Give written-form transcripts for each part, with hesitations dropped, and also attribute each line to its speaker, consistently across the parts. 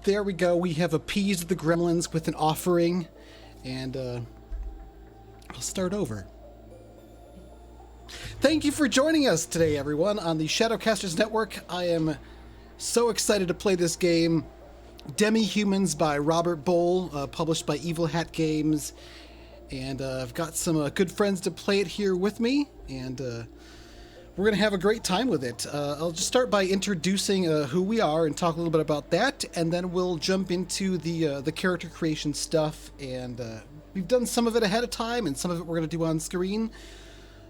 Speaker 1: there we go. We have appeased the gremlins with an offering, and I'll start over. Thank you for joining us today, everyone, on the Shadowcasters Network. I am so excited to play this game, DEMIHUMANS by Robert Bohl, published by Evil Hat Games, and I've got some good friends to play it here with me, and we're going to have a great time with it. I'll just start by introducing who we are and talk a little bit about that, and then we'll jump into the character creation stuff, and we've done some of it ahead of time, and some of it we're going to do on screen.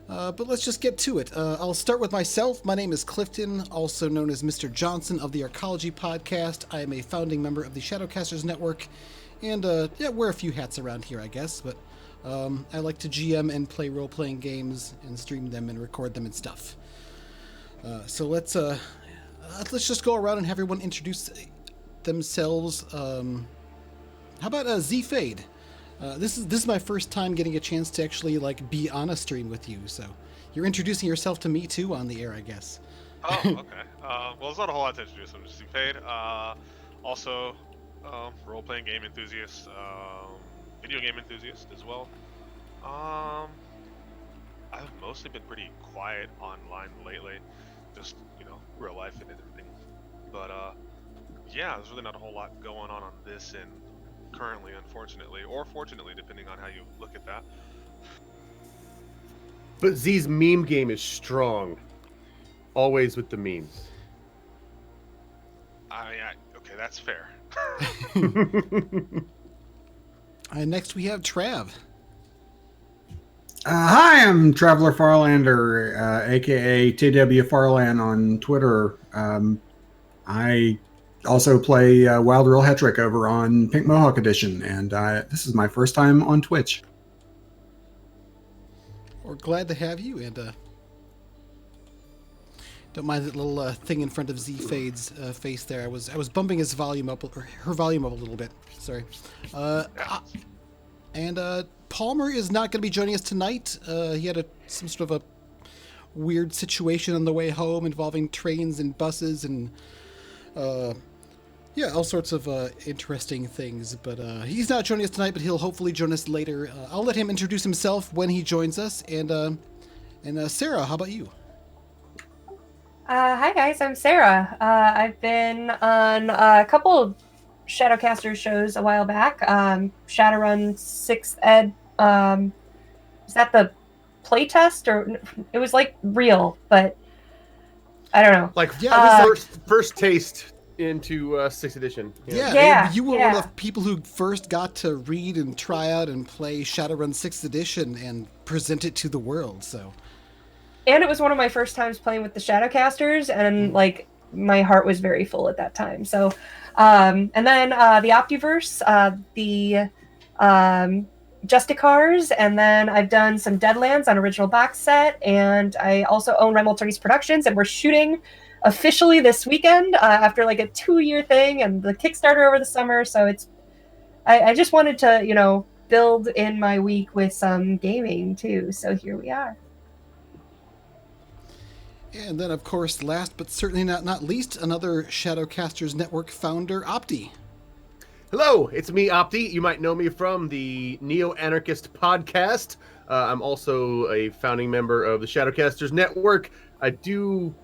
Speaker 1: But let's just get to it. I'll start with myself. My name is Clifton, also known as Mr. Johnson of the Arcology Podcast. I am a founding member of the Shadowcasters Network, and wear a few hats around here, I guess. But I like to GM and play role-playing games and stream them and record them and stuff. So let's just go around and have everyone introduce themselves. How about Z Fade? This is my first time getting a chance to actually be on a stream with you, so you're introducing yourself to me too on the air, I guess.
Speaker 2: Oh, okay. Well, there's not a whole lot to introduce. I'm just Fade. Also, role-playing game enthusiast, video game enthusiast as well. I've mostly been pretty quiet online lately, just real life and everything. But there's really not a whole lot going on this end currently, unfortunately, or fortunately, depending on how you look at that.
Speaker 3: But Z's meme game is strong. Always with the memes.
Speaker 2: Okay, that's fair.
Speaker 1: And next we have Trav.
Speaker 4: Hi, I'm Traveler Farlander, aka TW Farland on Twitter. I also play Wild Real Hetrick over on Pink Mohawk Edition, and this is my first time on Twitch.
Speaker 1: We're glad to have you, and don't mind that little thing in front of Z Fade's face there. I was bumping his volume up, or her volume up a little bit. Sorry. And Palmer is not going to be joining us tonight. He had some sort of a weird situation on the way home involving trains and buses and all sorts of interesting things. But he's not joining us tonight, but he'll hopefully join us later. I'll let him introduce himself when he joins us. And Sarah, how about you?
Speaker 5: Hi guys, I'm Sarah. I've been on a couple of Shadowcasters shows a while back. Shadowrun 6th Ed. Is that the playtest, or it was real, but I don't know.
Speaker 3: It was first taste into 6th edition.
Speaker 1: Yeah, you were one of the people who first got to read and try out and play Shadowrun 6th edition and present it to the world. So,
Speaker 5: and it was one of my first times playing with the Shadowcasters, and my heart was very full at that time. So, and then the Optiverse, the Justicars, and then I've done some Deadlands on original box set, and I also own Remultonies Productions, and we're shooting officially this weekend after a 2-year thing and the Kickstarter over the summer. So I just wanted to build in my week with some gaming too. So here we are.
Speaker 1: And then, of course, last but certainly not least, another Shadowcasters Network founder, Opti.
Speaker 3: Hello, it's me, Opti. You might know me from the Neo-Anarchist podcast. I'm also a founding member of the Shadowcasters Network. I do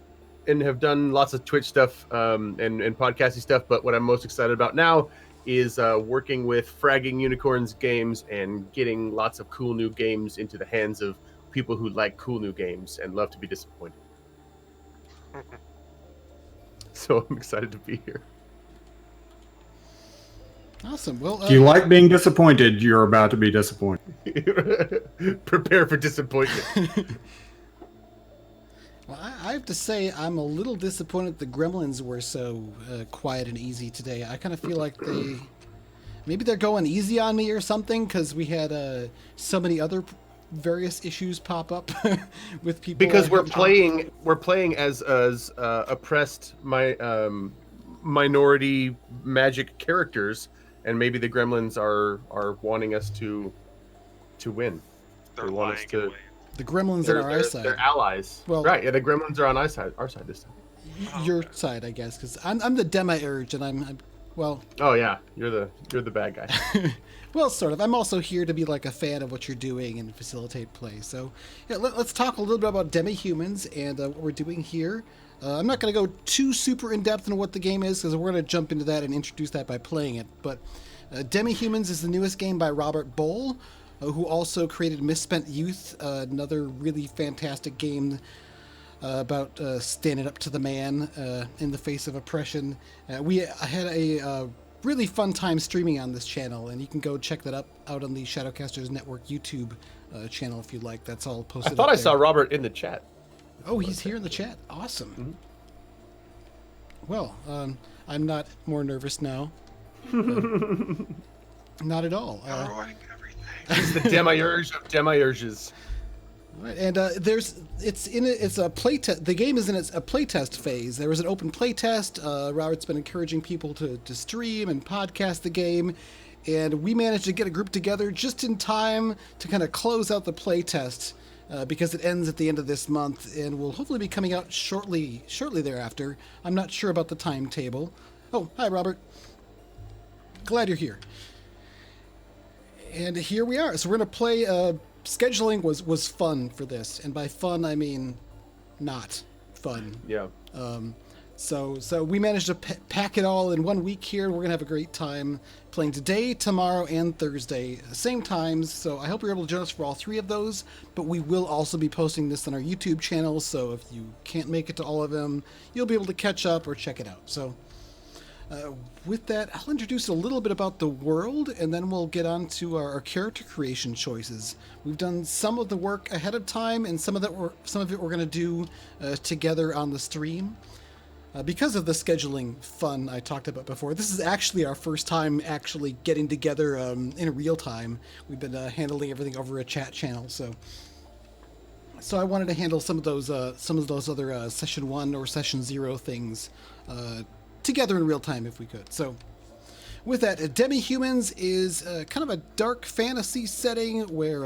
Speaker 3: and have done lots of Twitch stuff and podcasting stuff, but what I'm most excited about now is working with Fragging Unicorns games and getting lots of cool new games into the hands of people who like cool new games and love to be disappointed. So I'm excited to be here.
Speaker 1: Awesome. Well,
Speaker 4: If you like being disappointed, you're about to be disappointed.
Speaker 3: Prepare for disappointment.
Speaker 1: Well, I have to say I'm a little disappointed the Gremlins were so quiet and easy today. I kind of feel like maybe they're going easy on me or something, because we had so many other various issues pop up with people.
Speaker 3: Because we're playing as oppressed minority magic characters, and maybe the Gremlins are wanting us to win.
Speaker 2: They're
Speaker 3: They want us to.
Speaker 1: The Gremlins are on our side.
Speaker 3: They're allies.
Speaker 1: Well,
Speaker 3: right, yeah, the Gremlins are on our side this time.
Speaker 1: Your side, I guess, because I'm the Demiurge, and I'm Well,
Speaker 3: Oh yeah, you're the bad guy.
Speaker 1: well, sort of. I'm also here to be like a fan of what you're doing and facilitate play. So, yeah, let's talk a little bit about Demi-Humans and what we're doing here. I'm not going to go too super in depth into what the game is because we're going to jump into that and introduce that by playing it. But Demi-Humans is the newest game by Robert Bohl, who also created Misspent Youth, another really fantastic game about standing up to the man in the face of oppression. We had a really fun time streaming on this channel, and you can go check that out on the Shadowcasters Network YouTube channel if you'd like. That's all posted.
Speaker 3: I thought
Speaker 1: up
Speaker 3: I saw
Speaker 1: there.
Speaker 3: Robert in the chat.
Speaker 1: Oh, he's here in the chat. Awesome.
Speaker 3: Mm-hmm.
Speaker 1: Well, I'm not more nervous now. Not at all.
Speaker 2: Ruining everything.
Speaker 3: He's the demiurge of demiurges.
Speaker 1: Right, and it's a playtest. The game is in a playtest phase. There was an open playtest. Robert's been encouraging people to stream and podcast the game, and we managed to get a group together just in time to kind of close out the playtest because it ends at the end of this month and will hopefully be coming out shortly thereafter. I'm not sure about the timetable. Oh, hi, Robert. Glad you're here. And here we are. So we're gonna play. Scheduling was fun for this, and by fun I mean not fun.
Speaker 3: Yeah.
Speaker 1: So we managed to pack it all in 1 week here. We're gonna have a great time playing today, tomorrow, and Thursday, same times. So I hope you're able to join us for all three of those. But we will also be posting this on our YouTube channel. So if you can't make it to all of them, you'll be able to catch up or check it out. So. With that, I'll introduce a little bit about the world, and then we'll get on to our character creation choices. We've done some of the work ahead of time, and some of it we're going to do together on the stream. Because of the scheduling fun I talked about before, this is actually our first time actually getting together in real time. We've been handling everything over a chat channel, so I wanted to handle some of those other session 1 or session 0 things together in real time if we could. So with that, Demi-Humans is kind of a dark fantasy setting where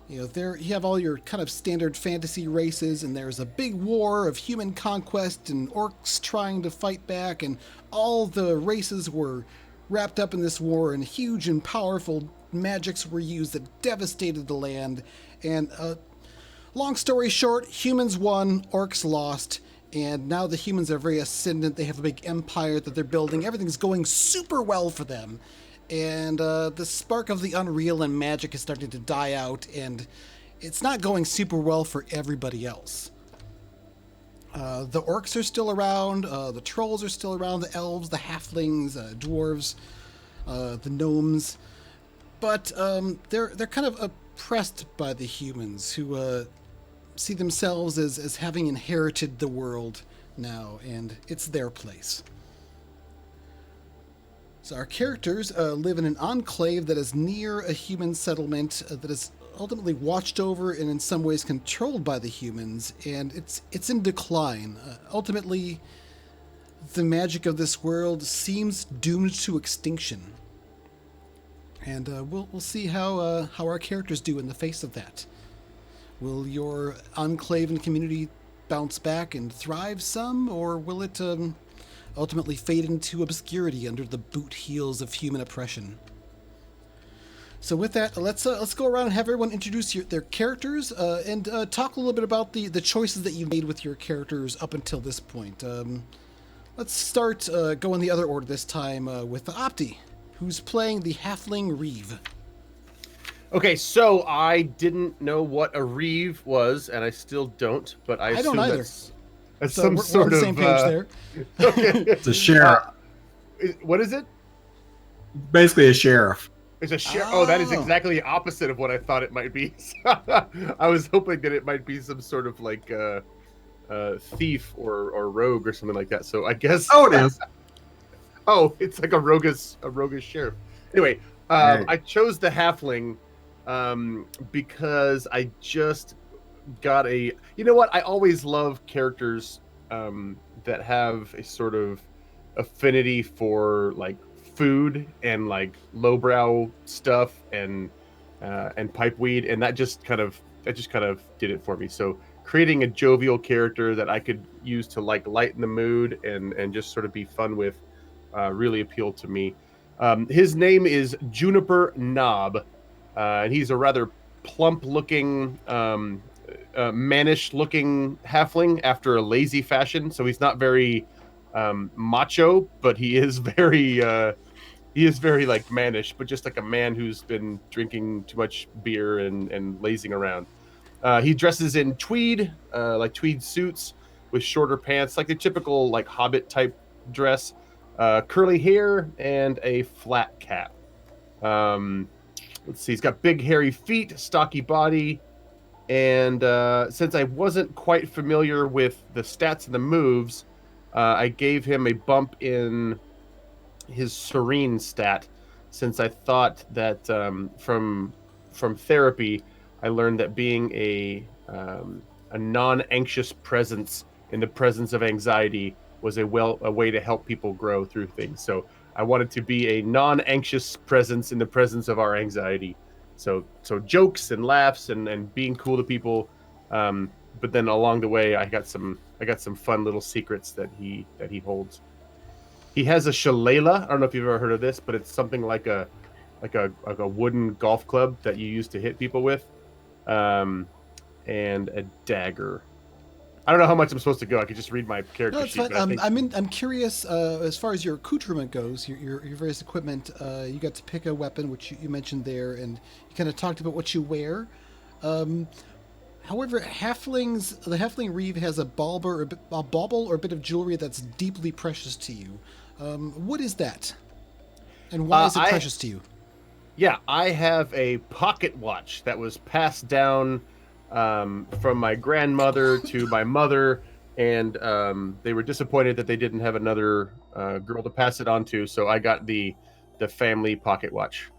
Speaker 1: there you have all your kind of standard fantasy races, and there's a big war of human conquest and orcs trying to fight back, and all the races were wrapped up in this war, and huge and powerful magics were used that devastated the land. And long story short, humans won, orcs lost. And now the humans are very ascendant. They have a big empire that they're building. Everything's going super well for them. And the spark of the unreal and magic is starting to die out. And it's not going super well for everybody else. The orcs are still around. The trolls are still around. The elves, the halflings, dwarves, the gnomes. But they're kind of oppressed by the humans who... see themselves as having inherited the world now, and it's their place. So our characters live in an enclave that is near a human settlement that is ultimately watched over and in some ways controlled by the humans, and it's in decline. Ultimately, the magic of this world seems doomed to extinction, and we'll see how our characters do in the face of that. Will your enclave and community bounce back and thrive some, or will it ultimately fade into obscurity under the boot heels of human oppression? So with that, let's go around and have everyone introduce their characters and talk a little bit about the choices that you've made with your characters up until this point. Let's start going the other order this time with Opti, who's playing the halfling Reeve.
Speaker 3: Okay, so I didn't know what a reeve was, and I still don't, but I
Speaker 1: don't
Speaker 3: assume
Speaker 1: either.
Speaker 3: That's
Speaker 1: So
Speaker 3: some
Speaker 1: we're
Speaker 3: sort
Speaker 1: on the
Speaker 3: of
Speaker 1: same page there.
Speaker 3: Okay.
Speaker 4: It's a sheriff.
Speaker 3: What is it?
Speaker 4: Basically a sheriff.
Speaker 3: It's a sheriff. Oh, that is
Speaker 1: Oh.
Speaker 3: exactly the opposite of what I thought it might be. I was hoping that it might be some sort of like thief or rogue or something like that. So I guess.
Speaker 4: Oh, it is.
Speaker 3: Oh, it's like a roguish sheriff. Anyway,
Speaker 4: Right.
Speaker 3: I chose the halfling because I just got a. You know what? I always love characters that have a sort of affinity for like food and like lowbrow stuff and pipeweed, and that just kind of did it for me. So creating a jovial character that I could use to like lighten the mood and just sort of be fun with really appealed to me. His name is Juniper Knob, and he's a rather plump-looking, mannish-looking halfling after a lazy fashion. So he's not very macho, but he is very like mannish, but just like a man who's been drinking too much beer and lazing around. He dresses in tweed, like tweed suits with shorter pants, like the typical like hobbit type dress, curly hair, and a flat cap. Let's see, he's got big hairy feet, stocky body, and since I wasn't quite familiar with the stats and the moves, I gave him a bump in his serene stat, since I thought that from therapy, I learned that being a non-anxious presence in the presence of anxiety was a way to help people grow through things. So I wanted to be a non-anxious presence in the presence of our anxiety. So jokes and laughs and being cool to people. But then along the way, I got some fun little secrets that he holds. He has a shillelagh. I don't know if you've ever heard of this, but it's something like a wooden golf club that you use to hit people with, and a dagger. I don't know how much I'm supposed to go. I could just read my character sheet.
Speaker 1: Fine. I'm curious as far as your accoutrement goes, your various equipment. You got to pick a weapon, which you mentioned there, and you kind of talked about what you wear. However, the halfling reeve has a bauble or a bit of jewelry that's deeply precious to you. What is that? And why is it precious to you?
Speaker 3: Yeah, I have a pocket watch that was passed down from my grandmother to my mother, and they were disappointed that they didn't have another girl to pass it on to, so I got the family pocket watch.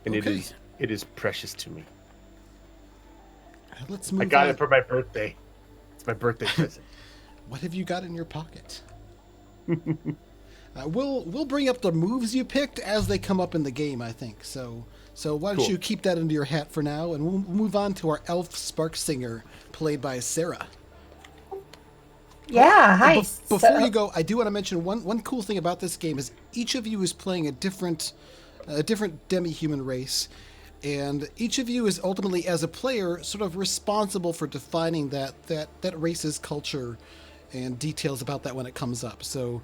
Speaker 3: And
Speaker 1: okay.
Speaker 3: It is precious to me.
Speaker 1: Let's move on.
Speaker 3: I got it for my birthday. It's my birthday present.
Speaker 1: What have you got in your pocket? We'll bring up the moves you picked as they come up in the game, I think. So why don't you keep that into your hat for now, and we'll move on to our elf spark singer, played by Sarah.
Speaker 5: Yeah, hi.
Speaker 1: Before you go, I do want to mention one cool thing about this game is each of you is playing a different demi-human race, and each of you is ultimately, as a player, sort of responsible for defining that race's culture and details about that when it comes up. So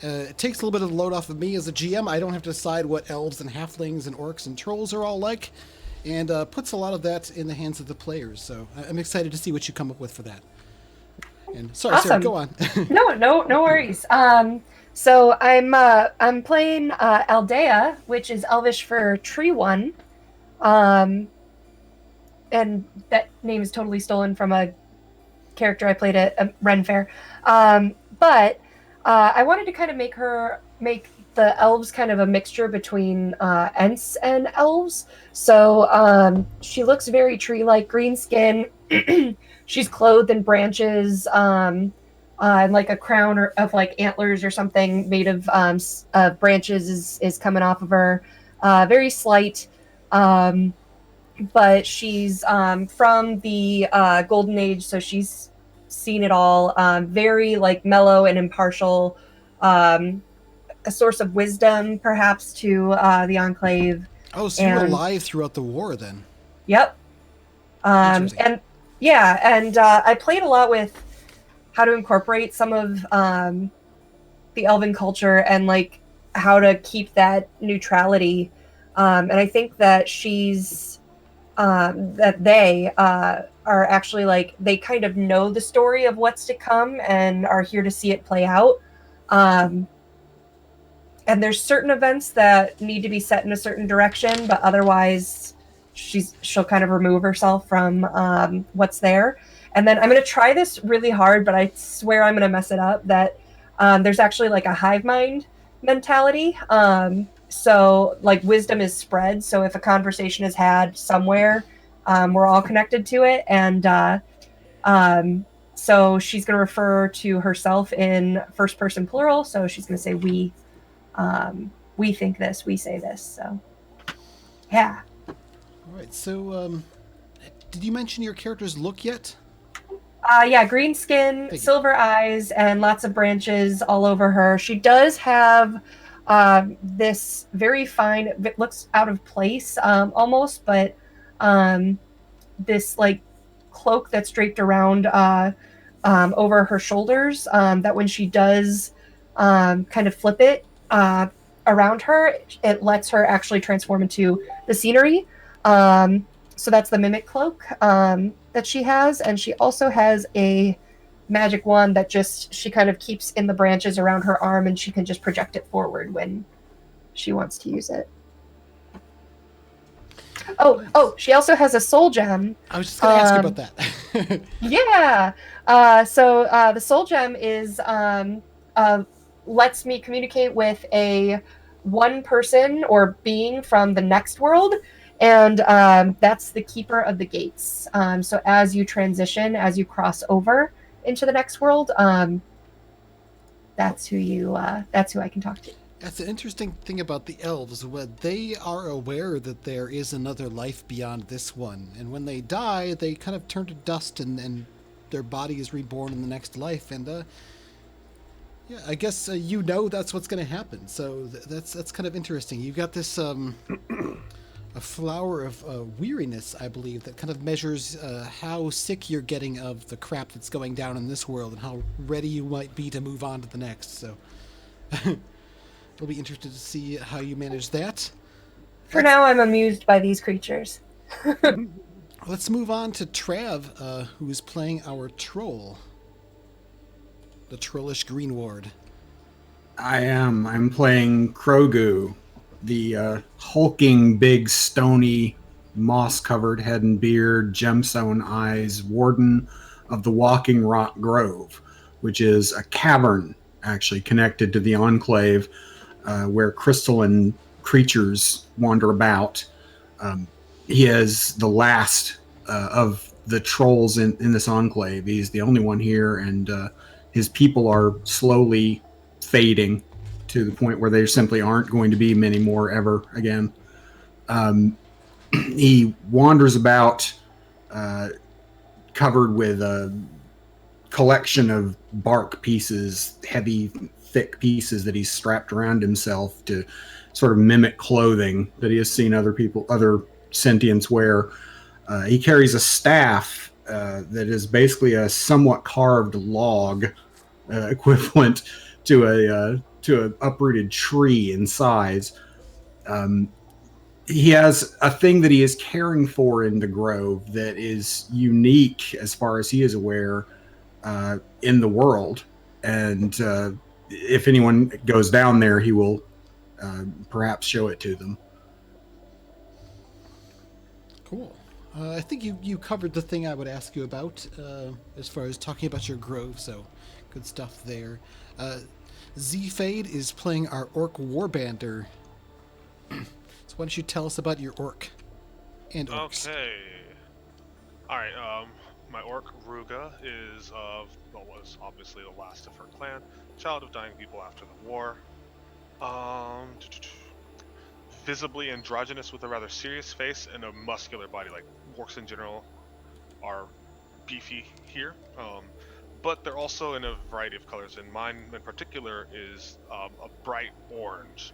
Speaker 1: it takes a little bit of the load off of me as a GM. I don't have to decide what elves and halflings and orcs and trolls are all like, and puts a lot of that in the hands of the players. So I'm excited to see what you come up with for that. And sorry,
Speaker 5: awesome.
Speaker 1: Sarah, go on.
Speaker 5: No worries. So I'm playing Aldea, which is Elvish for Tree One, and that name is totally stolen from a character I played at Ren Fair. But I wanted to kind of make the elves kind of a mixture between Ents and elves. So she looks very tree-like, green skin. She's clothed in branches, and like a crown of like antlers or something made of branches is coming off of her. Very slight, but she's from the Golden Age, so she's seen it all. Very like mellow and impartial, a source of wisdom perhaps to the Enclave.
Speaker 1: Oh, so you were alive throughout the war then?
Speaker 5: Yep. And I played a lot with how to incorporate some of the elven culture and like how to keep that neutrality. And I think that they are actually like, they kind of know the story of what's to come and are here to see it play out. And there's certain events that need to be set in a certain direction, but otherwise she'll kind of remove herself from what's there. And then I'm going to try this really hard, but I swear I'm going to mess it up, that there's actually like a hive mind mentality. So like wisdom is spread. So if a conversation is had somewhere, we're all connected to it. And so she's going to refer to herself in first person plural. So she's going to say we think this, we say this. So yeah.
Speaker 1: All right. So did you mention your character's look yet?
Speaker 5: Yeah, green skin,
Speaker 1: Thank you.
Speaker 5: silver eyes, and lots of branches all over her. She does have this very fine, it looks out of place almost, but this like cloak that's draped around over her shoulders that when she does kind of flip it around her, it lets her actually transform into the scenery. So that's the mimic cloak that she has, and she also has a magic wand that just she kind of keeps in the branches around her arm, and she can just project it forward when she wants to use it. Oh, she also has a soul gem.
Speaker 1: I was just going to ask you about that.
Speaker 5: Yeah. The soul gem is lets me communicate with a one person or being from the next world, and that's the keeper of the gates. So as you transition, as you cross over into the next world, that's who I can talk to.
Speaker 1: That's an interesting thing about the elves. They are aware that there is another life beyond this one, and when they die, they kind of turn to dust, and their body is reborn in the next life. And yeah, I guess that's what's going to happen. So that's kind of interesting. You've got this a flower of weariness, I believe, that kind of measures how sick you're getting of the crap that's going down in this world, and how ready you might be to move on to the next. So. I'll be interested to see how you manage that.
Speaker 5: For now, I'm amused by these creatures.
Speaker 1: Let's move on to Trav, who is playing our troll, the trollish green ward.
Speaker 4: I am. I'm playing Krogu, the hulking, big, stony, moss-covered head and beard, gemstone eyes, warden of the Walking Rock Grove, which is a cavern actually connected to the Enclave, where crystalline creatures wander about. He is the last of the trolls in this enclave. He's the only one here, and his people are slowly fading to the point where there simply aren't going to be many more ever again. He wanders about covered with a collection of bark pieces, heavy, thick pieces that he's strapped around himself to sort of mimic clothing that he has seen other sentients wear. He carries a staff that is basically a somewhat carved log, equivalent to an uprooted tree in size. He has a thing that he is caring for in the grove that is unique, as far as he is aware, in the world. And if anyone goes down there, he will perhaps show it to them.
Speaker 1: Cool. I think you covered the thing I would ask you about as far as talking about your grove, so good stuff there. Z-Fade is playing our orc warbander. So why don't you tell us about your orc and orcs?
Speaker 2: Okay. Alright, my orc Ruga was obviously the last of her clan, child of dying people after the war. Visibly androgynous with a rather serious face and a muscular body. Like, orcs in general are beefy here, but they're also in a variety of colors, and mine in particular is a bright orange.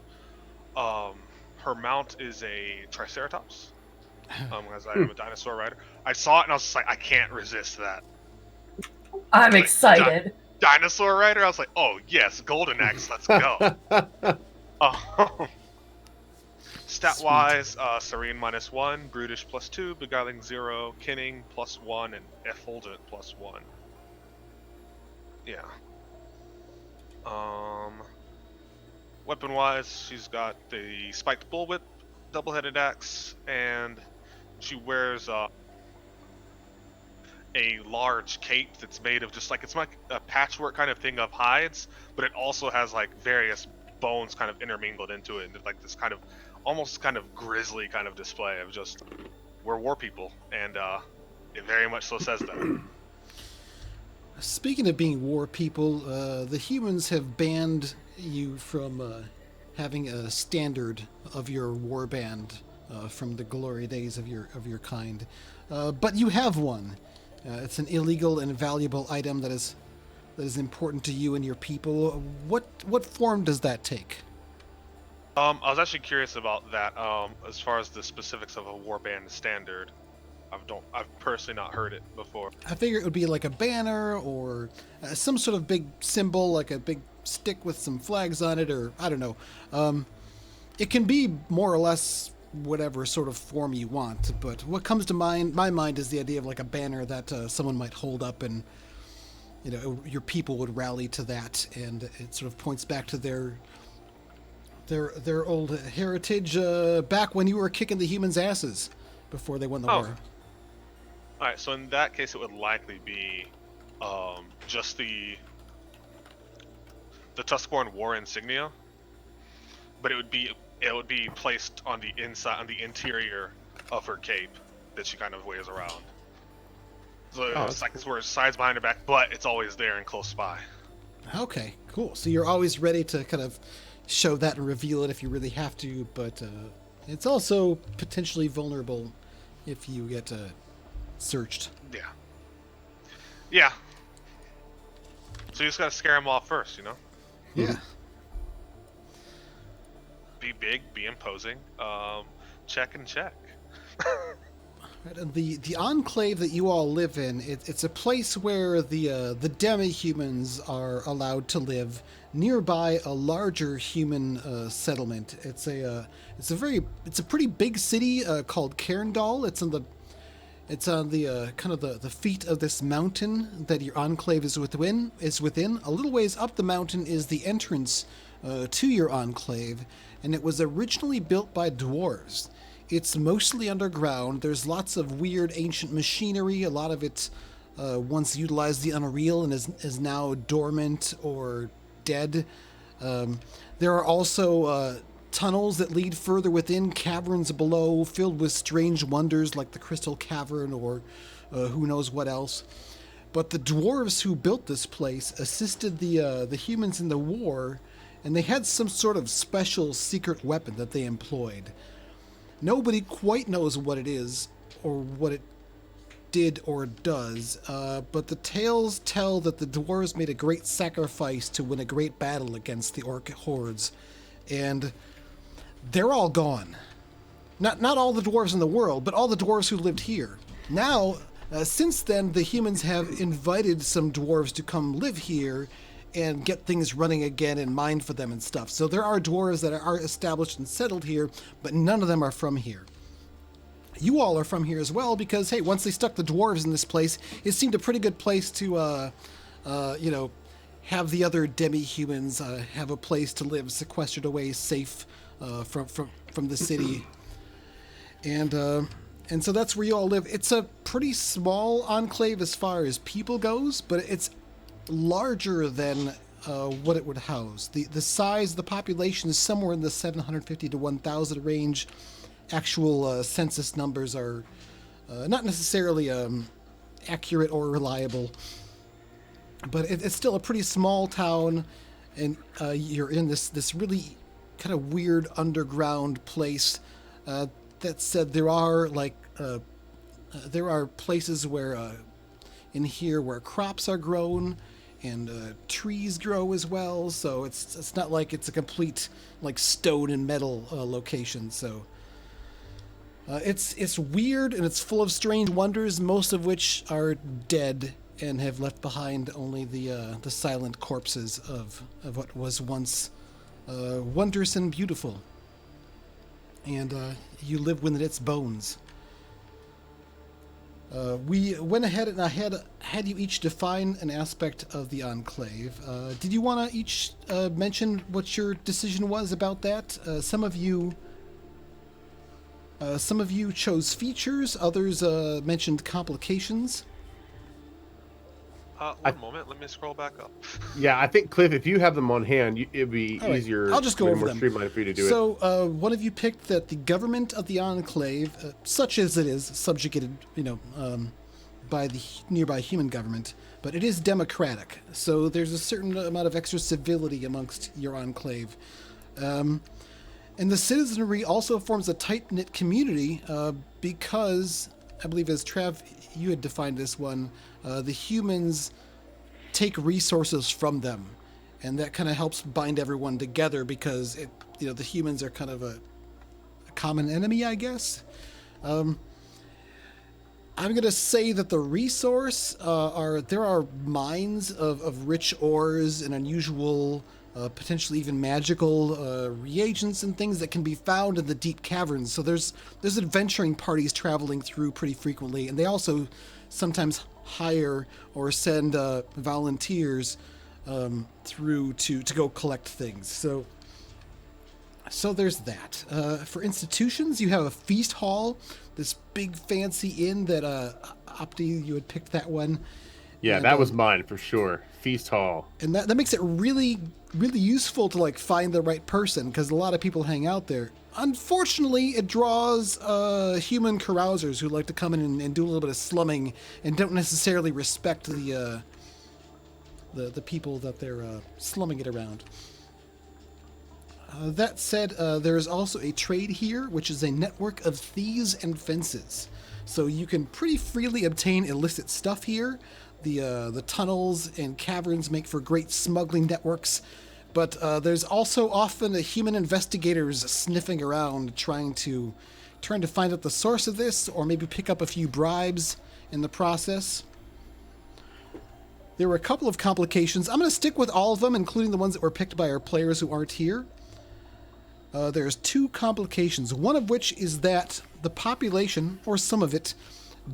Speaker 2: Her mount is a Triceratops, as I am a dinosaur rider. I saw it and I was just like, I can't resist that.
Speaker 5: I'm excited.
Speaker 2: Dinosaur rider? I was like, oh yes, Golden Axe, let's go. Stat-wise, Serene -1, Brutish +2, Beguiling 0, Kinning +1, and Effulgent +1. Yeah. Weapon-wise, she's got the Spiked Bullwhip, Double-Headed Axe, and she wears a large cape that's made of just like, it's like a patchwork kind of thing of hides, but it also has like various bones kind of intermingled into it, and like this kind of almost kind of grisly kind of display of just, we're war people, and it very much so says that.
Speaker 1: Speaking of being war people, the humans have banned you from having a standard of your warband from the glory days of your kind, but you have one, It's an illegal and valuable item that is important to you and your people. What form does that take?
Speaker 2: I was actually curious about that. As far as the specifics of a warband standard, I've personally not heard it before.
Speaker 1: I figure it would be like a banner or some sort of big symbol, like a big stick with some flags on it, or I don't know. It can be more or less whatever sort of form you want, but what comes to my mind is the idea of like a banner that someone might hold up, and your people would rally to that, and it sort of points back to their old heritage back when you were kicking the humans' asses before they won the war.
Speaker 2: All right, so in that case, it would likely be just the Tuskborn war insignia, but it would be placed on the inside, on the interior of her cape that she kind of wears around. So it's like where it sides behind her back, but it's always there and close by.
Speaker 1: Okay, cool. So you're always ready to kind of show that and reveal it if you really have to, but it's also potentially vulnerable if you get searched.
Speaker 2: Yeah. Yeah. So you just gotta scare them off first,
Speaker 1: Yeah.
Speaker 2: Be big, be imposing. Check and check.
Speaker 1: Right, and the enclave that you all live in, it's a place where the demi-humans are allowed to live nearby a larger human settlement. It's a pretty big city called Cairndal. It's on the kind of the feet of this mountain that your enclave is within. A little ways up the mountain is the entrance to your enclave, and it was originally built by dwarves. It's mostly underground. There's lots of weird ancient machinery. A lot of it once utilized the Unreal and is now dormant or dead. There are also tunnels that lead further within, caverns below, filled with strange wonders like the Crystal Cavern or who knows what else. But the dwarves who built this place assisted the humans in the war, and they had some sort of special secret weapon that they employed. Nobody quite knows what it is or what it did or does, but the tales tell that the dwarves made a great sacrifice to win a great battle against the orc hordes, and they're all gone. Not all the dwarves in the world, but all the dwarves who lived here. Now, since then, the humans have invited some dwarves to come live here and get things running again and mine for them and stuff. So there are dwarves that are established and settled here, but none of them are from here. You all are from here as well because, hey, once they stuck the dwarves in this place, it seemed a pretty good place to, have the other demi-humans have a place to live, sequestered away, safe from the city. And so that's where you all live. It's a pretty small enclave as far as people goes, but it's larger than what it would house. The size, the population is somewhere in the 750 to 1,000 range. Actual census numbers are not necessarily accurate or reliable, but it's still a pretty small town, and you're in this really kind of weird underground place. That said, there are places where in here where crops are grown and trees grow as well, so it's not like it's a complete like stone and metal location. So it's weird, and it's full of strange wonders, most of which are dead and have left behind only the silent corpses of what was once wondrous and beautiful. And you live within its bones. We went ahead and I had you each define an aspect of the Enclave. Did you want to each mention what your decision was about that? Some of you chose features, others mentioned complications.
Speaker 2: One moment, let me scroll back up.
Speaker 3: Yeah, I think, Cliff, if you have them on hand, it'd be
Speaker 1: All right,
Speaker 3: easier.
Speaker 1: I'll just go over
Speaker 3: more
Speaker 1: them.
Speaker 3: streamlined for you to do it.
Speaker 1: So, one of you picked that the government of the Enclave, such as it is, subjugated, by the nearby human government, but it is democratic. So there's a certain amount of extra civility amongst your Enclave. And the citizenry also forms a tight-knit community because I believe as Trav, you had defined this one, the humans take resources from them, and that kind of helps bind everyone together because the humans are kind of a common enemy, I guess. I'm going to say that the resource there are mines of rich ores and unusual, potentially even magical reagents and things that can be found in the deep caverns. So there's adventuring parties traveling through pretty frequently, and they also sometimes hire or send volunteers through to go collect things. So there's that. For institutions, you have a feast hall, this big fancy inn that Opti, you had picked that one.
Speaker 3: Yeah,
Speaker 1: and,
Speaker 3: that was mine for sure. Feast hall.
Speaker 1: And that makes it really, really useful to find the right person, because a lot of people hang out there. Unfortunately, it draws human carousers who like to come in and do a little bit of slumming and don't necessarily respect the people that they're slumming it around. That said, there is also a trade here, which is a network of thieves and fences. So you can pretty freely obtain illicit stuff here. The tunnels and caverns make for great smuggling networks, but there's also often human investigators sniffing around, trying to find out the source of this, or maybe pick up a few bribes in the process. There were a couple of complications. I'm going to stick with all of them, including the ones that were picked by our players who aren't here. There's 2 complications, one of which is that the population, or some of it,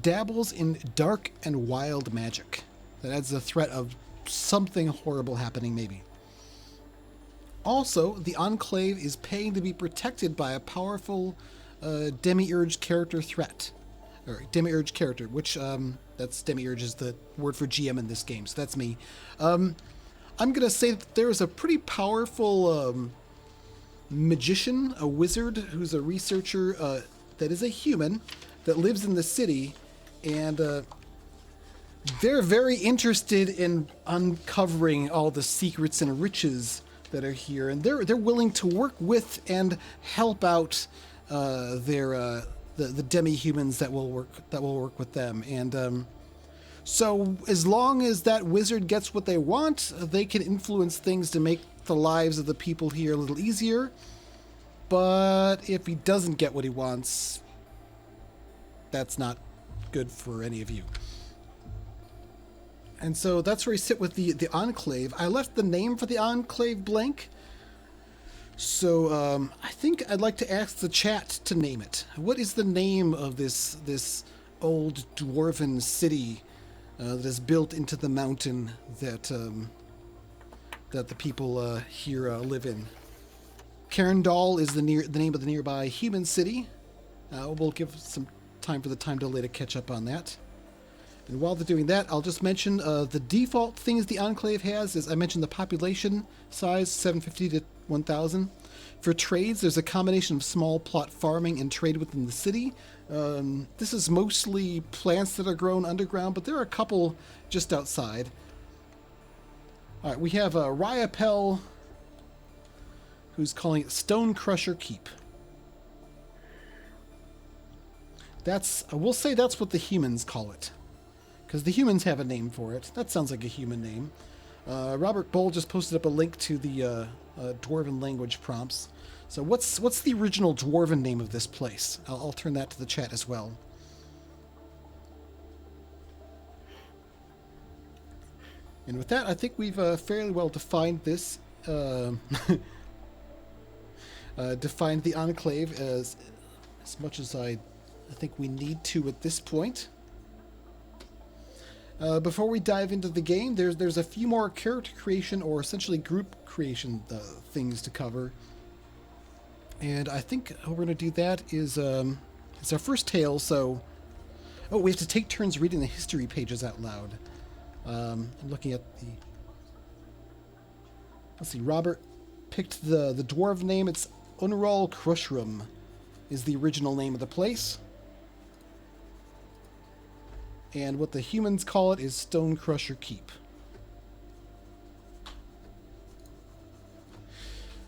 Speaker 1: dabbles in dark and wild magic. That adds the threat of something horrible happening, maybe. Also, the Enclave is paying to be protected by a powerful demiurge character threat. Or demiurge character, which, that's demiurge is the word for GM in this game, so that's me. I'm going to say that there is a pretty powerful magician, a wizard, who's a researcher that is a human that lives in the city, and they're very interested in uncovering all the secrets and riches that are here, and they're willing to work with and help out the demi-humans that will work with them. And so as long as that wizard gets what they want, they can influence things to make the lives of the people here a little easier. But if he doesn't get what he wants, that's not good for any of you. And so that's where we sit with the Enclave. I left the name for the Enclave blank. So I think I'd like to ask the chat to name it. What is the name of this old dwarven city that is built into the mountain that the people here live in? Carindal is the name of the nearby human city. We'll give some time for the time delay to catch up on that. And while they're doing that, I'll just mention the default things the Enclave has. Is I mentioned the population size, 750 to 1,000. For trades, there's a combination of small plot farming and trade within the city. This is mostly plants that are grown underground, but there are a couple just outside. All right, we have Ryapel, who's calling it Stone Crusher Keep. We'll say that's what the humans call it, because the humans have a name for it. That sounds like a human name. Robert Bohl just posted up a link to the Dwarven language prompts. So what's the original Dwarven name of this place? I'll turn that to the chat as well. And with that, I think we've fairly well defined this. Defined the Enclave as much as I think we need to at this point. Before we dive into the game, there's a few more character creation, or essentially group creation things to cover. And I think how we're going to do that is it's our first tale, so we have to take turns reading the history pages out loud. I'm looking at let's see, Robert picked the dwarf name. It's Unral Crushroom is the original name of the place. And what the humans call it is Stone Crusher Keep.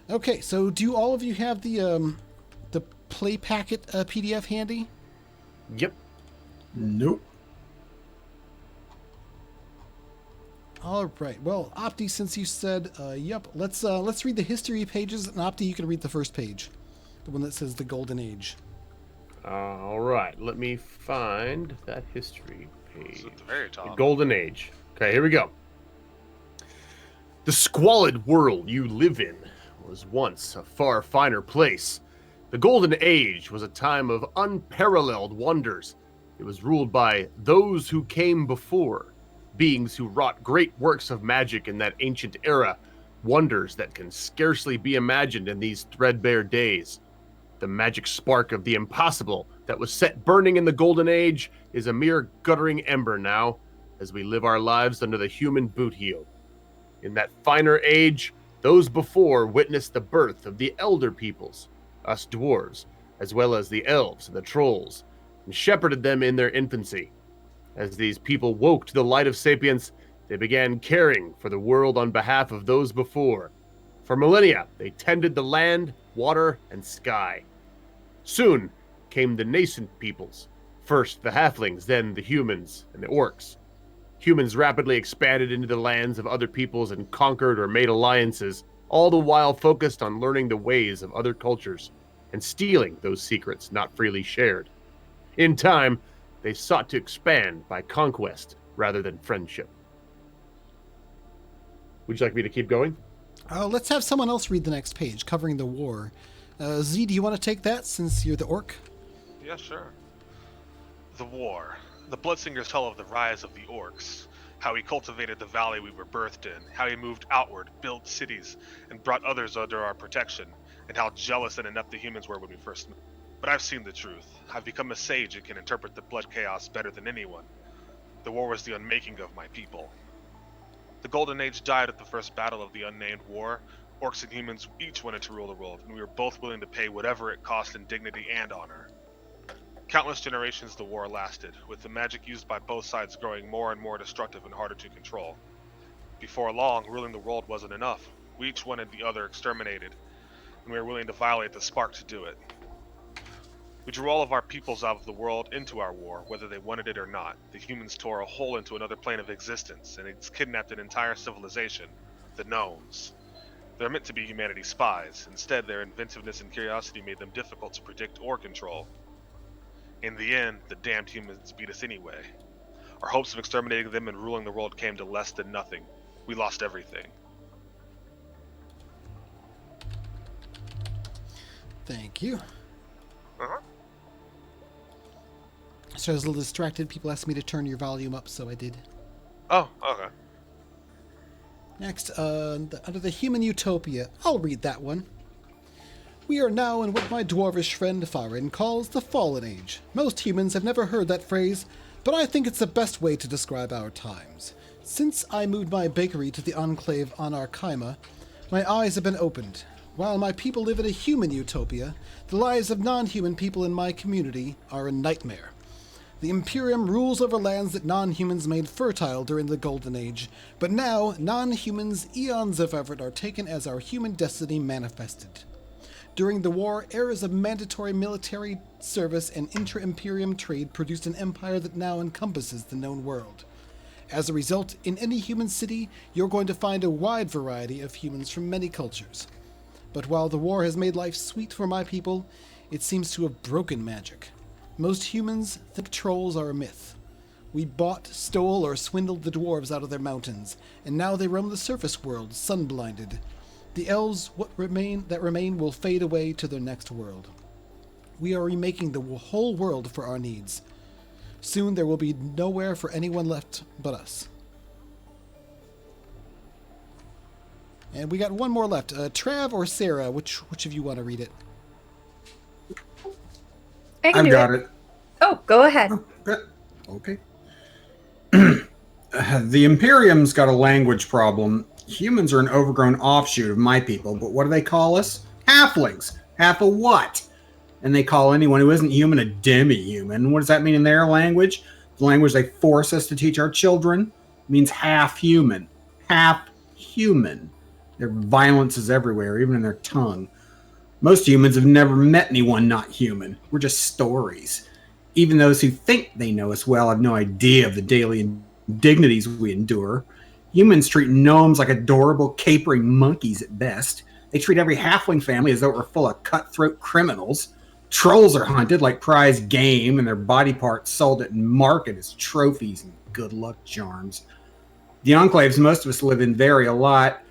Speaker 1: Okay, so do all of you have the play packet PDF handy?
Speaker 3: Yep.
Speaker 4: Nope.
Speaker 1: All right. Well, Opti, since you said, yep, let's read the history pages. And Opti, you can read the first page, the one that says the Golden Age.
Speaker 3: All right, let me find that history page.
Speaker 2: It's at the very top.
Speaker 3: The Golden Age. Okay, here we go. The squalid world you live in was once a far finer place. The Golden Age was a time of unparalleled wonders. It was ruled by those who came before, beings who wrought great works of magic in that ancient era, wonders that can scarcely be imagined in these threadbare days. The magic spark of the impossible that was set burning in the Golden Age is a mere guttering ember now, as we live our lives under the human boot heel. In that finer age, those before witnessed the birth of the elder peoples, us dwarves, as well as the elves and the trolls, and shepherded them in their infancy. As these people woke to the light of sapience, they began caring for the world on behalf of those before. For millennia, they tended the land, water, and sky. Soon came the nascent peoples. First the halflings, then the humans and the orcs. Humans rapidly expanded into the lands of other peoples and conquered or made alliances, all the while focused on learning the ways of other cultures and stealing those secrets not freely shared. In time, they sought to expand by conquest rather than friendship. Would you like me to keep going?
Speaker 1: Let's have someone else read the next page, covering the war. Z, do you want to take that, since you're the orc?
Speaker 2: Yeah, sure. The war. The Bloodsingers tell of the rise of the orcs, how he cultivated the valley we were birthed in, how he moved outward, built cities, and brought others under our protection, and how jealous and inept the humans were when we first met. But I've seen the truth. I've become a sage and can interpret the blood chaos better than anyone. The war was the unmaking of my people. The Golden Age died at the first battle of the unnamed war. Orcs and humans each wanted to rule the world, and we were both willing to pay whatever it cost in dignity and honor. Countless generations the war lasted, with the magic used by both sides growing more and more destructive and harder to control. Before long, ruling the world wasn't enough. We each wanted the other exterminated, and we were willing to violate the spark to do it. We drew all of our peoples out of the world into our war, whether they wanted it or not. The humans tore a hole into another plane of existence, and it's kidnapped an entire civilization, the gnomes. They're meant to be humanity's spies. Instead, their inventiveness and curiosity made them difficult to predict or control. In the end, the damned humans beat us anyway. Our hopes of exterminating them and ruling the world came to less than nothing. We lost everything.
Speaker 1: Thank you.
Speaker 2: Uh-huh.
Speaker 1: So I was a little distracted. People asked me to turn your volume up, so I did.
Speaker 2: Oh, okay.
Speaker 1: Next, under the human utopia, I'll read that one. We are now in what my dwarvish friend Farin calls the Fallen Age. Most humans have never heard that phrase, but I think it's the best way to describe our times. Since I moved my bakery to the enclave on Arkaima, my eyes have been opened. While my people live in a human utopia, the lives of non-human people in my community are a nightmare. The Imperium rules over lands that non-humans made fertile during the Golden Age, but now non-humans' eons of effort are taken as our human destiny manifested. During the war, eras of mandatory military service and intra-Imperium trade produced an empire that now encompasses the known world. As a result, in any human city, you're going to find a wide variety of humans from many cultures. But while the war has made life sweet for my people, it seems to have broken magic. Most humans think trolls are a myth. We bought, stole, or swindled the dwarves out of their mountains, and now they roam the surface world, sun-blinded. The elves that remain will fade away to their next world. We are remaking the whole world for our needs. Soon there will be nowhere for anyone left but us. And we got one more left. Trav or Sarah, which of you want to read it?
Speaker 5: I've
Speaker 4: got it.
Speaker 5: Oh, go ahead.
Speaker 4: Okay. The Imperium's got a language problem. Humans are an overgrown offshoot of my people, but what do they call us? Halflings. Half a what? And they call anyone who isn't human a demi-human. What does that mean in their language? The language they force us to teach our children means half-human. Half-human. Their violence is everywhere, even in their tongue. Most humans have never met anyone not human. We're just stories. Even those who think they know us well have no idea of the daily indignities we endure. Humans treat gnomes like adorable, capering monkeys at best. They treat every halfling family as though it were full of cutthroat criminals. Trolls are hunted like prize game, and their body parts sold at market as trophies and good luck charms. The enclaves most of us live in vary a lot.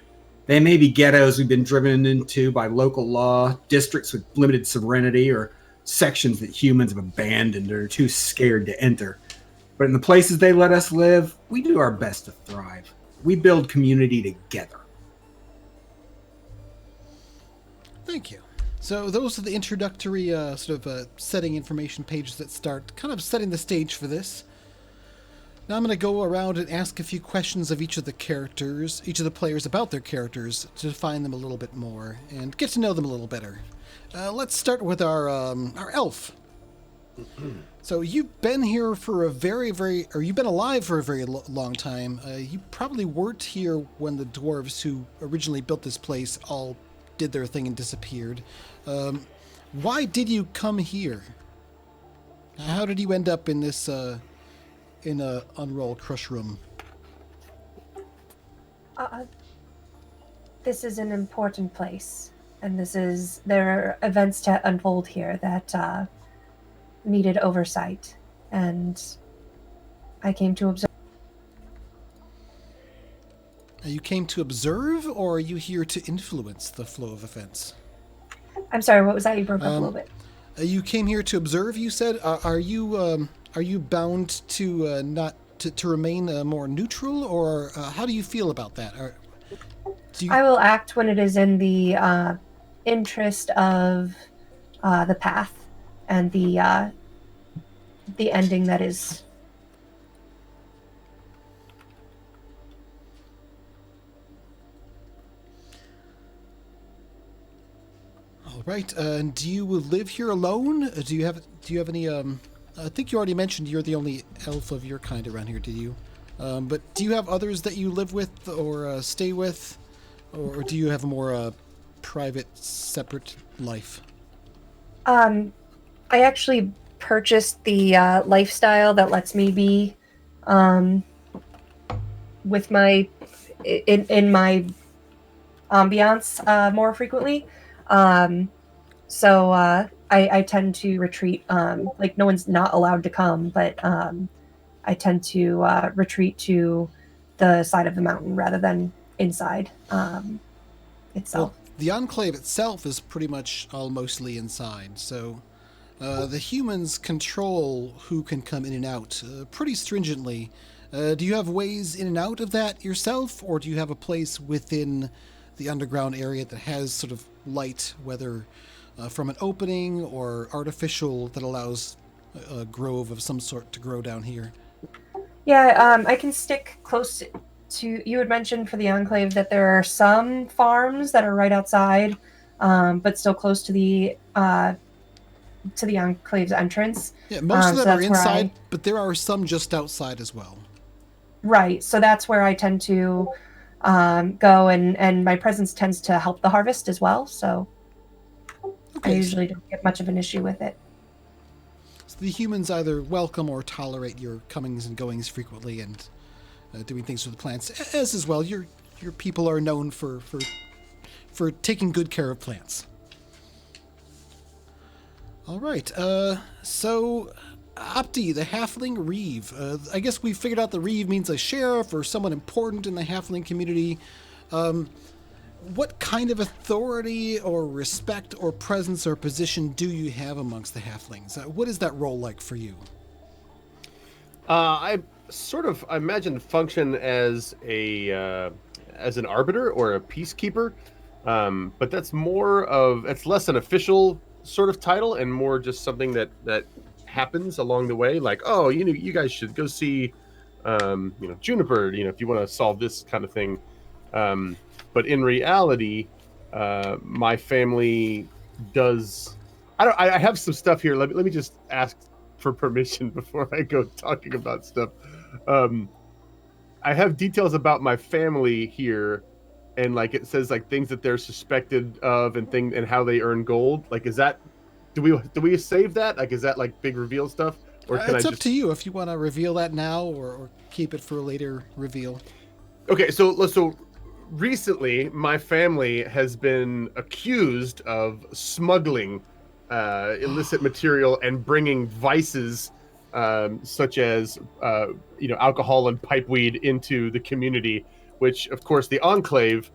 Speaker 4: They may be ghettos we've been driven into by local law, districts with limited sovereignty, or sections that humans have abandoned or are too scared to enter. But in the places they let us live, we do our best to thrive. We build community together.
Speaker 1: Thank you. So those are the introductory setting information pages that start kind of setting the stage for this. Now I'm going to go around and ask a few questions of each of the characters, each of the players about their characters, to define them a little bit more and get to know them a little better. Let's start with our elf. So you've been here for you've been alive for a very long time. You probably weren't here when the dwarves who originally built this place all did their thing and disappeared. Why did you come here? How did you end up in this in a Unroll Crush room?
Speaker 5: This is an important place, and there are events to unfold here that needed oversight, and I came to observe.
Speaker 1: You came to observe, or are you here to influence the flow of events?
Speaker 5: I'm sorry, what was that? You broke up a little bit.
Speaker 1: You came here to observe, you said. Are you bound to not to remain more neutral, or how do you feel about that?
Speaker 5: I will act when it is in the interest of the path and the ending that is.
Speaker 1: All right. And do you live here alone? Do you have any? I think you already mentioned you're the only elf of your kind around here. Do you? But do you have others that you live with or stay with, or do you have a more private, separate life?
Speaker 5: I actually purchased the lifestyle that lets me be with my in my ambiance more frequently. So I tend to retreat. Like no one's not allowed to come, but I tend to retreat to the side of the mountain rather than inside itself.
Speaker 1: Well, the Enclave itself is pretty much all mostly inside, so the humans control who can come in and out pretty stringently. Do you have ways in and out of that yourself, or do you have a place within the underground area that has sort of light, whether from an opening or artificial, that allows a grove of some sort to grow down here?
Speaker 5: Yeah, I can stick close to. You had mentioned for the Enclave that there are some farms that are right outside, but still close to the Enclave's entrance.
Speaker 1: Yeah, most of them
Speaker 5: so
Speaker 1: are inside, but there are some just outside as well.
Speaker 5: Right, so that's where I tend to go, and my presence tends to help the harvest as well, so
Speaker 1: okay,
Speaker 5: I usually don't get much of an issue with it.
Speaker 1: So the humans either welcome or tolerate your comings and goings frequently, and doing things with the plants, as well. Your people are known for taking good care of plants. All right, so Opti, the halfling Reeve. I guess we figured out the Reeve means a sheriff or someone important in the halfling community. What kind of authority or respect or presence or position do you have amongst the halflings? What is that role like for you?
Speaker 3: I imagine function as as an arbiter or a peacekeeper, but that's it's less an official sort of title and more just something that happens along the way. Like, oh, you guys should go see, Juniper, if you want to solve this kind of thing. But in reality, my family does. I have some stuff here. Let me just ask for permission before I go talking about stuff. I have details about my family here, and like it says like things that they're suspected of and how they earn gold. Like, is that do we save that? Like, is that like big reveal stuff? Or can
Speaker 1: It's
Speaker 3: I
Speaker 1: up to you if you want to reveal that now or keep it for a later reveal.
Speaker 3: Okay, so recently my family has been accused of smuggling illicit material and bringing vices such as alcohol and pipeweed into the community, which of course the Enclave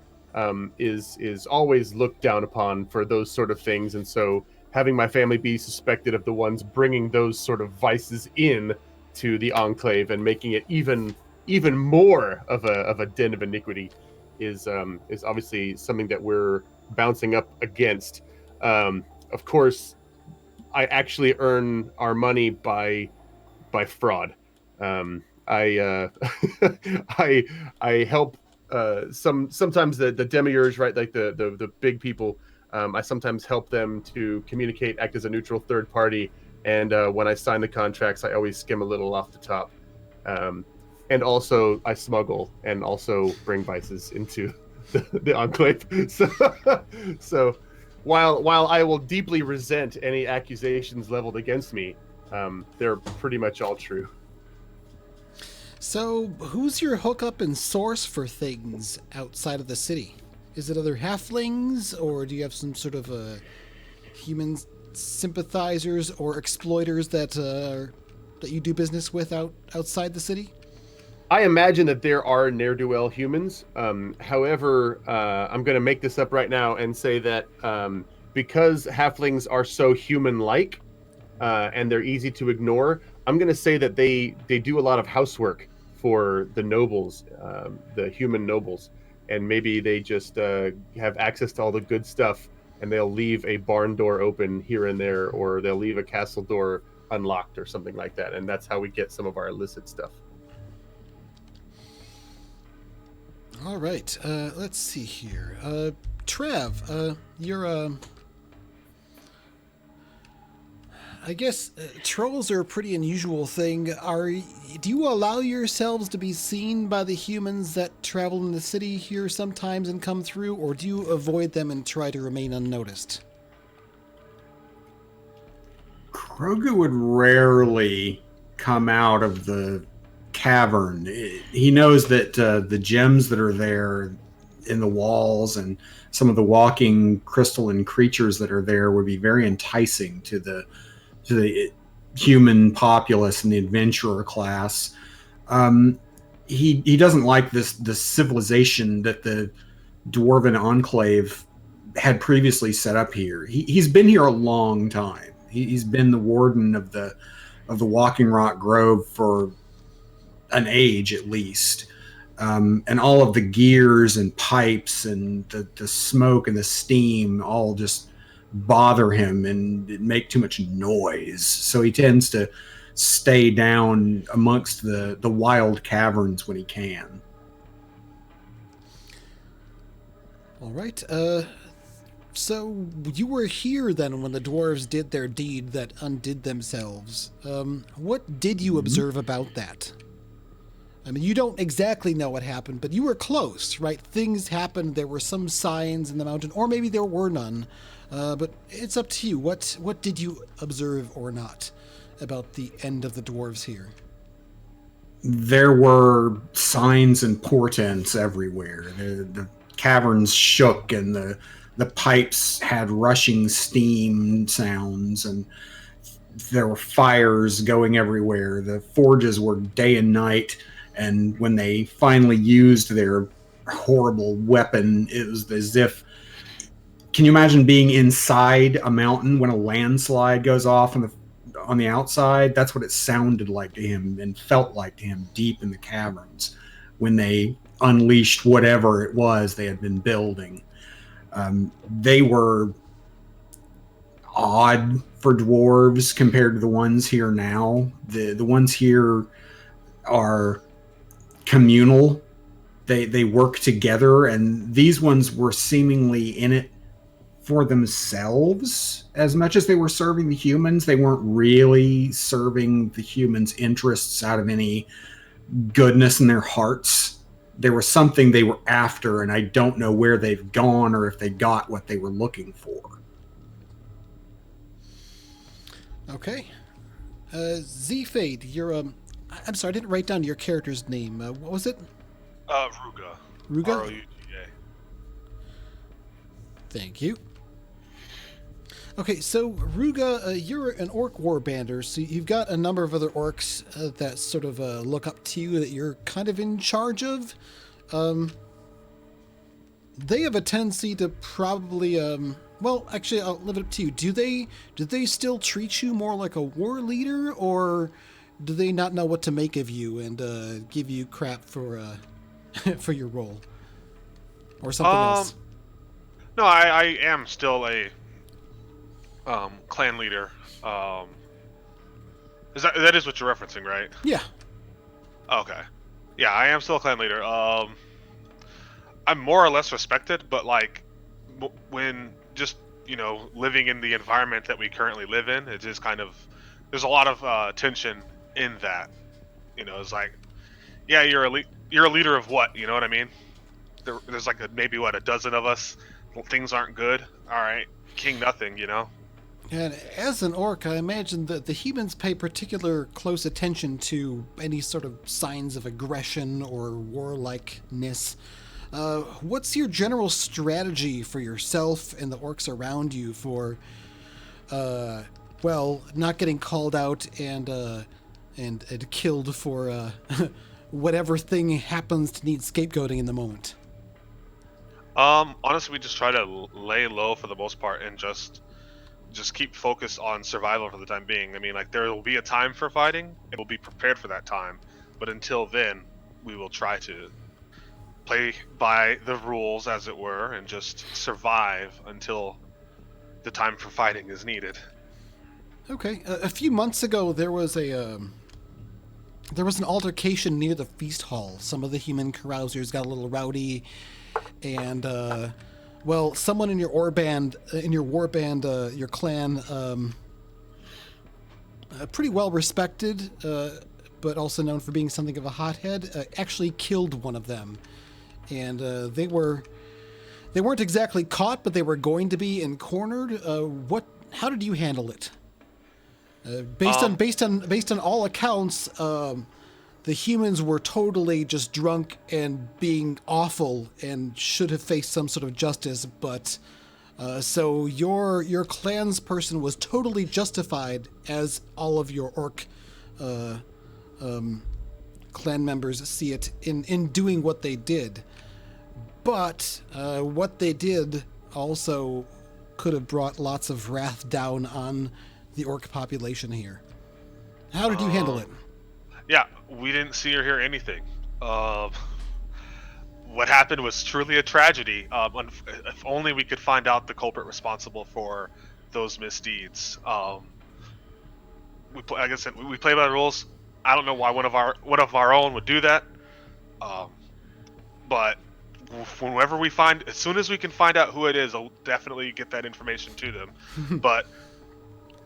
Speaker 3: is always looked down upon for those sort of things, and so having my family be suspected of the ones bringing those sort of vices in to the Enclave and making it even more of a den of iniquity is obviously something that we're bouncing up against. Of course, I actually earn our money by fraud. I I help sometimes the demiurge, right, like the big people. I sometimes help them to communicate, act as a neutral third party, and when I sign the contracts, I always skim a little off the top. And also, I smuggle and also bring vices into the Enclave. So while I will deeply resent any accusations leveled against me, they're pretty much all true.
Speaker 1: So, who's your hookup and source for things outside of the city? Is it other halflings, or do you have some sort of human sympathizers or exploiters that you do business with outside the city?
Speaker 3: I imagine that there are ne'er-do-well humans. However, I'm going to make this up right now and say that because halflings are so human-like and they're easy to ignore, I'm going to say that they do a lot of housework for the nobles, the human nobles, and maybe they just have access to all the good stuff, and they'll leave a barn door open here and there, or they'll leave a castle door unlocked or something like that, and that's how we get some of our illicit stuff.
Speaker 1: All right, let's see here. Trev, you're I guess trolls are a pretty unusual thing. Do you allow yourselves to be seen by the humans that travel in the city here sometimes and come through, or do you avoid them and try to remain unnoticed?
Speaker 4: Krogu would rarely come out of the cavern. He knows that the gems that are there in the walls and some of the walking crystalline creatures that are there would be very enticing to the human populace and the adventurer class. He doesn't like this civilization that the Dwarven Enclave had previously set up here. He's been here a long time. He's been the warden of the Walking Rock Grove for an age at least. And all of the gears and pipes and the smoke and the steam all just bother him and make too much noise. So he tends to stay down amongst the wild caverns when he can.
Speaker 1: All right. So you were here then when the dwarves did their deed that undid themselves. What did you observe about that? I mean, you don't exactly know what happened, but you were close, right? Things happened. There were some signs in the mountain, or maybe there were none. But it's up to you. What did you observe or not about the end of the dwarves here?
Speaker 4: There were signs and portents everywhere. The caverns shook, and the pipes had rushing steam sounds, and there were fires going everywhere. The forges were day and night, and when they finally used their horrible weapon, it was as if... Can you imagine being inside a mountain when a landslide goes off on the outside? That's what it sounded like to him and felt like to him deep in the caverns when they unleashed whatever it was they had been building. They were odd for dwarves compared to the ones here now. The ones here are communal. They work together, and these ones were seemingly in it for themselves as much as they were serving the humans. They weren't really serving the humans' interests out of any goodness in their hearts. There was something they were after, and I don't know where they've gone or if they got what they were looking for.
Speaker 1: Okay. Z-Fade, you're, I'm sorry, I didn't write down your character's name. What was it?
Speaker 2: Ruga.
Speaker 1: Ruga?
Speaker 2: Ruga.
Speaker 1: Thank you. Okay, so Ruga, you're an orc warbander, so you've got a number of other orcs that sort of look up to you that you're kind of in charge of. They have a tendency to probably, well, actually, I'll leave it up to you. Do they still treat you more like a war leader, or do they not know what to make of you and give you crap for for your role, or something else?
Speaker 2: No, I am still a clan leader. That is what you're referencing, right?
Speaker 1: Yeah.
Speaker 2: Okay. Yeah, I am still a clan leader. I'm more or less respected, but like when just living in the environment that we currently live in, it is kind of there's a lot of tension in that. It's like, yeah, you're a leader of what? You know what I mean? There's like maybe a dozen of us. Well, things aren't good. All right, king nothing.
Speaker 1: And as an orc, I imagine that the humans pay particular close attention to any sort of signs of aggression or warlikeness. What's your general strategy for yourself and the orcs around you for, not getting called out and killed for whatever thing happens to need scapegoating in the moment?
Speaker 2: Honestly, we just try to lay low for the most part and just keep focused on survival for the time being. I mean, like, there will be a time for fighting, and we'll be prepared for that time. But until then, we will try to play by the rules, as it were, and just survive until the time for fighting is needed.
Speaker 1: Okay. A few months ago, there was an altercation near the feast hall. Some of the human carousers got a little rowdy, and someone in your warband, your clan, pretty well respected, but also known for being something of a hothead, actually killed one of them, and they weren't exactly caught, but they were going to be and cornered. How did you handle it? Based on all accounts, the humans were totally just drunk and being awful and should have faced some sort of justice, but so your clan's person was totally justified, as all of your orc clan members see it, in doing what they did. But what they did also could have brought lots of wrath down on the orc population here. How did you handle it?
Speaker 2: Yeah, we didn't see or hear anything. What happened was truly a tragedy. If only we could find out the culprit responsible for those misdeeds. Like I said, we play by the rules. I don't know why one of our own would do that. But whenever as soon as we can find out who it is, I'll definitely get that information to them. But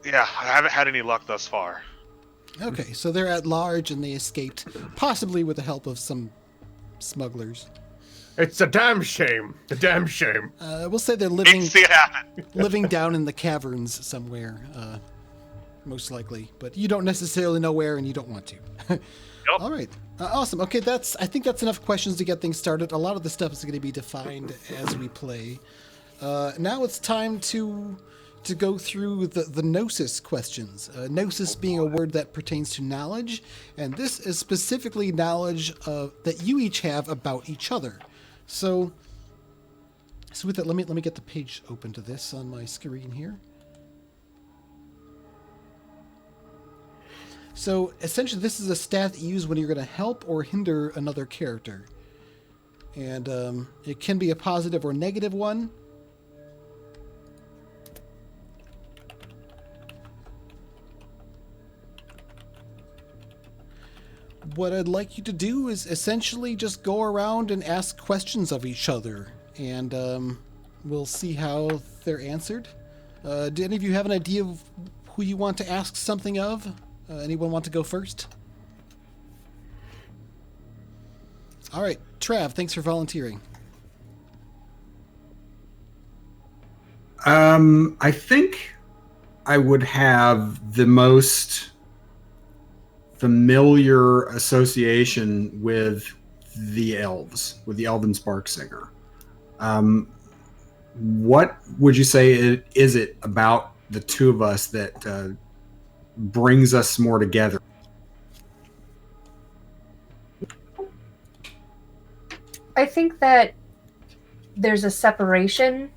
Speaker 2: yeah, I haven't had any luck thus far.
Speaker 1: Okay, so they're at large and they escaped, possibly with the help of some smugglers.
Speaker 3: It's a damn shame. A damn shame.
Speaker 1: We'll say they're
Speaker 2: Didn't see it happen.
Speaker 1: living down in the caverns somewhere, most likely. But you don't necessarily know where, and you don't want to.
Speaker 2: Yep.
Speaker 1: All right, awesome. Okay, I think that's enough questions to get things started. A lot of the stuff is going to be defined as we play. Now it's time to go through the gnosis questions. Gnosis being a word that pertains to knowledge, and this is specifically knowledge that you each have about each other. So with that, let me get the page open to this on my screen here. So essentially, this is a stat that you use when you're going to help or hinder another character, and it can be a positive or negative one. What I'd like you to do is essentially just go around and ask questions of each other, and we'll see how they're answered. Do any of you have an idea of who you want to ask something of? Anyone want to go first? All right, Trav, thanks for volunteering.
Speaker 4: I think I would have the most familiar association with the elves, with the Elven Spark Singer. What would you say is it about the two of us that brings us more together?
Speaker 5: I think that there's a separation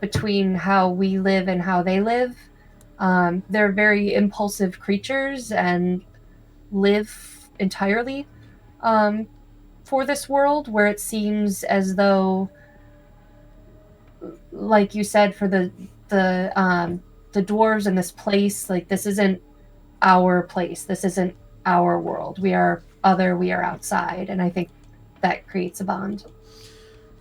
Speaker 5: between how we live and how they live. They're very impulsive creatures and live entirely for this world, where it seems as though, like you said, for the dwarves in this place, like, this isn't our place. This isn't our world. We are other. We are outside, and I think that creates a bond.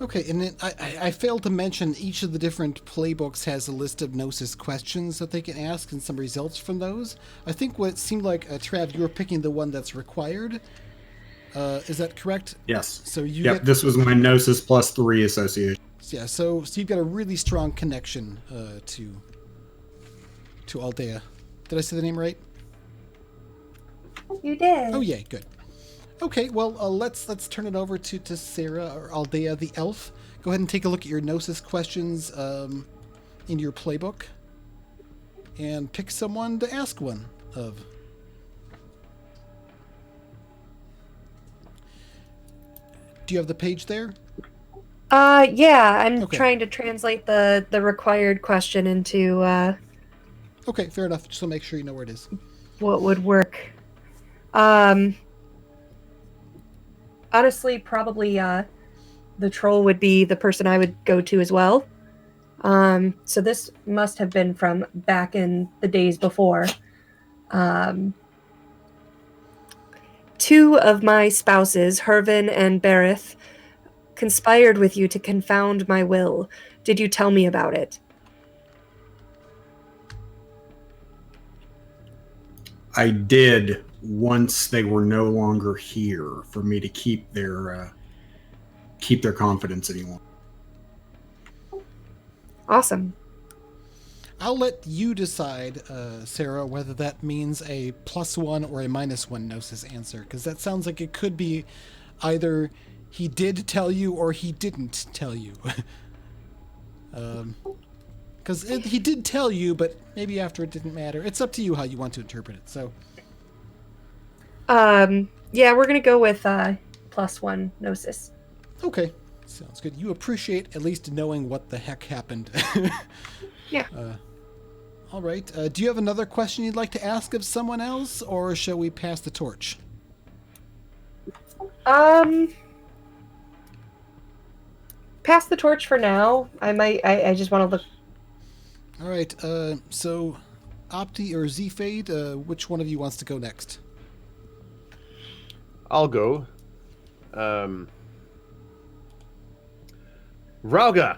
Speaker 1: Okay, and then I failed to mention each of the different playbooks has a list of Gnosis questions that they can ask and some results from those. I think what it seemed like, Trav, you were picking the one that's required. Is that correct?
Speaker 4: Yes.
Speaker 1: So you
Speaker 4: Yep, this was my Gnosis +3 association.
Speaker 1: Yeah, so you've got a really strong connection to Aldea. Did I say the name right?
Speaker 5: You did.
Speaker 1: Oh, yay, good. Okay, well, let's turn it over to Sarah, or Aldea the elf. Go ahead and take a look at your Gnosis questions in your playbook, and pick someone to ask one of. Do you have the page there?
Speaker 5: Yeah, I'm
Speaker 1: Okay.
Speaker 5: trying to translate the required question into
Speaker 1: Okay, fair enough. Just to make sure you know where it is.
Speaker 5: what would work. Honestly, probably the troll would be the person I would go to as well. So this must have been from back in the days before. Two of my spouses, Hervin and Berith, conspired with you to confound my will. Did you tell me about it?
Speaker 4: I did once they were no longer here, for me to keep their confidence anymore.
Speaker 5: Awesome.
Speaker 1: I'll let you decide, Sarah, whether that means a +1 or a -1 Gnosis answer, because that sounds like it could be either he did tell you or he didn't tell you. Because he did tell you, but maybe after it didn't matter. It's up to you how you want to interpret it. So,
Speaker 5: Yeah, we're gonna go with +1 Gnosis.
Speaker 1: okay, sounds good. You appreciate at least knowing what the heck happened.
Speaker 5: Yeah.
Speaker 1: All right. Do you have another question you'd like to ask of someone else, or shall we pass the torch?
Speaker 5: Pass the torch for now. I just want to look.
Speaker 1: All right. So, Opti or Z-Fade, which one of you wants to go next?
Speaker 3: I'll go. Rauga,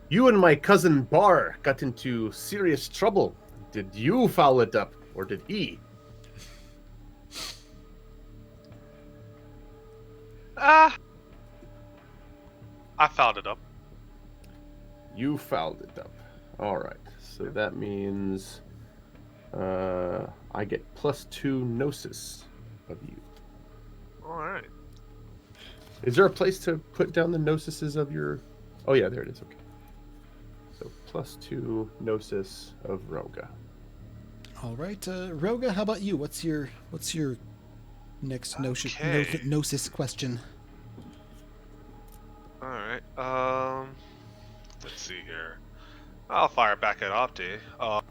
Speaker 3: you and my cousin Bar got into serious trouble. Did you foul it up, or did he?
Speaker 2: I fouled it up.
Speaker 3: You fouled it up. All right. So that means I get +2 Gnosis of you.
Speaker 2: All right.
Speaker 3: Is there a place to put down the Gnosises of your... Oh, yeah, there it is. Okay. So +2 Gnosis of Roga.
Speaker 1: All right, Roga, how about you? What's your next
Speaker 2: Okay.
Speaker 1: Gnosis question?
Speaker 2: All right. Let's see here. I'll fire back at Opti. I'm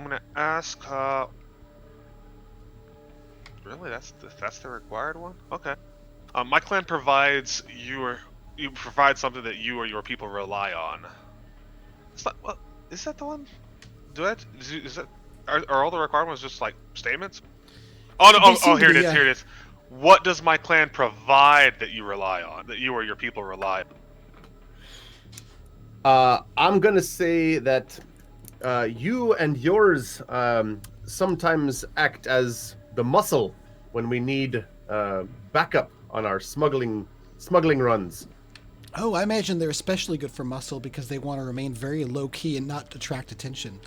Speaker 2: gonna ask. Really, that's the required one. Okay. My clan provides you provide something that you or your people rely on. It's not, well, is that the one? Is that are all the requirements just like statements? Oh no!
Speaker 1: They seem to
Speaker 2: Here it
Speaker 1: be,
Speaker 2: is.
Speaker 1: yeah.
Speaker 2: Here it is. What does my clan provide that you rely on? That you or your people rely on?
Speaker 3: I'm going to say that you and yours sometimes act as the muscle when we need backup on our smuggling runs.
Speaker 1: Oh, I imagine they're especially good for muscle because they want to remain very low-key and not attract attention.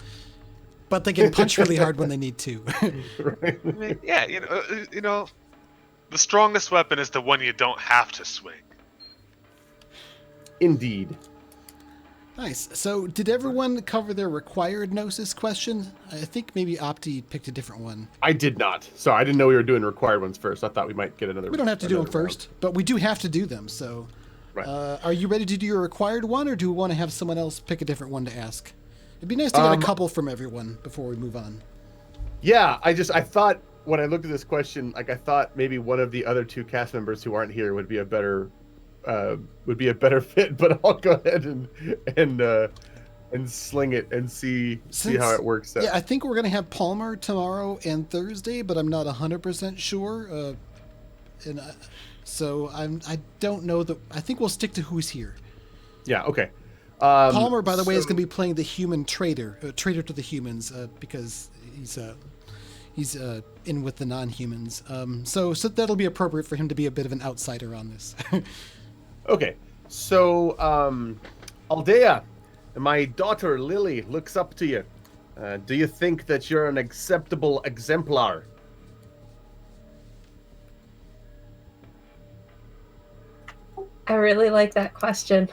Speaker 1: But they can punch really hard when they need to.
Speaker 3: Right.
Speaker 2: I mean, yeah, the strongest weapon is the one you don't have to swing.
Speaker 3: Indeed.
Speaker 1: Nice. So, did everyone cover their required Gnosis question? I think maybe Opti picked a different one.
Speaker 3: I did not. So I didn't know we were doing required ones first. I thought we might get another.
Speaker 1: We don't have to do them
Speaker 3: another
Speaker 1: first, but we do have to do them. So,
Speaker 3: Right.
Speaker 1: Are you ready to do your required one, or do we want to have someone else pick a different one to ask? It'd be nice to get a couple from everyone before we move on.
Speaker 3: Yeah, I thought when I looked at this question, like I thought maybe one of the other two cast members who aren't here would be a better fit, but I'll go ahead and sling it and see how it works out.
Speaker 1: Yeah, I think we're gonna have Palmer tomorrow and Thursday, but I'm not 100% sure. So I don't know I think we'll stick to who's here.
Speaker 3: Yeah. Okay.
Speaker 1: Palmer, by the way, is going to be playing the human traitor to the humans, because he's in with the non-humans. So that'll be appropriate for him to be a bit of an outsider on this.
Speaker 3: Okay. So, Aldea, my daughter Lily looks up to you. Do you think that you're an acceptable exemplar?
Speaker 5: I really like that question.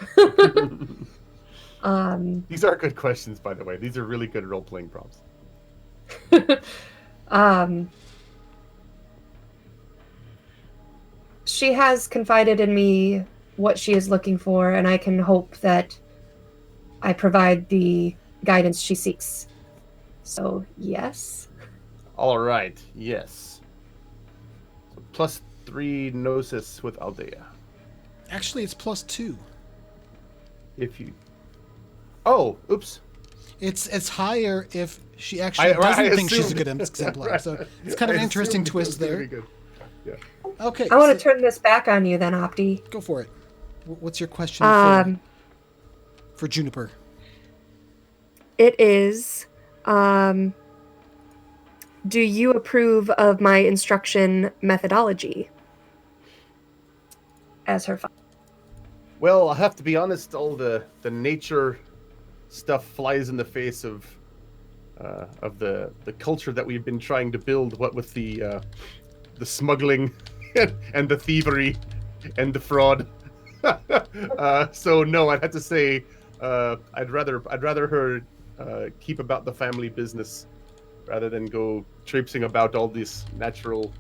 Speaker 3: These are good questions, by the way. These are really good role-playing prompts.
Speaker 5: She has confided in me what she is looking for, and I can hope that I provide the guidance she seeks. So, yes.
Speaker 3: All right. Yes. So +3 Gnosis with Aldea.
Speaker 1: Actually, it's +2.
Speaker 3: If you... Oh, oops.
Speaker 1: It's higher if she actually doesn't think she's a good exemplar.
Speaker 3: Right.
Speaker 1: So it's kind of an interesting twist there.
Speaker 3: Yeah.
Speaker 1: Okay.
Speaker 5: I want to turn this back on you then, Opti.
Speaker 1: Go for it. What's your question for Juniper?
Speaker 5: It is, do you approve of my instruction methodology as her father?
Speaker 3: Well, I have to be honest. All the nature stuff flies in the face of the culture that we've been trying to build. What with the smuggling and the thievery and the fraud. So no, I'd have to say I'd rather her keep about the family business rather than go traipsing about all this natural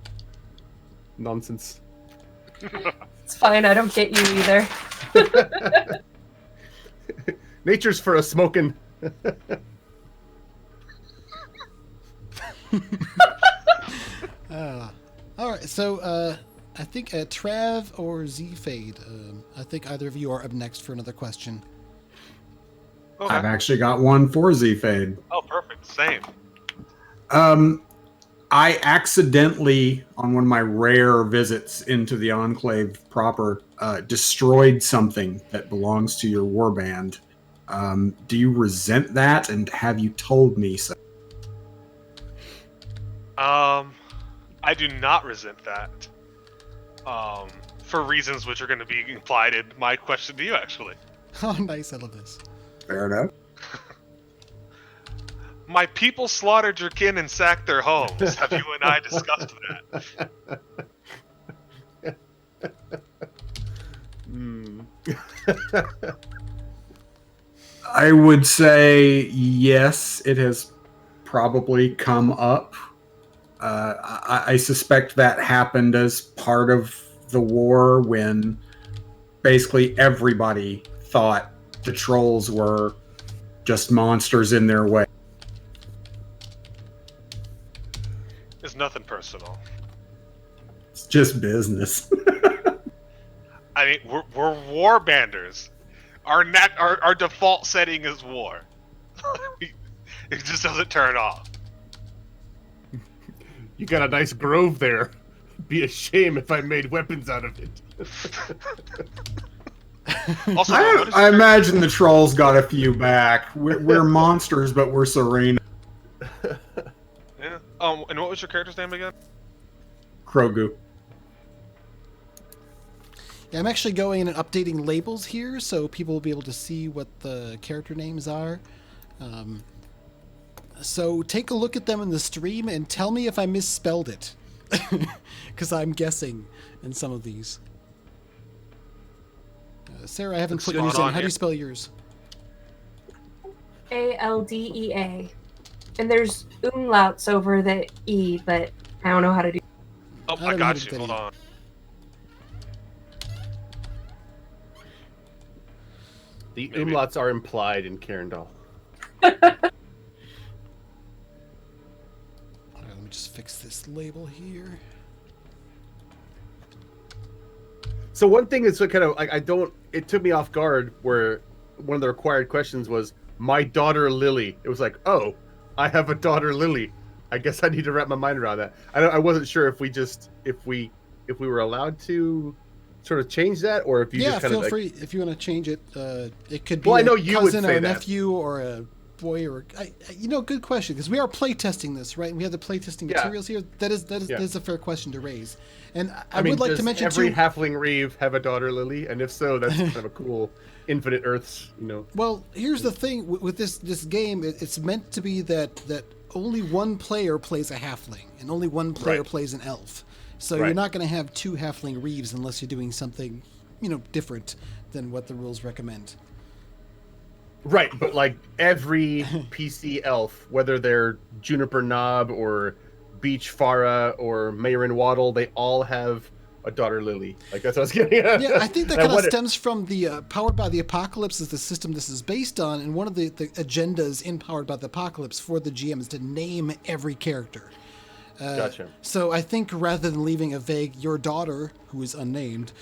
Speaker 3: nonsense.
Speaker 5: It's fine, I don't get you either.
Speaker 3: Nature's for a smoking.
Speaker 1: All right, so I think Trav or Z-Fade. I think either of you are up next for another question.
Speaker 2: Okay.
Speaker 4: I've actually got one for Z-Fade.
Speaker 2: Oh, perfect. Same.
Speaker 4: I accidentally, on one of my rare visits into the Enclave proper, destroyed something that belongs to your warband. Do you resent that, and have you told me so?
Speaker 2: I do not resent that. For reasons which are going to be implied in my question to you, actually.
Speaker 1: Oh, nice. I love this.
Speaker 4: Fair enough.
Speaker 2: My people slaughtered your kin and sacked their homes. Have you and I discussed that?
Speaker 4: I would say yes, it has probably come up. I suspect that happened as part of the war when basically everybody thought the trolls were just monsters in their way.
Speaker 2: It's nothing personal.
Speaker 4: It's just business.
Speaker 2: I mean, we're warbanders. Our default setting is war. It just doesn't turn off.
Speaker 3: You got a nice grove there. Be a shame if I made weapons out of it.
Speaker 2: Also,
Speaker 4: I imagine the trolls got a few back. We're monsters, but we're serene.
Speaker 2: yeah. And what was your character's name again?
Speaker 4: Krogu.
Speaker 1: Yeah, I'm actually going and updating labels here, so people will be able to see what the character names are. So take a look at them in the stream and tell me if I misspelled it. Because I'm guessing in some of these. Sarah, I haven't put yours in. How do you spell yours?
Speaker 5: Aldea. And there's umlauts over the E, but I don't know how to do.
Speaker 2: Oh, I got you. Hold on.
Speaker 3: The umlauts are implied in Carindal.
Speaker 1: All right, let me just fix this label here.
Speaker 3: So one thing is kind of like it took me off guard where one of the required questions was my daughter Lily. It was like, oh, I have a daughter Lily. I guess I need to wrap my mind around that. I wasn't sure if we were allowed to sort of change that, or if you just kind
Speaker 1: feel
Speaker 3: of
Speaker 1: free if you want to change it. It could be
Speaker 3: I know
Speaker 1: a
Speaker 3: you would
Speaker 1: cousin
Speaker 3: say
Speaker 1: or a
Speaker 3: that.
Speaker 1: nephew or a boy or good question, because we are playtesting this, right? And we have the playtesting materials here. That is a fair question to raise. And I would like to mention
Speaker 3: every
Speaker 1: too.
Speaker 3: halfling reeve have a daughter Lily, and if so, that's kind of a cool Infinite Earths,
Speaker 1: Well, here's the thing with this game. It's meant to be that only one player plays a halfling and only one player plays an elf. So you're not going to have two halfling reeves unless you're doing something, different than what the rules recommend.
Speaker 3: Right, but like every PC elf, whether they're Juniper Knob or Beach Farah or Mayrin Waddle, they all have a daughter Lily. Like that's what I was getting at.
Speaker 1: Yeah, I think that kind of stems from the Powered by the Apocalypse is the system this is based on, and one of the agendas in Powered by the Apocalypse for the GM is to name every character.
Speaker 3: Gotcha.
Speaker 1: So I think rather than leaving a vague "your daughter" who is unnamed,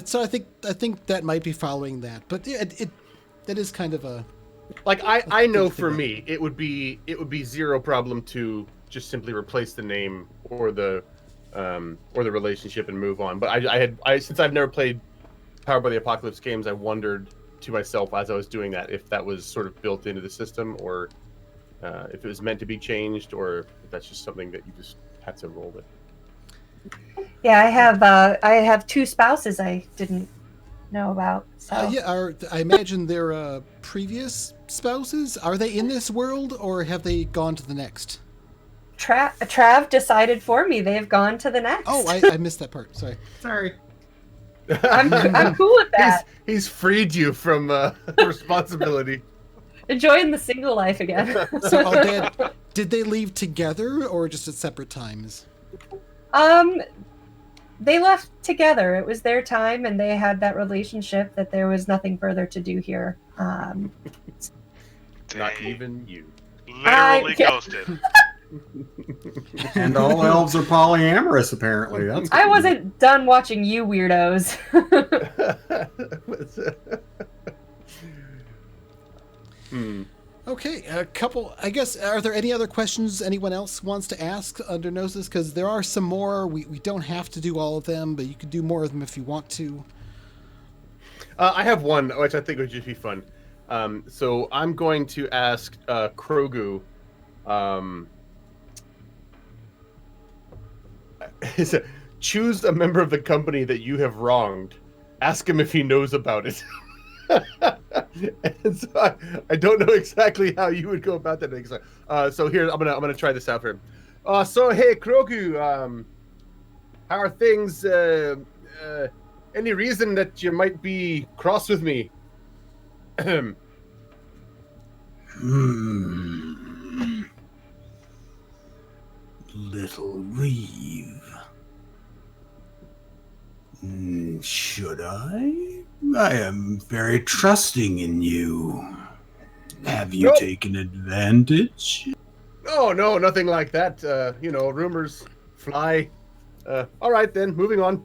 Speaker 1: so I think that might be following that. But that is kind of a
Speaker 3: like I know for me it would be zero problem to just simply replace the name or the relationship and move on. But I since I've never played Powered by the Apocalypse games, I wondered to myself as I was doing that if that was sort of built into the system, or if it was meant to be changed, or if that's just something that you just had to roll with.
Speaker 5: Yeah, I have two spouses I didn't know about. So.
Speaker 1: I imagine they're previous spouses. Are they in this world, or have they gone to the next?
Speaker 5: Trav decided for me. They have gone to the next.
Speaker 1: Oh, I missed that part. Sorry.
Speaker 5: I'm cool with that.
Speaker 3: He's freed you from responsibility.
Speaker 5: Enjoying the single life again.
Speaker 1: So, did they leave together or just at separate times?
Speaker 5: They left together. It was their time, and they had that relationship that there was nothing further to do here.
Speaker 3: Not even you.
Speaker 2: Literally ghosted.
Speaker 4: And all elves are polyamorous, apparently.
Speaker 5: I wasn't done watching you weirdos.
Speaker 1: Okay, a couple. I guess, are there any other questions anyone else wants to ask under Gnosis? Because there are some more. We don't have to do all of them, but you could do more of them if you want to.
Speaker 3: I have one, which I think would just be fun. So I'm going to ask Krogu. Choose a member of the company that you have wronged. Ask him if he knows about it. And so I don't know exactly how you would go about that. So here I'm gonna try this out for him. So hey Krogu, how are things? Any reason that you might be cross with me?
Speaker 6: Little Reeve. Should I? I am very trusting in you. Have you taken advantage?
Speaker 3: Oh, no, nothing like that. Rumors fly. All right, then, moving on.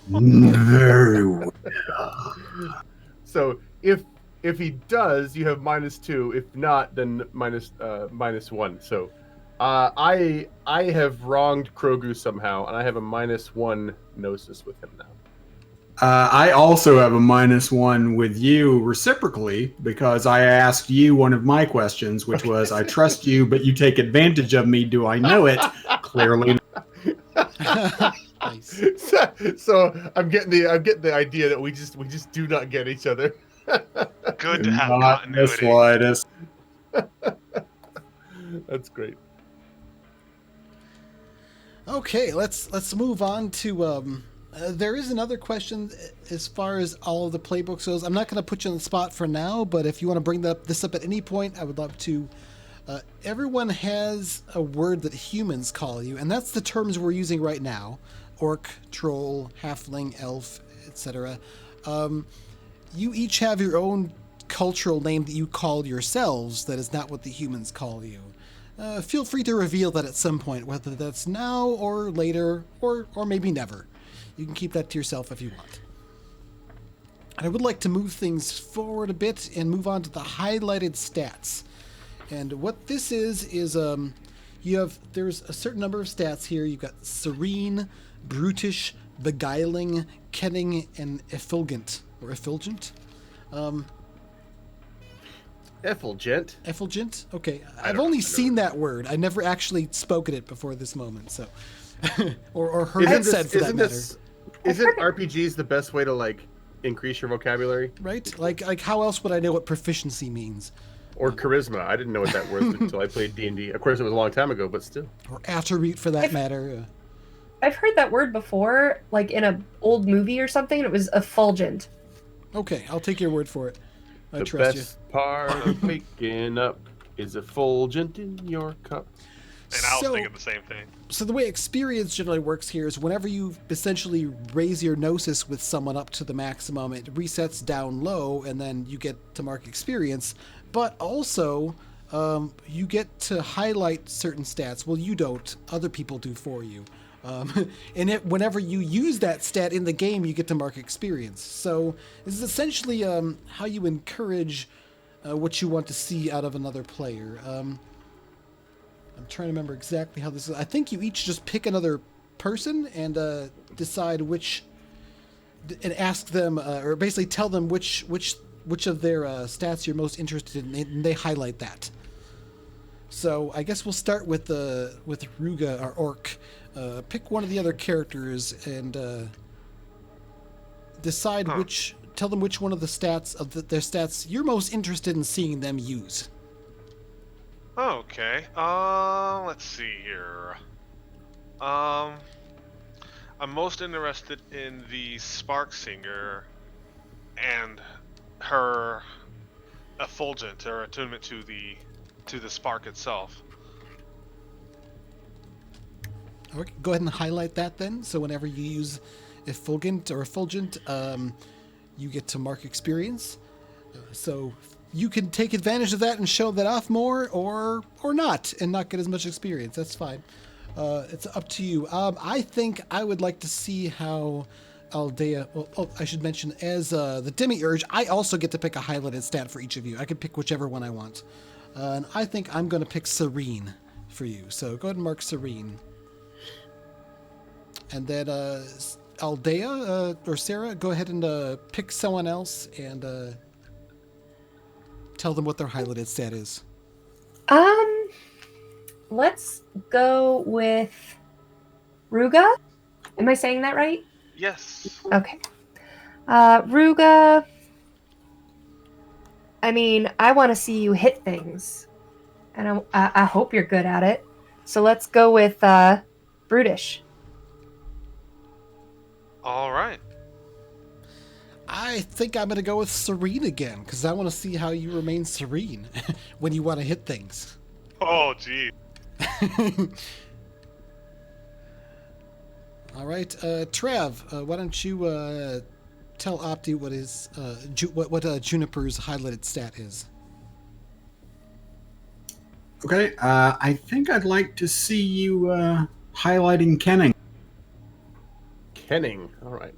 Speaker 6: Very well.
Speaker 3: So, if he does, you have -2. If not, then -1. So, I have wronged Krogu somehow, and I have a -1 Gnosis with him now.
Speaker 4: I also have a -1 with you reciprocally, because I asked you one of my questions, which was, I trust you, but you take advantage of me. Do I know it? Clearly.
Speaker 1: Nice.
Speaker 3: So I'm getting the idea that we just do not get each other.
Speaker 2: Good to have
Speaker 4: Not in the
Speaker 2: continuity.
Speaker 4: slightest.
Speaker 3: That's great.
Speaker 1: Okay, let's move on to. There is another question as far as all of the playbooks goes. I'm not going to put you on the spot for now, but if you want to bring this up at any point, I would love to. Everyone has a word that humans call you, and that's the terms we're using right now: orc, troll, halfling, elf, etc. You each have your own cultural name that you call yourselves. That is not what the humans call you. Feel free to reveal that at some point, whether that's now or later, or maybe never. You can keep that to yourself if you want. And I would like to move things forward a bit and move on to the highlighted stats. And what this is there's a certain number of stats here. You've got serene, brutish, beguiling, kenning, and effulgent. Or effulgent?
Speaker 3: Effulgent.
Speaker 1: Effulgent? Okay.
Speaker 2: I
Speaker 1: I've
Speaker 2: don't
Speaker 1: only
Speaker 2: know.
Speaker 1: seen that word. I never actually spoken it before this moment, so or heard it said for that matter.
Speaker 3: Isn't RPGs the best way to like increase your vocabulary?
Speaker 1: Right? Like how else would I know what proficiency means?
Speaker 3: Or charisma? I didn't know what that was until I played D&D. Of course, it was a long time ago, but still.
Speaker 1: Or attribute for that matter.
Speaker 5: I've heard that word before, like in an old movie or something, and it was effulgent.
Speaker 1: Okay, I'll take your word for it. I
Speaker 3: The
Speaker 1: trust
Speaker 3: best part of waking up is effulgent in your cup.
Speaker 2: And I was
Speaker 1: So-
Speaker 2: thinking the same thing.
Speaker 1: So the way experience generally works here is whenever you essentially raise your gnosis with someone up to the maximum, it resets down low, and then you get to mark experience. But also, you get to highlight certain stats. Well, you don't. Other people do for you. And whenever you use that stat in the game, you get to mark experience. So this is essentially how you encourage what you want to see out of another player. I'm trying to remember exactly how this is. I think you each just pick another person and decide which, and ask them, or basically tell them which of their stats you're most interested in, and they highlight that. So I guess we'll start with Ruga, our orc. Pick one of the other characters and decide tell them which one of the stats their stats you're most interested in seeing them use.
Speaker 2: Okay. Let's see here. I'm most interested in the Spark Singer and her effulgent, or attunement to the spark itself.
Speaker 1: Okay, go ahead and highlight that then. So whenever you use effulgent, you get to mark experience. So you can take advantage of that and show that off more, or not, and not get as much experience. That's fine. It's up to you. I think I would like to see how Aldea. Well, I should mention as the Demiurge, I also get to pick a highlighted stat for each of you. I can pick whichever one I want, and I think I'm going to pick Serene for you. So go ahead and mark Serene. And then Aldea or Sarah, go ahead and pick someone else and tell them what their highlighted stat is.
Speaker 5: Let's go with Ruga. Am I saying that right?
Speaker 2: Yes.
Speaker 5: Okay. Ruga. I mean, I want to see you hit things, and I hope you're good at it. So let's go with Brutish.
Speaker 2: All right.
Speaker 1: I think I'm going to go with Serene again, because I want to see how you remain serene when you want to hit things.
Speaker 2: Oh, gee.
Speaker 1: All right, Trav, why don't you tell Opti what his what Juniper's highlighted stat is?
Speaker 4: Okay, I think I'd like to see you highlighting kenning.
Speaker 3: Kenning. All right.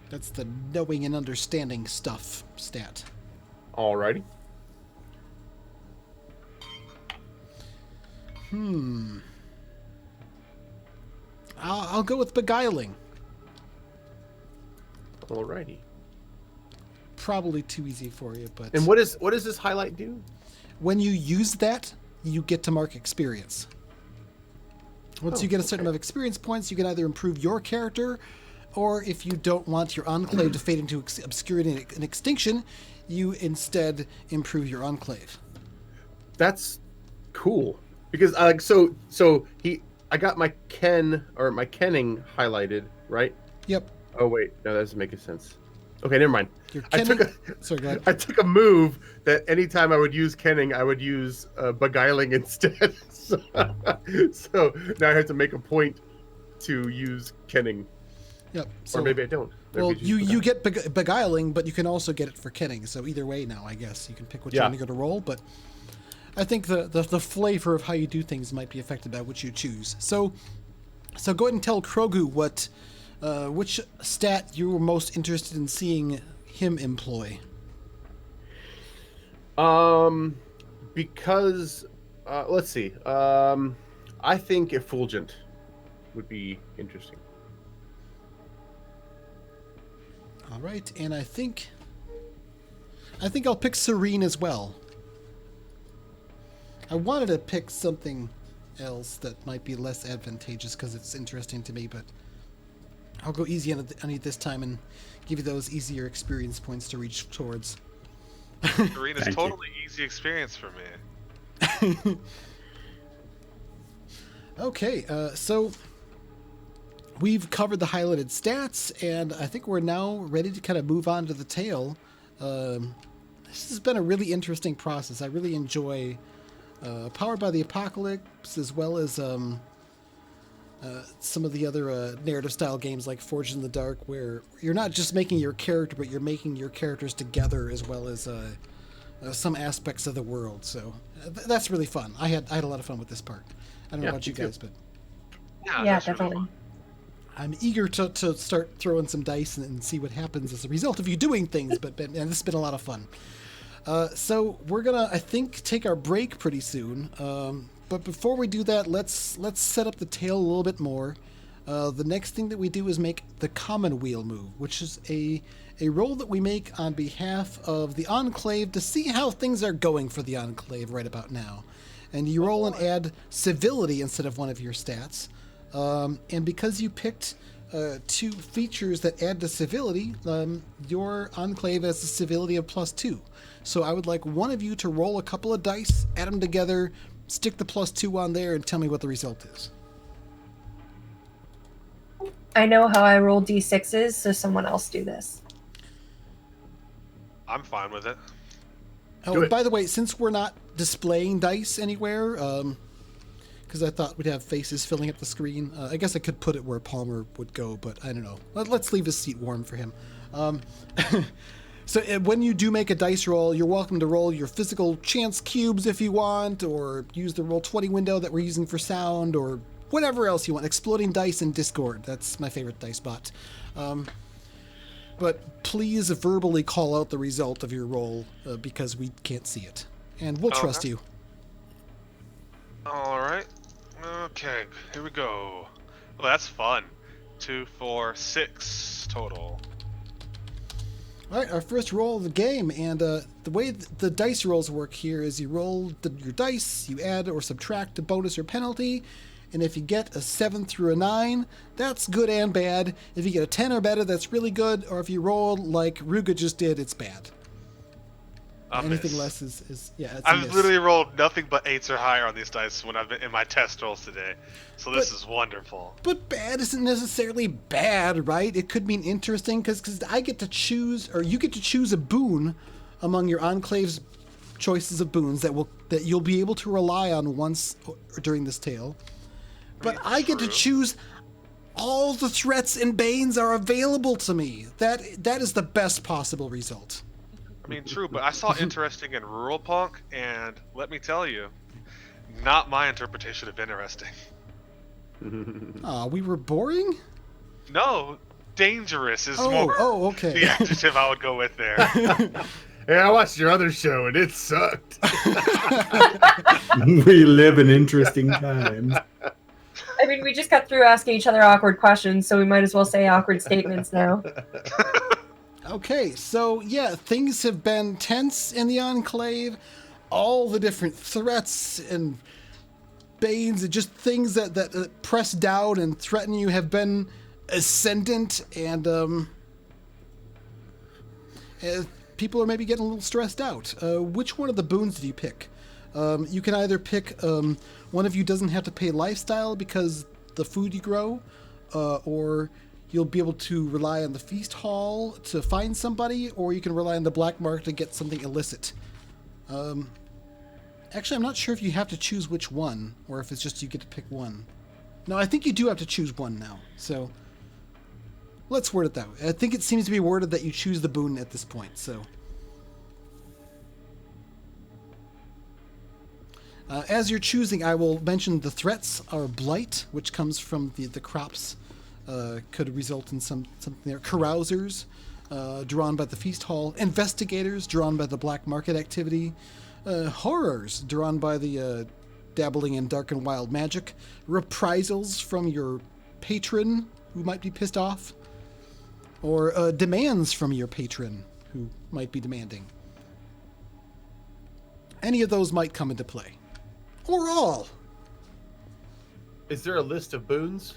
Speaker 1: That's the knowing and understanding stuff stat.
Speaker 3: Alrighty.
Speaker 1: I'll go with beguiling.
Speaker 3: Alrighty.
Speaker 1: Probably too easy for you, but
Speaker 3: And what does this highlight do?
Speaker 1: when you use that, you get to mark experience. Once you get a certain amount of experience points, you can either improve your character, or if you don't want your enclave to fade into obscurity and extinction, you instead improve your enclave.
Speaker 3: That's cool because I got my kenning highlighted, right?
Speaker 1: Yep.
Speaker 3: Oh wait, no, that doesn't make sense. Okay, never mind.
Speaker 1: Sorry, go ahead.
Speaker 3: I took a move that anytime I would use kenning, I would use beguiling instead. So now I have to make a point to use kenning.
Speaker 1: Yep.
Speaker 3: Or maybe I don't. Maybe
Speaker 1: Well,
Speaker 3: I just
Speaker 1: you get beguiling, but you can also get it for kenning. So either way now, I guess. You can pick which one you're going to roll, but I think the flavor of how you do things might be affected by what you choose. So go ahead and tell Krogu which stat you were most interested in seeing him employ.
Speaker 3: Because let's see. I think Effulgent would be interesting.
Speaker 1: All right, and I think I'll pick Serene as well. I wanted to pick something else that might be less advantageous because it's interesting to me, but I'll go easy on it this time and give you those easier experience points to reach towards.
Speaker 2: Serene is totally easy experience for me.
Speaker 1: Okay, so we've covered the highlighted stats, and I think we're now ready to kind of move on to the tale. This has been a really interesting process. I really enjoy Powered by the Apocalypse, as well as some of the other narrative-style games like Forged in the Dark, where you're not just making your character, but you're making your characters together, as well as some aspects of the world. So that's really fun. I had a lot of fun with this part. I don't know about you guys, but
Speaker 5: Yeah, definitely.
Speaker 2: Really
Speaker 1: I'm eager to start throwing some dice and see what happens as a result of you doing things. And this has been a lot of fun. So we're gonna, I think, take our break pretty soon. But before we do that, let's set up the tale a little bit more. The next thing that we do is make the common wheel move, which is a roll that we make on behalf of the Enclave to see how things are going for the Enclave right about now. And you roll and add civility instead of one of your stats. And because you picked 2 features that add to civility, your Enclave has a civility of +2. So I would like one of you to roll a couple of dice, add them together, stick the +2 on there, and tell me what the result is.
Speaker 5: I know how I roll d6s, so someone else do this.
Speaker 2: I'm fine with it.
Speaker 1: Oh, by the way, since we're not displaying dice anywhere, because I thought we'd have faces filling up the screen, I guess I could put it where Palmer would go, but I don't know. Let's leave his seat warm for him. So when you do make a dice roll, you're welcome to roll your physical chance cubes if you want, or use the Roll20 window that we're using for sound, or whatever else you want. Exploding dice in Discord. That's my favorite dice bot. But please verbally call out the result of your roll because we can't see it. And we'll trust you.
Speaker 2: All right. Okay, here we go. Well, that's fun. 2, 4, 6 total.
Speaker 1: All right, our first roll of the game, and the way the dice rolls work here is you roll your dice, you add or subtract a bonus or penalty, and if you get a 7 through a 9, that's good and bad. If you get a 10 or better, that's really good, or if you roll like Ruga just did, it's bad. Anything less is it's a
Speaker 2: I've
Speaker 1: miss.
Speaker 2: literally rolled nothing but 8s or higher on these dice when I've been in my test rolls today, so this is wonderful.
Speaker 1: But bad isn't necessarily bad, right? It could mean interesting because I get to choose, or you get to choose a boon among your Enclave's choices of boons that you'll be able to rely on once during this tale. But I get to choose all the threats and banes are available to me. That is the best possible result.
Speaker 2: I mean, true, but I saw interesting in Rural Punk, and let me tell you, not my interpretation of interesting.
Speaker 1: We were boring?
Speaker 2: No, dangerous is more
Speaker 1: okay.
Speaker 2: the adjective I would go with there.
Speaker 3: Hey, I watched your other show and it sucked.
Speaker 4: We live in interesting times.
Speaker 5: I mean, we just got through asking each other awkward questions, so we might as well say awkward statements now.
Speaker 1: Okay, so yeah, things have been tense in the Enclave. All the different threats and banes and just things that press down and threaten you have been ascendant, and people are maybe getting a little stressed out. Which one of the boons do you pick? You can either pick one of you doesn't have to pay lifestyle because the food you grow, or you'll be able to rely on the feast hall to find somebody, or you can rely on the black market to get something illicit. Actually, I'm not sure if you have to choose which one, or if it's just you get to pick one. No, I think you do have to choose one now, so let's word it that way. I think it seems to be worded that you choose the boon at this point, so... as you're choosing, I will mention the threats are blight, which comes from the crops, could result in something there. Carousers, drawn by the feast hall. Investigators, drawn by the black market activity. Horrors, drawn by the dabbling in dark and wild magic. Reprisals from your patron, who might be pissed off. Or demands from your patron, who might be demanding. Any of those might come into play. Or all.
Speaker 3: Is there a list of boons?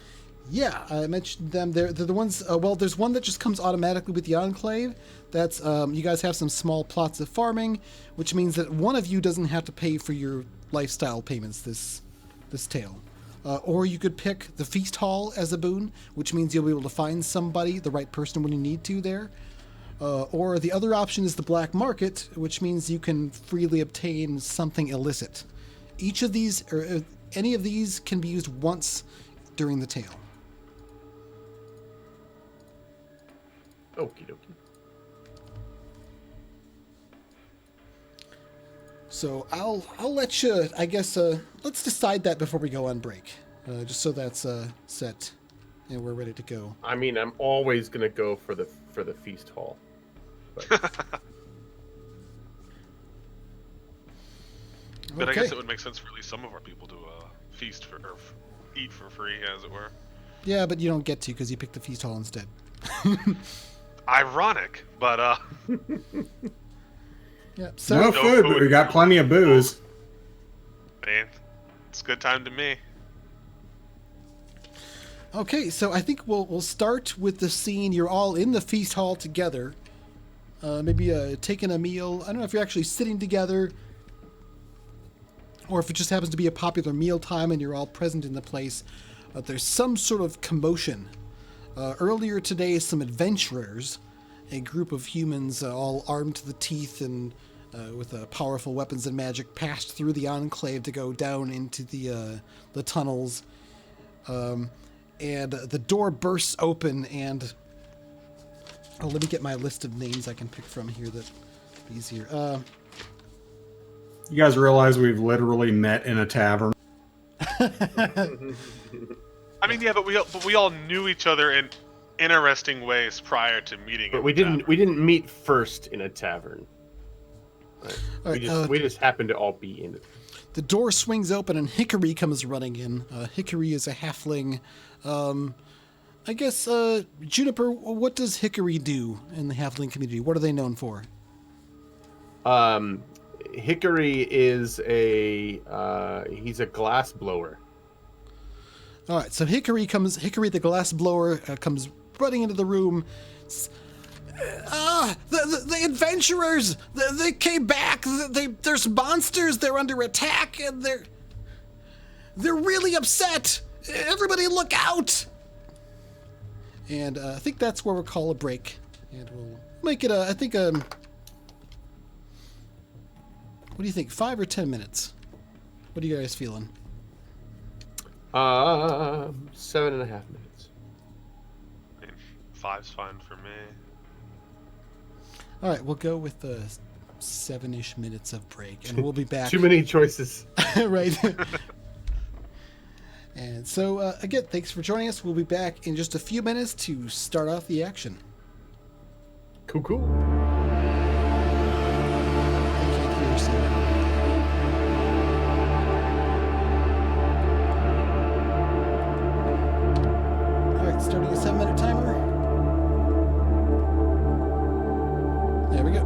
Speaker 1: Yeah, I mentioned them. They're the ones. Well, there's one that just comes automatically with the Enclave. That's you guys have some small plots of farming, which means that one of you doesn't have to pay for your lifestyle payments this tale. Or you could pick the Feast Hall as a boon, which means you'll be able to find somebody, the right person, when you need to there. Or the other option is the Black Market, which means you can freely obtain something illicit. Each of these, or any of these, can be used once during the tale.
Speaker 3: Okie dokie.
Speaker 1: So I'll let you, I guess, let's decide that before we go on break. Just so that's set and we're ready to go.
Speaker 3: I mean, I'm always gonna go for the feast hall. But...
Speaker 2: But
Speaker 1: Okay.
Speaker 2: I guess it would make sense for at least some of our people to feast for or eat for free, as it were.
Speaker 1: Yeah, but you don't get to because you picked the feast hall instead.
Speaker 2: Ironic, but
Speaker 1: Yeah. So
Speaker 4: No food, but we got plenty of booze.
Speaker 2: man, it's a good time to me.
Speaker 1: okay, so I think we'll start with the scene. You're all in the feast hall together. Maybe taking a meal. I don't know if you're actually sitting together, or if it just happens to be a popular meal time and you're all present in the place. There's some sort of commotion. Earlier today, some adventurers, a group of humans all armed to the teeth and with powerful weapons and magic, passed through the Enclave to go down into the tunnels. And the door bursts open and... Oh, let me get my list of names I can pick from here that be easier.
Speaker 4: You guys realize we've literally met in a tavern?
Speaker 2: I mean, yeah, but we all knew each other in interesting ways prior to meeting.
Speaker 3: But we didn't meet first in a tavern. Right.
Speaker 1: All right,
Speaker 3: We just happened to all be in it.
Speaker 1: The door swings open and Hickory comes running in. Hickory is a halfling. I guess, Juniper, what does Hickory do in the halfling community? What are they known for?
Speaker 3: Hickory is he's a glass blower.
Speaker 1: All right, so Hickory the glass blower comes running into the room. The adventurers, they came back. There's monsters. They're under attack, and they're really upset. Everybody, look out! And I think that's where we'll call a break, and we'll make it what do you think, 5 or 10 minutes? What are you guys feeling?
Speaker 3: 7.5 minutes.
Speaker 2: I mean, 5's fine for me.
Speaker 1: All right, we'll go with 7-ish minutes of break, and we'll be back.
Speaker 3: Too many choices.
Speaker 1: Right. And so, again, thanks for joining us. We'll be back in just a few minutes to start off the action.
Speaker 3: Cool.
Speaker 1: I can't hear you, Steve. All right, starting a 7-minute timer. There we go.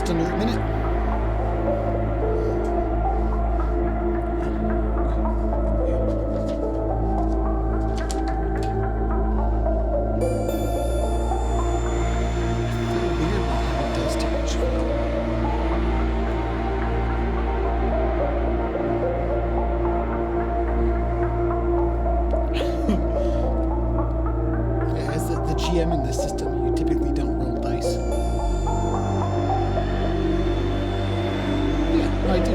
Speaker 1: just under a minute. GM in this system, you typically don't roll dice. Yeah, I do.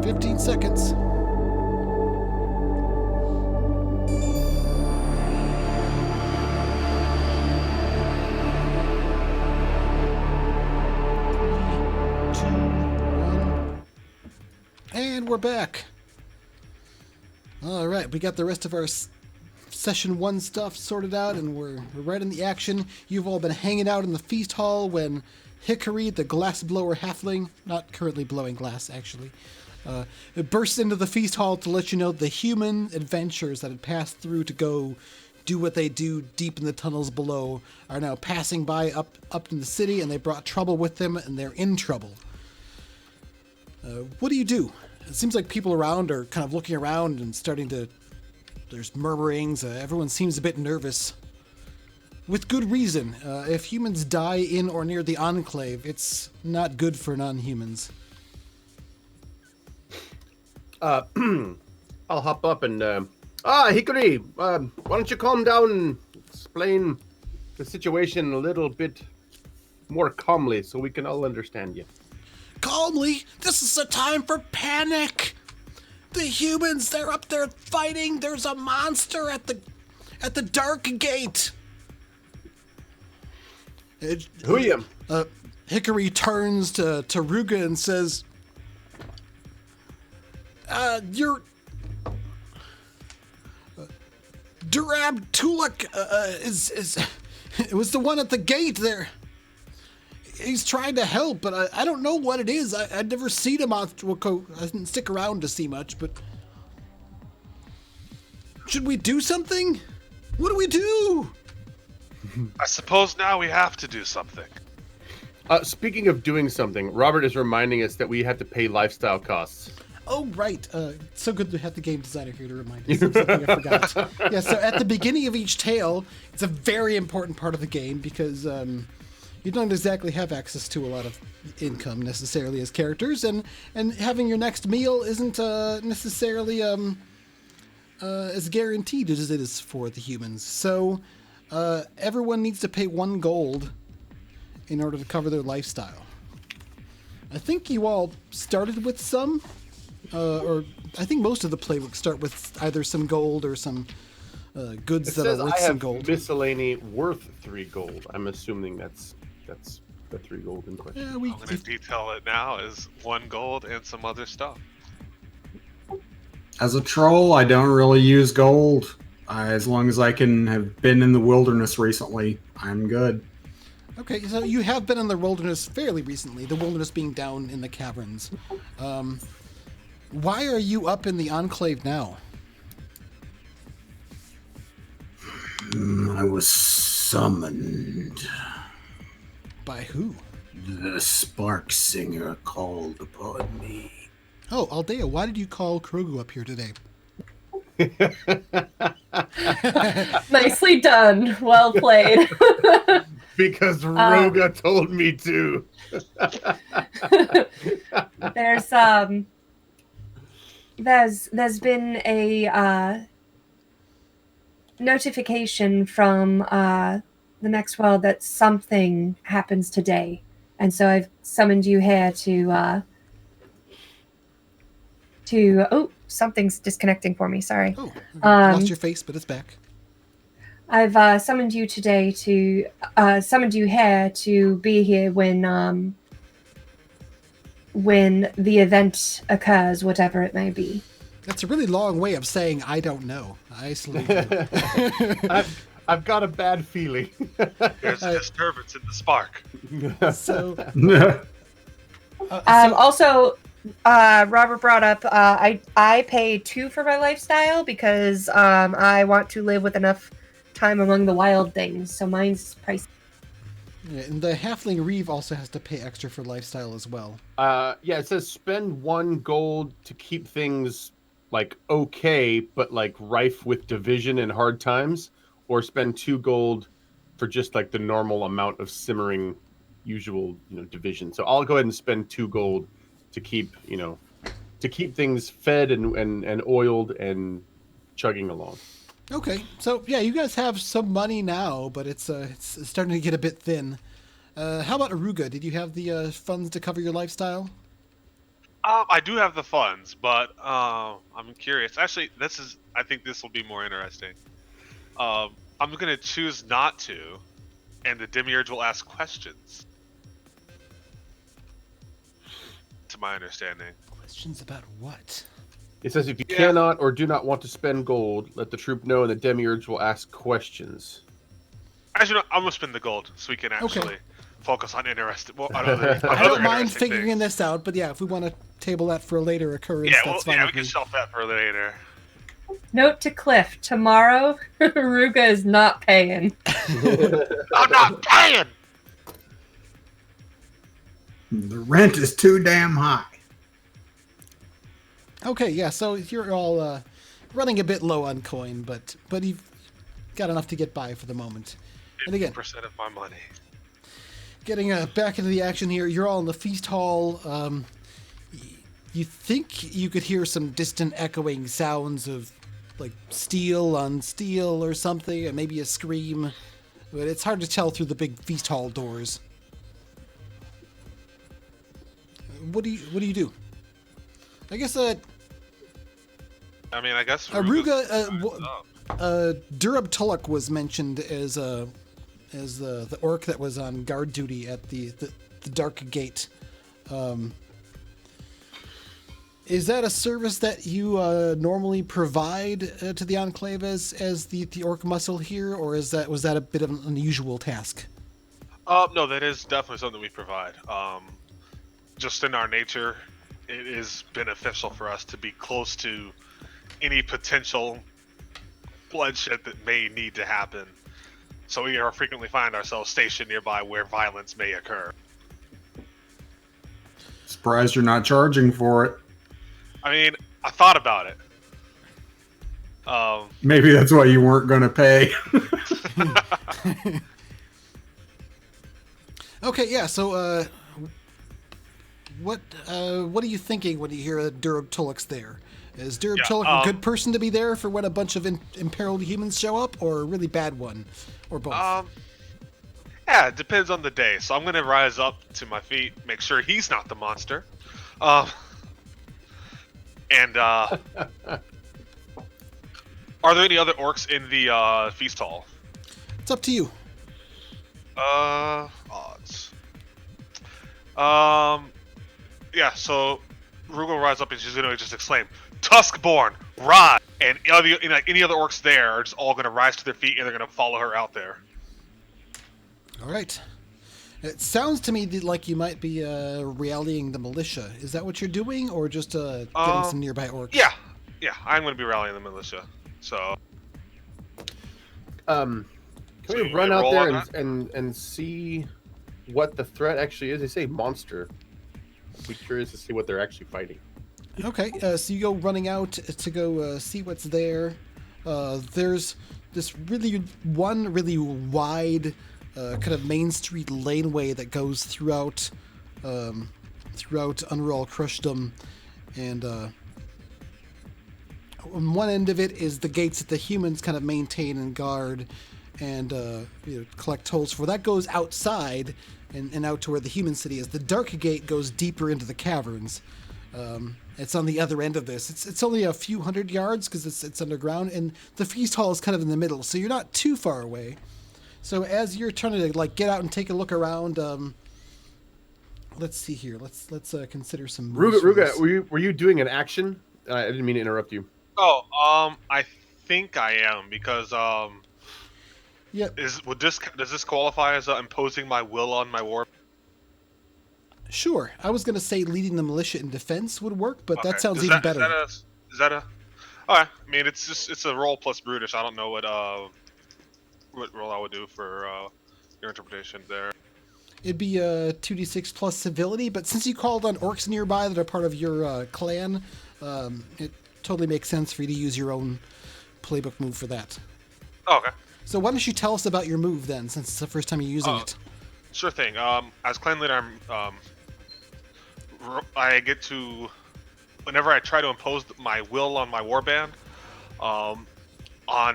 Speaker 1: 15 seconds. And we're back. All right, we got the rest of our session 1 stuff sorted out, and we're right in the action. You've all been hanging out in the feast hall when Hickory, the glass blower halfling, not currently blowing glass actually, it bursts into the feast hall to let you know the human adventurers that had passed through to go do what they do deep in the tunnels below are now passing by up in the city, and they brought trouble with them, and they're in trouble. What do you do? It seems like people around are kind of looking around and there's murmurings. Everyone seems a bit nervous. With good reason. If humans die in or near the Enclave, it's not good for non-humans.
Speaker 3: I'll hop up and... Hickory! Why don't you calm down and explain the situation a little bit more calmly so we can all understand you.
Speaker 1: Calmly? This is a time for panic! The humans, they're up there fighting! There's a monster at the Dark Gate!
Speaker 3: Who are you?
Speaker 1: Hickory turns to Ruga and says, you're... Durab Tulak it was the one at the gate there. He's trying to help, but I don't know what it is. I'd never seen him out. I didn't stick around to see much, but... Should we do something? What do we do?
Speaker 2: I suppose now we have to do something.
Speaker 3: Speaking of doing something, Robert is reminding us that we have to pay lifestyle costs.
Speaker 1: Oh, right. So good to have the game designer here to remind us of something I forgot. Yeah, so at the beginning of each tale, it's a very important part of the game because you don't exactly have access to a lot of income necessarily as characters, and having your next meal isn't necessarily as guaranteed as it is for the humans. So everyone needs to pay 1 gold in order to cover their lifestyle. I think you all started with some... or I think most of the playbook start with either some gold or some goods that are worth some gold.
Speaker 3: Miscellany worth 3 gold. I'm assuming that's the 3 gold in question.
Speaker 1: Yeah,
Speaker 2: I'm going to detail it now as 1 gold and some other stuff.
Speaker 4: As a troll, I don't really use gold. As long as I can have been in the wilderness recently, I'm good.
Speaker 1: Okay, so you have been in the wilderness fairly recently, the wilderness being down in the caverns. Why are you up in the Enclave now?
Speaker 6: I was summoned.
Speaker 1: By who?
Speaker 6: The Spark Singer called upon me.
Speaker 1: Oh, Aldea, why did you call Krogu up here today?
Speaker 5: Nicely done. Well played.
Speaker 3: Because Ruga told me to.
Speaker 5: There's been a notification from the next world that something happens today, and so I've summoned you here to oh, something's disconnecting for me. Sorry.
Speaker 1: Oh, lost your face, but it's back.
Speaker 5: I've summoned you today to summoned you here to be here when the event occurs, whatever it may be.
Speaker 1: That's a really long way of saying I don't know. I salute you.
Speaker 3: I've got a bad feeling.
Speaker 2: There's a disturbance in the spark.
Speaker 1: So,
Speaker 5: Also, Robert brought up I pay 2 for my lifestyle because I want to live with enough time among the wild things. So mine's pricey.
Speaker 1: Yeah, and the halfling Reeve also has to pay extra for lifestyle as well.
Speaker 3: Yeah, it says spend 1 gold to keep things like okay, but like rife with division and hard times, or spend 2 gold for just like the normal amount of simmering usual, division. So I'll go ahead and spend 2 gold to keep, to keep things fed and oiled and chugging along.
Speaker 1: Okay, so yeah, you guys have some money now, but it's starting to get a bit thin. How about Aruga? Did you have the funds to cover your lifestyle?
Speaker 2: I do have the funds, but I'm curious. Actually, I think this will be more interesting. I'm gonna choose not to, and the demiurge will ask questions. To my understanding.
Speaker 1: Questions about what?
Speaker 3: It says if you cannot or do not want to spend gold, let the troop know and the demiurge will ask questions.
Speaker 2: Actually, no, I'm gonna spend the gold so we can actually focus on interesting. Well,
Speaker 1: I don't mind figuring this out, but yeah, if we want to table that for a later occurrence, that's fine.
Speaker 2: Yeah, we
Speaker 1: with
Speaker 2: can
Speaker 1: me.
Speaker 2: shelf that for later.
Speaker 5: Note to Cliff: tomorrow, Ruga is not paying.
Speaker 2: I'm not paying.
Speaker 6: The rent is too damn high.
Speaker 1: Okay, yeah, so you're all running a bit low on coin, but you've got enough to get by for the moment. And again,
Speaker 2: 50% of my money.
Speaker 1: getting back into the action here, you're all in the feast hall. You think you could hear some distant echoing sounds of like steel on steel or something, and maybe a scream, but it's hard to tell through the big feast hall doors. What do you do? I guess
Speaker 2: I guess
Speaker 1: Aruga Durab Tulloch was mentioned as the orc that was on guard duty at the Dark Gate. Is that a service that you normally provide to the Enclave as the orc muscle here, or was that a bit of an unusual task?
Speaker 2: No, that is definitely something we provide. Just in our nature, it is beneficial for us to be close to any potential bloodshed that may need to happen. So we are frequently find ourselves stationed nearby where violence may occur.
Speaker 4: Surprised you're not charging for it.
Speaker 2: I mean, I thought about it.
Speaker 4: Maybe that's why you weren't going to pay.
Speaker 1: Okay, yeah. So, what are you thinking when you hear Durab Tulloch's there? Is Durab Tulloch a good person to be there for when a bunch of imperiled humans show up, or a really bad one, or both?
Speaker 2: Yeah, it depends on the day. So I'm gonna rise up to my feet, make sure he's not the monster. And are there any other orcs in the feast hall?
Speaker 1: It's up to you.
Speaker 2: Odds. Yeah. So Rugal will rise up and she's gonna just exclaim, "Tuskborn, rise!" And any other orcs there are just all gonna rise to their feet and they're gonna follow her out there.
Speaker 1: All right. It sounds to me like you might be rallying the militia. Is that what you're doing, or just getting some nearby orcs?
Speaker 2: Yeah, I'm going to be rallying the militia. So,
Speaker 3: can we run out there and see what the threat actually is? They say monster. I'd be curious to see what they're actually fighting.
Speaker 1: Okay, so you go running out to go see what's there. There's this really wide kind of Main Street laneway that goes throughout Unreal Crushdom, and on one end of it is the gates that the humans kind of maintain and guard and collect tolls for. That goes outside and out to where the human city is. The Dark Gate goes deeper into the caverns. It's on the other end of this. It's only a few hundred yards because it's underground, and the feast hall is kind of in the middle, so you're not too far away. So as you're trying to get out and take a look around, let's see here. Let's consider some moves.
Speaker 3: Ruga, were you doing an action? I didn't mean to interrupt you.
Speaker 2: Oh, I think I am because
Speaker 1: yeah.
Speaker 2: Does this qualify as imposing my will on my war?
Speaker 1: Sure. I was going to say leading the militia in defense would work, but that
Speaker 2: Okay.
Speaker 1: sounds even better.
Speaker 2: Is that a? Alright. I mean, it's a roll plus brutish. I don't know what roll I would do for your interpretation there.
Speaker 1: It'd be a 2d6 plus civility, but since you called on orcs nearby that are part of your clan, it totally makes sense for you to use your own playbook move for that.
Speaker 2: Oh, okay.
Speaker 1: So why don't you tell us about your move then, since it's the first time you're using it?
Speaker 2: Sure thing. As clan leader, I get to, whenever I try to impose my will on my warband, on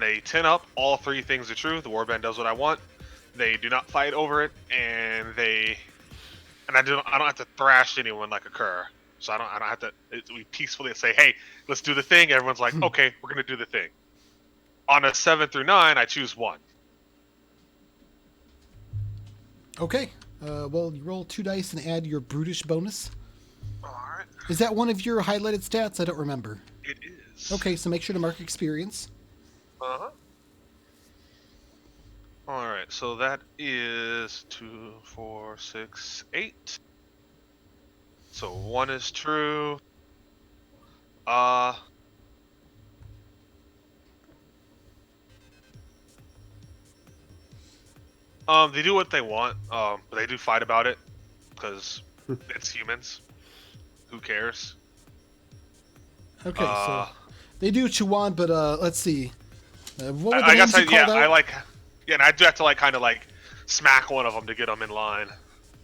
Speaker 2: a 10 up, all 3 things are true. The warband does what I want. They do not fight over it, and I don't have to thrash anyone like a cur. So I don't have to. We peacefully say, "Hey, let's do the thing." Everyone's like, "Okay, we're gonna do the thing." On a 7 through 9, I choose 1.
Speaker 1: Okay. Well, you roll 2 dice and add your brutish bonus.
Speaker 2: Alright.
Speaker 1: Is that one of your highlighted stats? I don't remember.
Speaker 2: It is.
Speaker 1: Okay, so make sure to mark experience.
Speaker 2: Uh-huh. Alright, so that is 2, 4, 6, 8. So 1 is true. They do what they want, but they do fight about it, because it's humans. Who cares?
Speaker 1: Okay, so they do what you want, but let's see. What were the
Speaker 2: I
Speaker 1: names
Speaker 2: guess
Speaker 1: you called out?
Speaker 2: And I do have to kind of smack one of them to get them in line.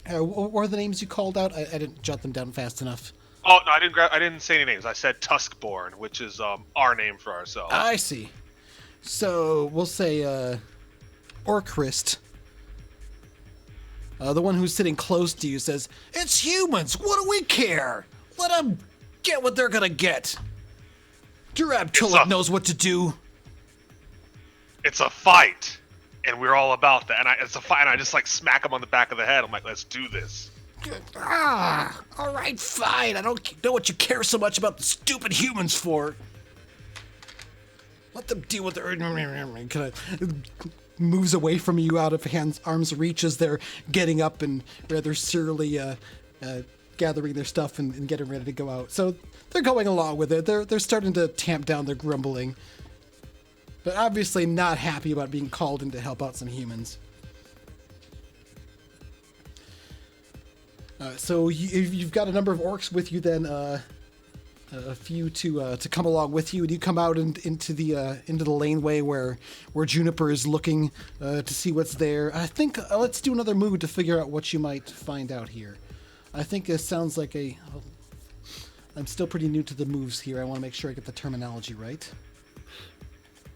Speaker 1: What were the names you called out? I didn't jot them down fast enough.
Speaker 2: Oh no, I didn't say any names. I said Tuskborn, which is our name for ourselves.
Speaker 1: I see. So we'll say Orcrist. The one who's sitting close to you says, "It's humans. What do we care? Let them get what they're gonna get. Durab Tulip knows what to do."
Speaker 2: It's a fight, and we're all about that. And it's a fight, and I just smack him on the back of the head. I'm like, "Let's do this."
Speaker 1: All right, fine. I don't know what you care so much about the stupid humans for. Let them deal with their... Kind of moves away from you out of arm's reach as they're getting up and rather surely gathering their stuff and getting ready to go out. So they're going along with it. They're starting to tamp down their grumbling. But obviously not happy about being called in to help out some humans. So you've got a number of orcs with you then, a few to come along with you, and you come out into the laneway where Juniper is looking to see what's there. I think let's do another move to figure out what you might find out here. I think this sounds like I'm still pretty new to the moves here. I want to make sure I get the terminology right.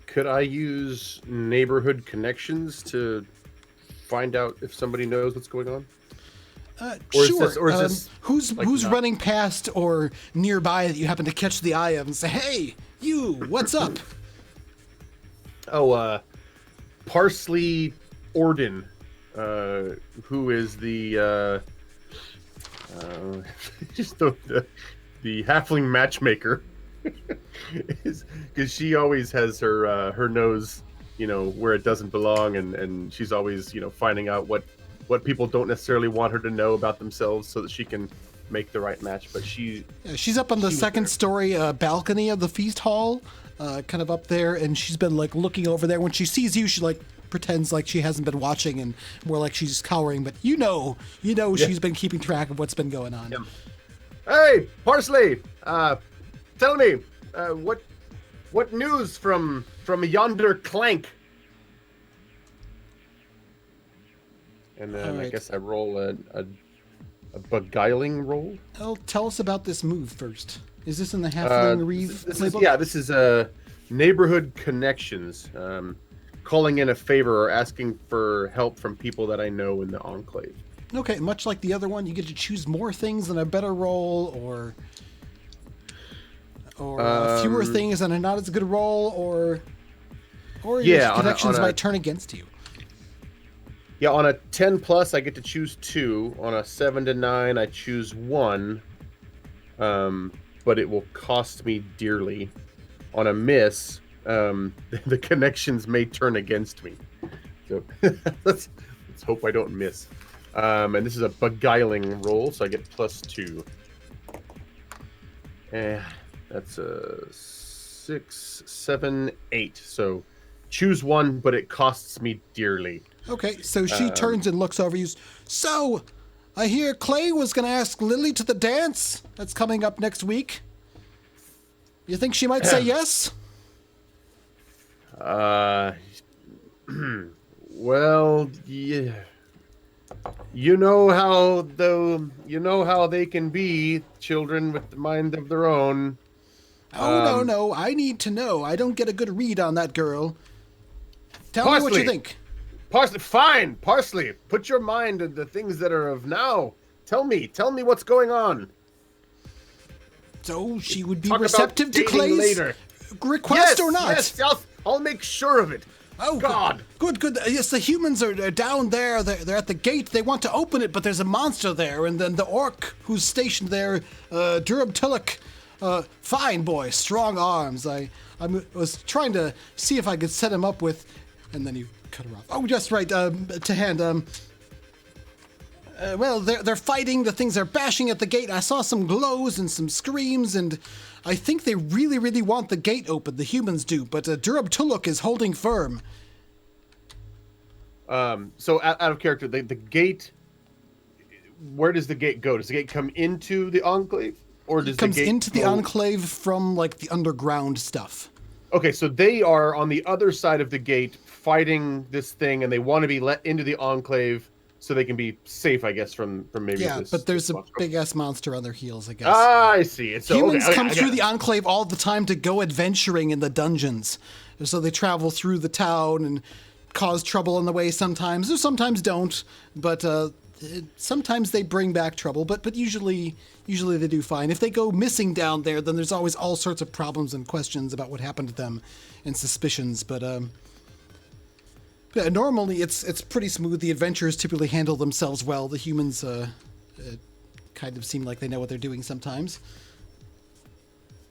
Speaker 3: Could I use neighborhood connections to find out if somebody knows what's going on?
Speaker 1: Sure.
Speaker 3: Is this
Speaker 1: who's running past or nearby that you happen to catch the eye of and say, "Hey, you, what's up?"
Speaker 3: Oh, Parsley Orden, who is the just the halfling matchmaker, because she always has her nose, where it doesn't belong, and she's always finding out what people don't necessarily want her to know about themselves so that she can make the right match. But
Speaker 1: she's up on the second story balcony of the feast hall, kind of up there, and she's been looking over there. When she sees you, she pretends like she hasn't been watching and more like she's cowering, but she's been keeping track of what's been going on.
Speaker 3: Yeah. Hey, Parsley, tell me, what news from yonder clank? And then
Speaker 1: right.
Speaker 3: I guess I roll a beguiling roll.
Speaker 1: Oh, tell us about this move first. Is this in the Halfling Reeve playbook?
Speaker 3: This is neighborhood connections. Calling in a favor or asking for help from people that I know in the Enclave.
Speaker 1: Okay, much like the other one, you get to choose more things and a better roll, or fewer things and a not as good roll, or your connections might turn against you.
Speaker 3: Yeah, on a 10 plus, I get to choose 2. On a 7 to 9, I choose 1. But it will cost me dearly. On a miss, the connections may turn against me. So let's hope I don't miss. And this is a beguiling roll, so I get +2. That's a 6, 7, 8. So choose one, but it costs me dearly.
Speaker 1: Okay, so she turns and looks over you. So, I hear Clay was going to ask Lily to the dance that's coming up next week. You think she might say yes?
Speaker 3: Well, yeah. You know how they can be, children with the mind of their own.
Speaker 1: Oh, no, I need to know. I don't get a good read on that girl. Tell me what you think.
Speaker 3: Parsley, put your mind in the things that are of now. Tell me what's going on.
Speaker 1: So she would be
Speaker 3: Talk
Speaker 1: receptive
Speaker 3: about
Speaker 1: to
Speaker 3: dating
Speaker 1: Clay's
Speaker 3: later.
Speaker 1: request or not?
Speaker 3: Yes, I'll make sure of it.
Speaker 1: Oh,
Speaker 3: God.
Speaker 1: Good. Yes, the humans are down there. They're at the gate. They want to open it, but there's a monster there. And then the orc who's stationed there, Durham Tulloch, fine boy, strong arms. I was trying to see if I could set him up with... And then you cut her off. Oh, just right, to hand. Well, they're fighting. The things are bashing at the gate. I saw some glows and some screams, and I think they really, really want the gate open. The humans do, but Durham Tulloch is holding firm.
Speaker 3: So out of character, the gate. Where does the gate go? Does the gate come into the enclave, or does
Speaker 1: It comes
Speaker 3: the gate
Speaker 1: into the
Speaker 3: go...
Speaker 1: enclave from like the underground stuff?
Speaker 3: Okay, so they are on the other side of the gate fighting this thing, and they want to be let into the enclave so they can be safe, I guess, from maybe
Speaker 1: Yeah,
Speaker 3: this.
Speaker 1: but there's a
Speaker 3: monster.
Speaker 1: big-ass monster on their heels, I guess.
Speaker 3: Ah, I see. So,
Speaker 1: Humans
Speaker 3: okay,
Speaker 1: come
Speaker 3: I
Speaker 1: through
Speaker 3: got
Speaker 1: the enclave all the time to go adventuring in the dungeons. So they travel through the town and cause trouble on the way sometimes, or sometimes don't. But sometimes they bring back trouble, but usually they do fine. If they go missing down there, then there's always all sorts of problems and questions about what happened to them and suspicions. But yeah, normally it's pretty smooth. The adventurers typically handle themselves well. The humans kind of seem like they know what they're doing sometimes.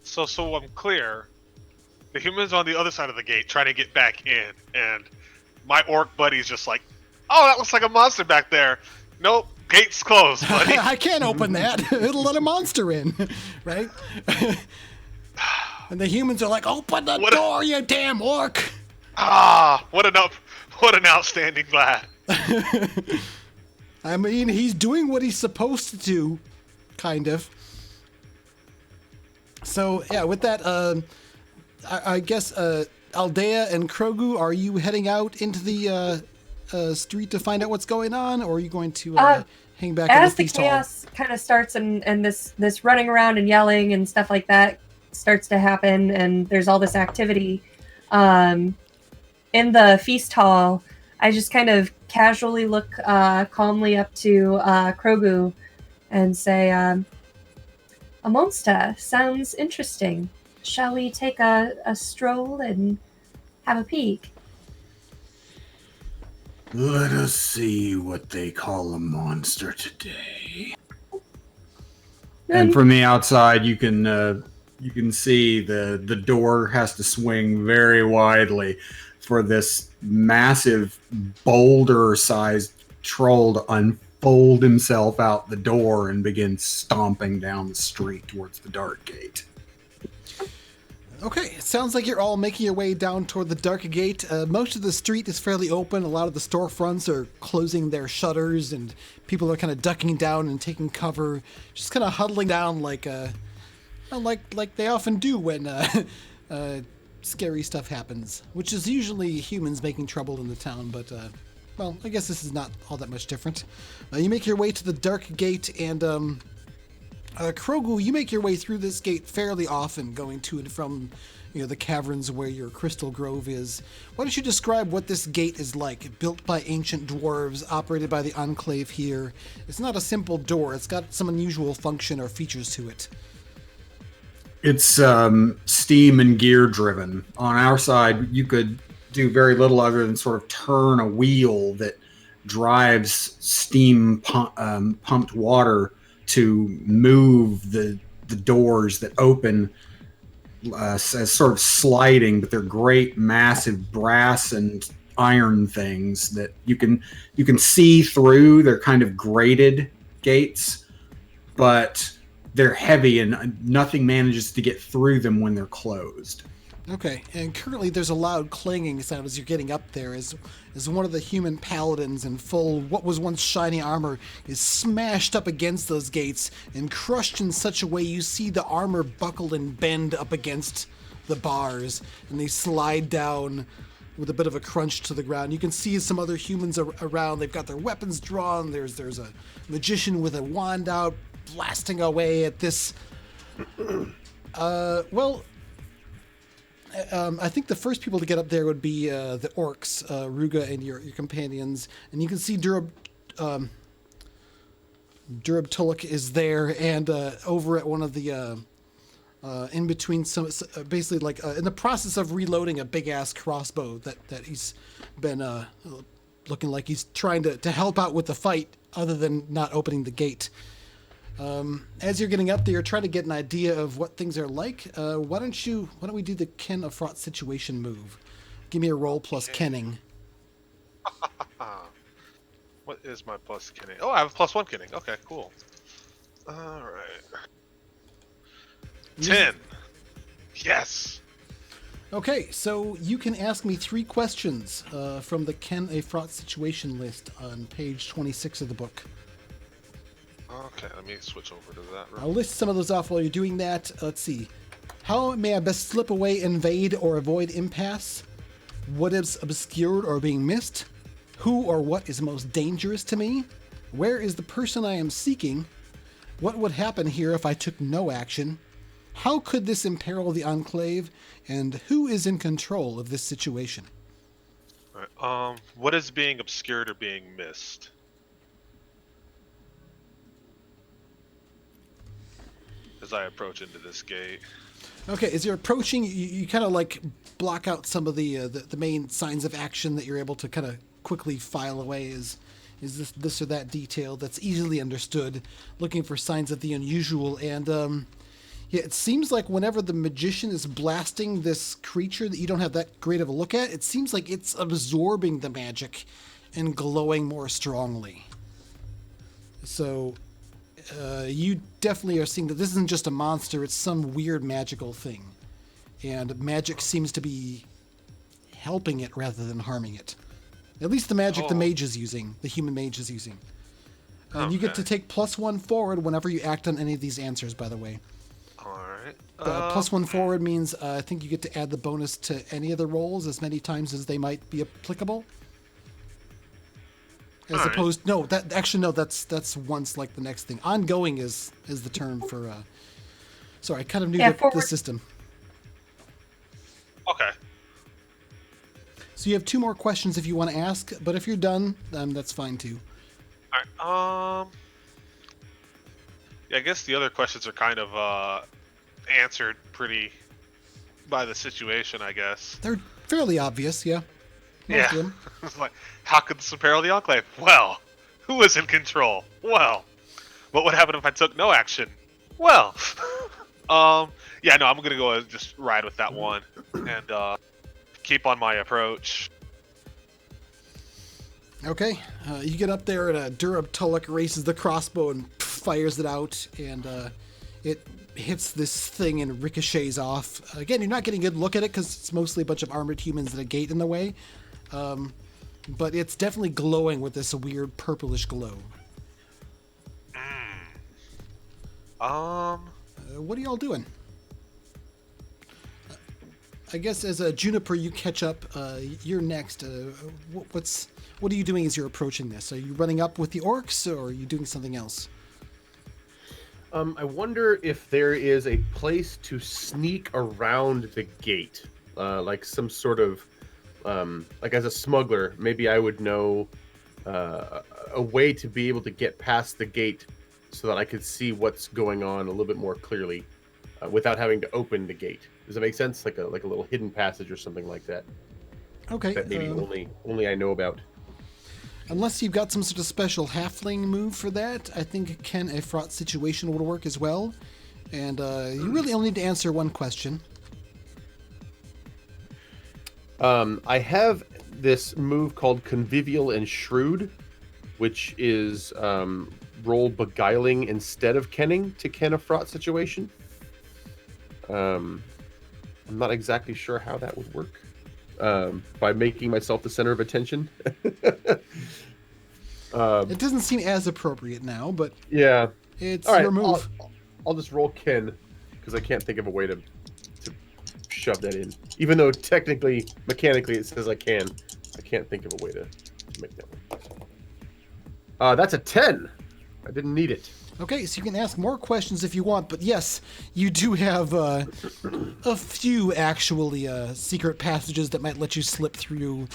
Speaker 2: So I'm clear. The humans on the other side of the gate trying to get back in, and my orc buddy's just like, "Oh, that looks like a monster back there." Nope, gate's closed, buddy.
Speaker 1: I can't open that. It'll let a monster in, right? And the humans are like, "Open the door, you damn orc!"
Speaker 2: Ah, what an outstanding lad.
Speaker 1: I mean, he's doing what he's supposed to do, kind of. So yeah, with that, I guess Aldea and Krogu, are you heading out into the street to find out what's going on, or are you going to hang back in the
Speaker 5: as the
Speaker 1: feast hall?
Speaker 5: chaos kind of starts and this running around and yelling and stuff like that starts to happen, and there's all this activity in the feast hall, I just kind of casually look calmly up to Krogu and say, "A monster sounds interesting. Shall we take a stroll and have a peek?"
Speaker 6: Let us see what they call a monster today.
Speaker 4: And from the outside, you can see the door has to swing very widely for this massive boulder-sized troll to unfold himself out the door and begin stomping down the street towards the dark gate.
Speaker 1: Okay, it sounds like you're all making your way down toward the dark gate. Most of the street is fairly open. A lot of the storefronts are closing their shutters, and people are kind of ducking down and taking cover, just kind of huddling down like they often do when scary stuff happens, which is usually humans making trouble in the town. But well, I guess this is not all that much different. You make your way to the dark gate, and Krogu, you make your way through this gate fairly often, going to and from, the caverns where your crystal grove is. Why don't you describe what this gate is like? Built by ancient dwarves, operated by the Enclave here. It's not a simple door. It's got some unusual function or features to it.
Speaker 4: It's steam and gear driven. On our side, you could do very little other than sort of turn a wheel that drives steam pumped water to move the doors that open as sort of sliding, but they're great, massive brass and iron things that you can see through. They're kind of grated gates, but they're heavy and nothing manages to get through them when they're closed.
Speaker 1: Okay, and currently there's a loud clanging sound as you're getting up there as one of the human paladins in full what was once shiny armor is smashed up against those gates and crushed in such a way you see the armor buckle and bend up against the bars, and they slide down with a bit of a crunch to the ground. You can see some other humans around. They've got their weapons drawn. There's a magician with a wand out blasting away at this. I think the first people to get up there would be the orcs, Ruga and your companions. And you can see Durab Tuluk is there, and over at one of the in between some basically like in the process of reloading a big ass crossbow that he's been looking like he's trying to help out with the fight other than not opening the gate. As you're getting up there, try to get an idea of what things are like. Why don't we do the Ken of Fraught situation move? Give me a roll plus kenning.
Speaker 2: What is my plus kenning? Oh, I have a +1 kenning. Okay, cool. All right. 10. Yes.
Speaker 1: Okay, so you can ask me 3 questions from the Ken a Fraught situation list on page 26 of the book.
Speaker 2: Okay, let me switch over to that.
Speaker 1: I'll list some of those off while you're doing that. Let's see. How may I best slip away, invade, or avoid impasse? What is obscured or being missed? Who or what is most dangerous to me? Where is the person I am seeking? What would happen here if I took no action? How could this imperil the Enclave? And who is in control of this situation?
Speaker 2: All right. What is being obscured or being missed? As I approach into this gate.
Speaker 1: Okay, as you're approaching, you kind of like block out some of the main signs of action that you're able to kind of quickly file away. Is this or that detail that's easily understood? Looking for signs of the unusual, and yeah, it seems like whenever the magician is blasting this creature that you don't have that great of a look at, it seems like it's absorbing the magic and glowing more strongly. So. You definitely are seeing that this isn't just a monster, it's some weird magical thing. And magic seems to be helping it rather than harming it. At least the magic the mage is using, the human mage is using. And you get to take +1 forward whenever you act on any of these answers, by the way.
Speaker 2: Alright.
Speaker 1: +1 forward means I think you get to add the bonus to any of the rolls as many times as they might be applicable. As opposed, no, that's once like the next thing. Ongoing is the term for. Sorry, I kind of knew the system.
Speaker 2: Okay.
Speaker 1: So you have 2 more questions if you want to ask, but if you're done, that's fine too.
Speaker 2: All right. Yeah, I guess the other questions are kind of answered pretty by the situation, I guess.
Speaker 1: They're fairly obvious, yeah.
Speaker 2: Yeah. It's like, how could this imperil the Enclave? Well, who is in control? Well, what would happen if I took no action? Well, yeah, no, I'm gonna go just ride with that one and keep on my approach.
Speaker 1: Okay, you get up there and Durab Tuluk races the crossbow and fires it out, and it hits this thing and ricochets off. Again, you're not getting a good look at it because it's mostly a bunch of armored humans and a gate in the way. But it's definitely glowing with this weird purplish glow. What are y'all doing? I guess as a Juniper, you catch up. You're next. What are you doing as you're approaching this? Are you running up with the orcs, or are you doing something else?
Speaker 3: I wonder if there is a place to sneak around the gate, like some sort of. Like as a smuggler, maybe I would know a way to be able to get past the gate so that I could see what's going on a little bit more clearly without having to open the gate. Does that make sense? Like a little hidden passage or something like that.
Speaker 1: Okay.
Speaker 3: That maybe only I know about.
Speaker 1: Unless you've got some sort of special halfling move for that, I think Ken a Fraught situation would work as well. And you really only need to answer one question.
Speaker 3: I have this move called Convivial and Shrewd, which is roll Beguiling instead of Kenning to ken a fraught situation. I'm not exactly sure how that would work. By making myself the center of attention.
Speaker 1: It doesn't seem as appropriate now, but
Speaker 3: yeah,
Speaker 1: it's
Speaker 3: all right,
Speaker 1: your move.
Speaker 3: I'll just roll Ken because I can't think of a way to shove that in. Even though technically, mechanically, it says I can't think of a way to make that one. That's a 10. I didn't need it.
Speaker 1: Okay, so you can ask more questions if you want, but yes, you do have a few actually secret passages that might let you slip through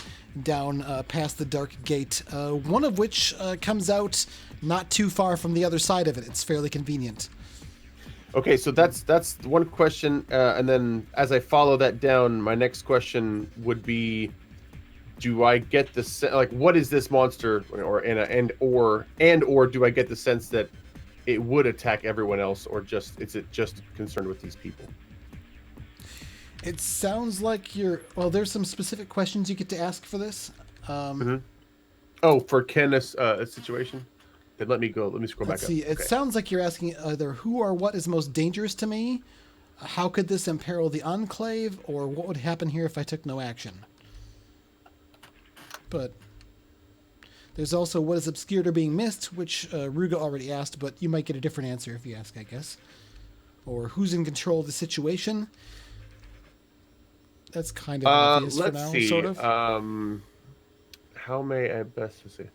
Speaker 1: down past the dark gate, one of which comes out not too far from the other side of it. It's fairly convenient.
Speaker 3: Okay, so that's one question, and then as I follow that down, my next question would be, do I get the what is this monster, or do I get the sense that it would attack everyone else, or is it just concerned with these people?
Speaker 1: It sounds like there's some specific questions you get to ask for this.
Speaker 3: Oh, for Ken's situation? Then let me scroll back
Speaker 1: Let's
Speaker 3: up.
Speaker 1: see. It sounds like you're asking either who or what is most dangerous to me, how could this imperil the Enclave, or what would happen here if I took no action. But there's also what is obscured or being missed, which Ruga already asked, but you might get a different answer if you ask, I guess. Or who's in control of the situation. That's kind of obvious for now, sort of.
Speaker 3: How may I best say?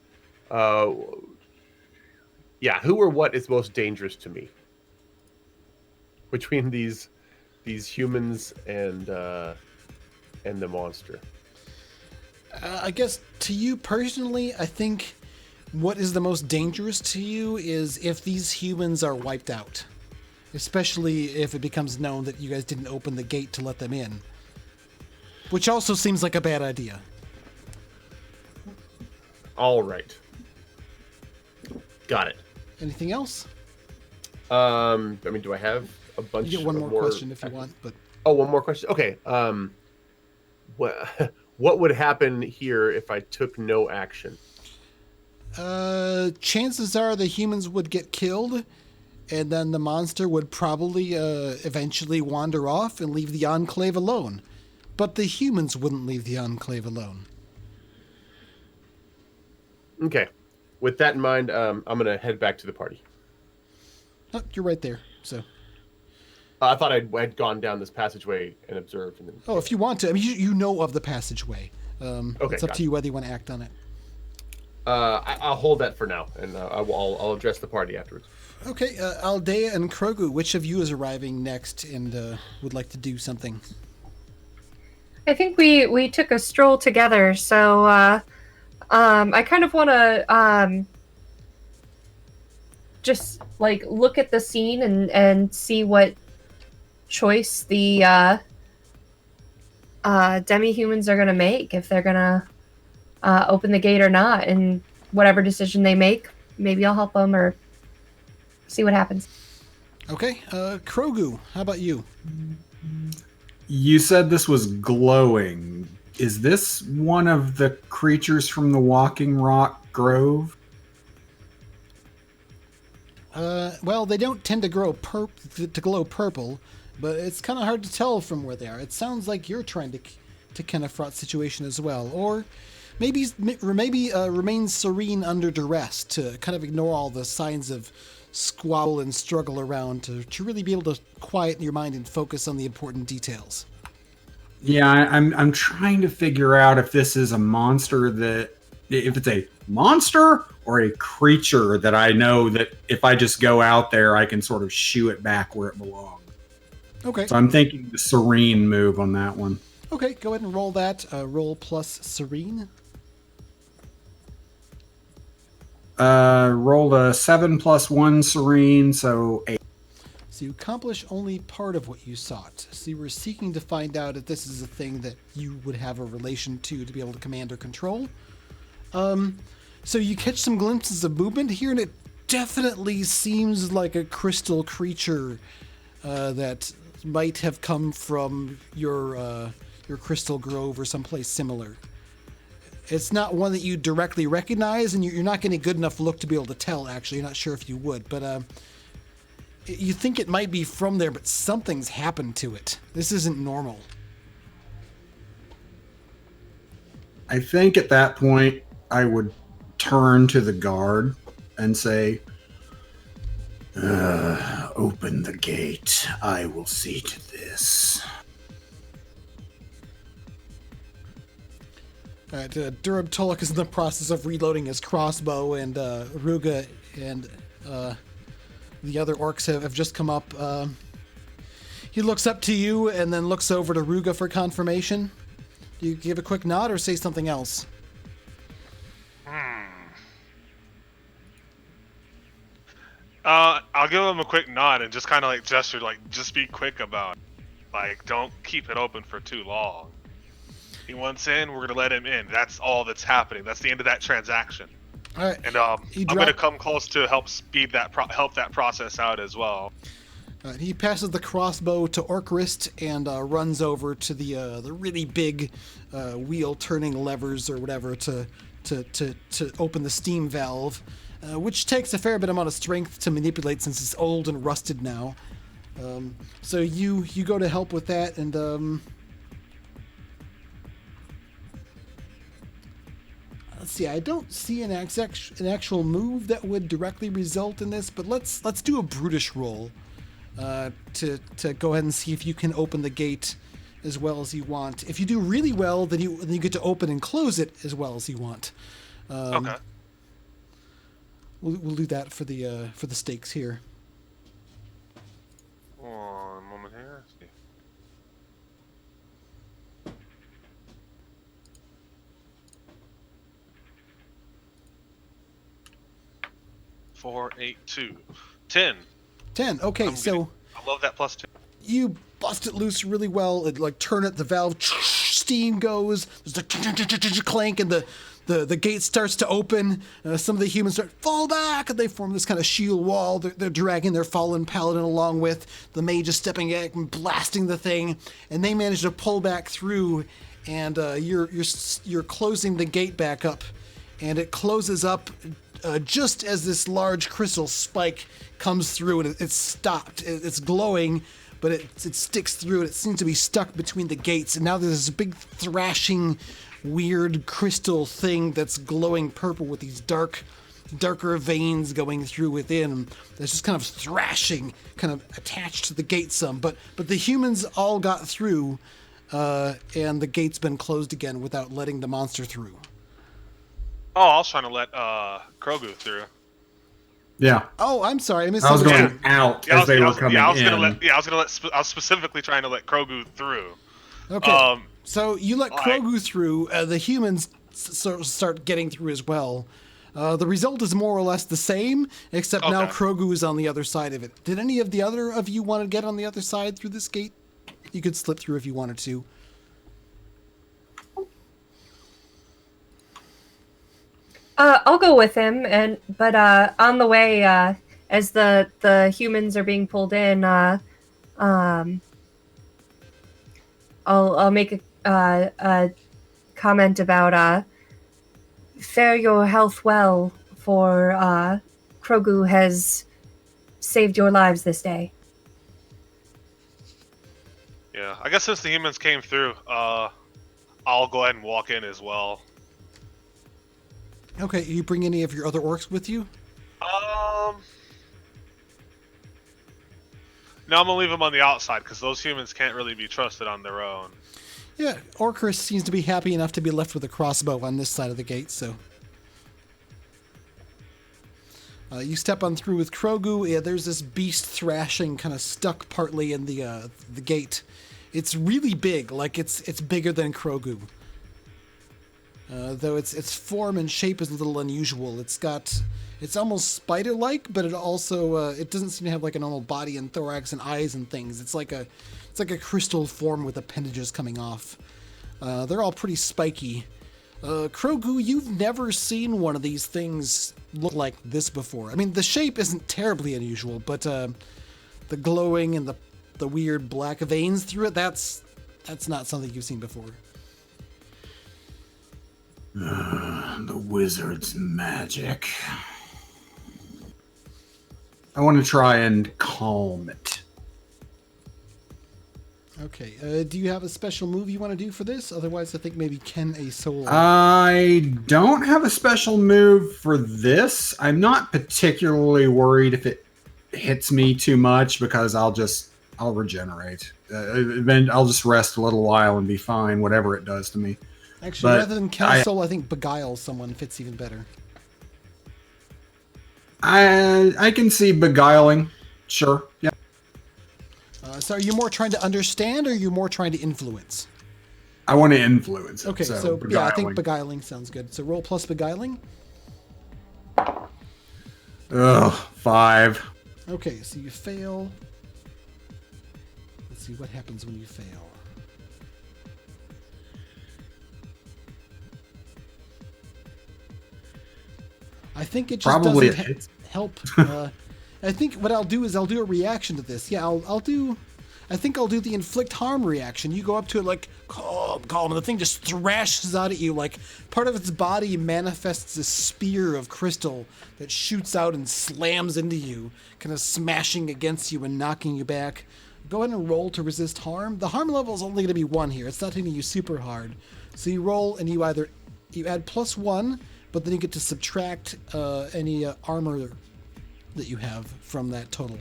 Speaker 3: Yeah, who or what is most dangerous to me? Between these humans and the monster.
Speaker 1: I guess to you personally, I think what is the most dangerous to you is if these humans are wiped out. Especially if it becomes known that you guys didn't open the gate to let them in. Which also seems like a bad idea.
Speaker 3: All right. Got it.
Speaker 1: Anything else?
Speaker 3: I mean, do I have a bunch?
Speaker 1: You get one more question if you want, but...
Speaker 3: Oh, one more question? Okay. What would happen here if I took no action?
Speaker 1: Chances are the humans would get killed, and then the monster would probably eventually wander off and leave the Enclave alone. But the humans wouldn't leave the Enclave alone.
Speaker 3: Okay. With that in mind, I'm going to head back to the party.
Speaker 1: Oh, you're right there, so...
Speaker 3: I thought I'd gone down this passageway and observed. And then...
Speaker 1: Oh, if you want to. I mean, you know of the passageway.
Speaker 3: Okay,
Speaker 1: it's up to you whether you want to act on it.
Speaker 3: I'll hold that for now, and I'll address the party afterwards.
Speaker 1: Okay, Aldea and Krogu, which of you is arriving next and would like to do something?
Speaker 5: I think we took a stroll together, so I kind of want to just like look at the scene and see what choice the demi-humans are going to make, if they're going to open the gate or not, and whatever decision they make, maybe I'll help them or see what happens.
Speaker 1: Okay, Krogu, how about you?
Speaker 4: You said this was glowing. Is this one of the creatures from the Walking Rock Grove?
Speaker 1: Well, they don't tend to glow purple, but it's kind of hard to tell from where they are. It sounds like you're trying to kind of fraught situation as well, or maybe remain serene under duress to kind of ignore all the signs of squabble and struggle around to really be able to quiet your mind and focus on the important details.
Speaker 4: Yeah, I'm trying to figure out if this is a monster if it's a monster or a creature that I know that if I just go out there, I can sort of shoo it back where it belongs.
Speaker 1: Okay.
Speaker 4: So I'm thinking the serene move on that one.
Speaker 1: Okay, go ahead and roll that. Roll plus serene.
Speaker 4: Rolled a 7 + 1 serene, so 8.
Speaker 1: So you accomplish only part of what you sought. So you were seeking to find out if this is a thing that you would have a relation to be able to command or control. So you catch some glimpses of movement here, and it definitely seems like a crystal creature that might have come from your crystal grove or someplace similar. It's not one that you directly recognize, and you're not getting a good enough look to be able to tell, actually. You're not sure if you would, but you think it might be from there, but something's happened to it. This isn't normal.
Speaker 4: I think at that point, I would turn to the guard and say,
Speaker 6: Open the gate. I will see to this.
Speaker 1: All right, Durab Tolok is in the process of reloading his crossbow, and Ruga and the other orcs have just come up. He looks up to you and then looks over to Ruga for confirmation. Do you give a quick nod or say something else?
Speaker 2: I'll give him a quick nod and just kind of like gesture, like, just be quick about it. Like, don't keep it open for too long. He wants in, we're gonna let him in. That's all that's happening. That's the end of that transaction.
Speaker 1: All right.
Speaker 2: And I'm gonna come close to help speed that help that process out as well.
Speaker 1: He passes the crossbow to Orcrist and runs over to the really big wheel turning levers or whatever to open the steam valve, which takes a fair bit amount of strength to manipulate since it's old and rusted now. So you go to help with that, and let's see. I don't see an actual move that would directly result in this, but let's do a brutish roll. To go ahead and see if you can open the gate as well as you want. If you do really well, then you get to open and close it as well as you want.
Speaker 2: Okay.
Speaker 1: We'll do that for the stakes here.
Speaker 2: One moment here. Let's see. Four, 8, 2, 10.
Speaker 1: 10. Okay,
Speaker 2: I love that +2.
Speaker 1: You bust it loose really well. It like turn it, the valve, steam goes. There's a clank, and the gate starts to open. Some of the humans start fall back, and they form this kind of shield wall. They're dragging their fallen paladin along with the mage is stepping back and blasting the thing, and they manage to pull back through. And you're closing the gate back up, and it closes up. Just as this large crystal spike comes through, and it's stopped. It's glowing, but it sticks through, and it seems to be stuck between the gates. And now there's this big thrashing, weird crystal thing that's glowing purple with these darker veins going through within. That's just kind of thrashing, kind of attached to the gate some. But the humans all got through, and the gate's been closed again without letting the monster through.
Speaker 2: Oh, I was trying to let Krogu through.
Speaker 4: yeah,
Speaker 1: Oh, I'm sorry. I missed.
Speaker 4: I was going out as they were coming in.
Speaker 2: I was specifically trying to let Krogu through.
Speaker 1: Okay. So you let Krogu through. The humans start getting through as well. The result is more or less the same, except now Krogu is on the other side of it. Did any of the other of you want to get on the other side through this gate? You could slip through if you wanted to.
Speaker 5: I'll go with him, but on the way, as the humans are being pulled in, I'll make a comment about fare your health well, for Krogu has saved your lives this day.
Speaker 2: Yeah, I guess since the humans came through, I'll go ahead and walk in as well.
Speaker 1: Okay, you bring any of your other orcs with you?
Speaker 2: No, I'm gonna leave them on the outside because those humans can't really be trusted on their own.
Speaker 1: Yeah, Orcris seems to be happy enough to be left with a crossbow on this side of the gate, so... you step on through with Krogu. Yeah, there's this beast thrashing kind of stuck partly in the gate. It's really big, like it's bigger than Krogu. Though its form and shape is a little unusual. It's almost spider-like, but it also it doesn't seem to have like a normal body and thorax and eyes and things. It's like a crystal form with appendages coming off. They're all pretty spiky. Krogu, you've never seen one of these things look like this before. I mean, the shape isn't terribly unusual, but the glowing and the weird black veins through it, that's not something you've seen before.
Speaker 6: The wizard's magic.
Speaker 4: I want to try and calm it.
Speaker 1: Okay. Do you have a special move you want to do for this? Otherwise, I think maybe Ken a soul.
Speaker 4: I don't have a special move for this. I'm not particularly worried if it hits me too much because I'll regenerate. Then I'll just rest a little while and be fine, whatever it does to me.
Speaker 1: Actually,
Speaker 4: but
Speaker 1: rather than Ken a soul, I think beguile someone fits even better.
Speaker 4: I can see beguiling. Sure. Yeah.
Speaker 1: So are you more trying to understand, or are you more trying to influence?
Speaker 4: I want to influence it.
Speaker 1: Okay, so yeah, I think beguiling sounds good. So roll plus beguiling.
Speaker 4: Ugh, 5.
Speaker 1: Okay, so you fail. Let's see what happens when you fail. I think it just
Speaker 4: Probably
Speaker 1: doesn't help. I think what I'll do is I'll do a reaction to this. Yeah, I think I'll do the inflict harm reaction. You go up to it like, calm, and the thing just thrashes out at you. Like, part of its body manifests a spear of crystal that shoots out and slams into you, kind of smashing against you and knocking you back. Go ahead and roll to resist harm. The harm level is only going to be 1 here. It's not hitting you super hard. So you roll and you add +1, but then you get to subtract any armor that you have from that total.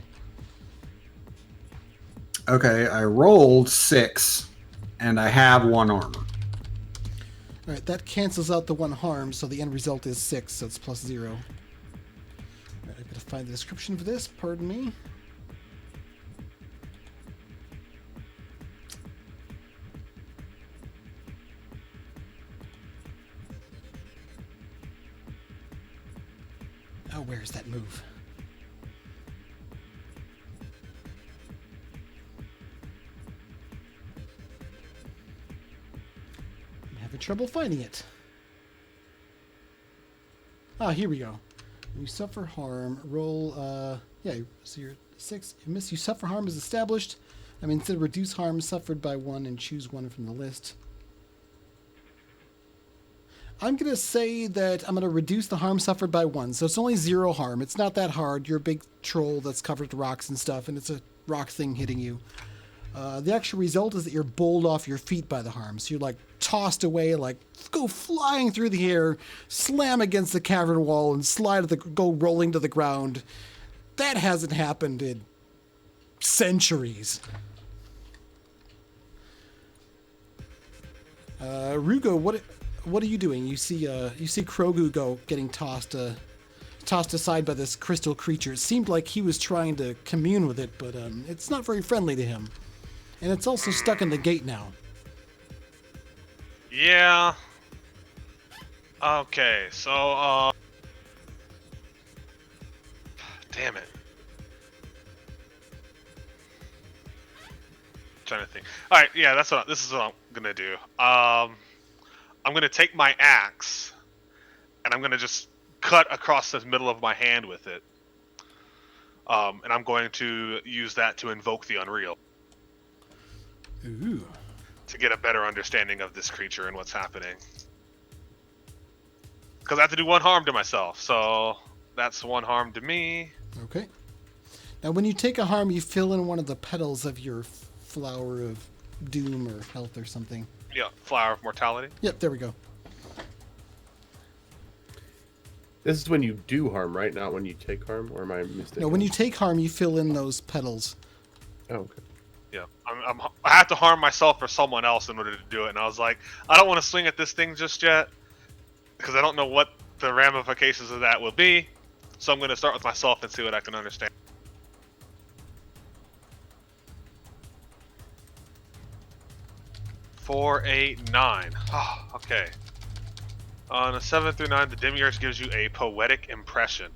Speaker 4: Okay, I rolled 6, and I have 1 armor.
Speaker 1: All right, that cancels out the 1 harm, so the end result is 6, so it's +0. All right, I've got to find the description for this. Pardon me. Oh, where's that move? I'm having trouble finding it. Ah, here we go. You suffer harm. Roll, so you're 6. You miss. You suffer harm is established. I mean, instead of reduce harm suffered by 1 and choose 1 from the list. I'm going to say that I'm going to reduce the harm suffered by 1. So it's only 0 harm. It's not that hard. You're a big troll that's covered with rocks and stuff, and it's a rock thing hitting you. The actual result is that you're bowled off your feet by the harm. So you're like tossed away, like go flying through the air, slam against the cavern wall, and go rolling to the ground. That hasn't happened in centuries. Rugo, what are you doing? You see Krogu getting tossed aside by this crystal creature. It seemed like he was trying to commune with it, but it's not very friendly to him. And it's also stuck in the gate now.
Speaker 2: Yeah. Okay, so damn it. Trying to think. All right, yeah, this is what I'm gonna do. I'm gonna take my axe, and I'm gonna just cut across the middle of my hand with it. And I'm going to use that to invoke the Unreal.
Speaker 1: Ooh.
Speaker 2: To get a better understanding of this creature and what's happening. Because I have to do 1 harm to myself, so that's 1 harm to me.
Speaker 1: Okay. Now, when you take a harm, you fill in one of the petals of your flower of doom or health or something.
Speaker 2: Yeah, Flower of Mortality.
Speaker 1: Yep, there we go.
Speaker 3: This is when you do harm, right? Not when you take harm, or am I mistaken?
Speaker 1: No, when you take harm, you fill in those petals.
Speaker 3: Oh, okay.
Speaker 2: Yeah, I have to harm myself or someone else in order to do it, and I was like, I don't want to swing at this thing just yet, because I don't know what the ramifications of that will be, so I'm going to start with myself and see what I can understand. Four, 8, 9. Oh, okay. On a 7 through 9, the Demiurge gives you a poetic impression.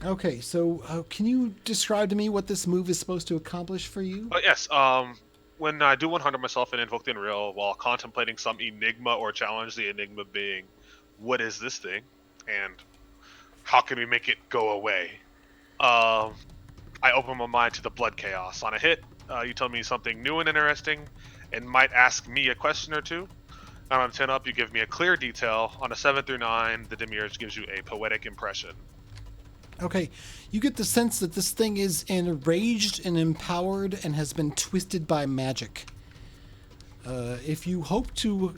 Speaker 1: Okay, so can you describe to me what this move is supposed to accomplish for you?
Speaker 2: Yes, when I do 100 myself and invoke the Unreal while contemplating some enigma or challenge, the enigma being, what is this thing? And how can we make it go away? I open my mind to the blood chaos. On a hit, you tell me something new and interesting, and might ask me a question or two. And on a 10 up, you give me a clear detail. On a 7 through 9, the Demiurge gives you a poetic impression.
Speaker 1: Okay, you get the sense that this thing is enraged and empowered and has been twisted by magic. If you hope to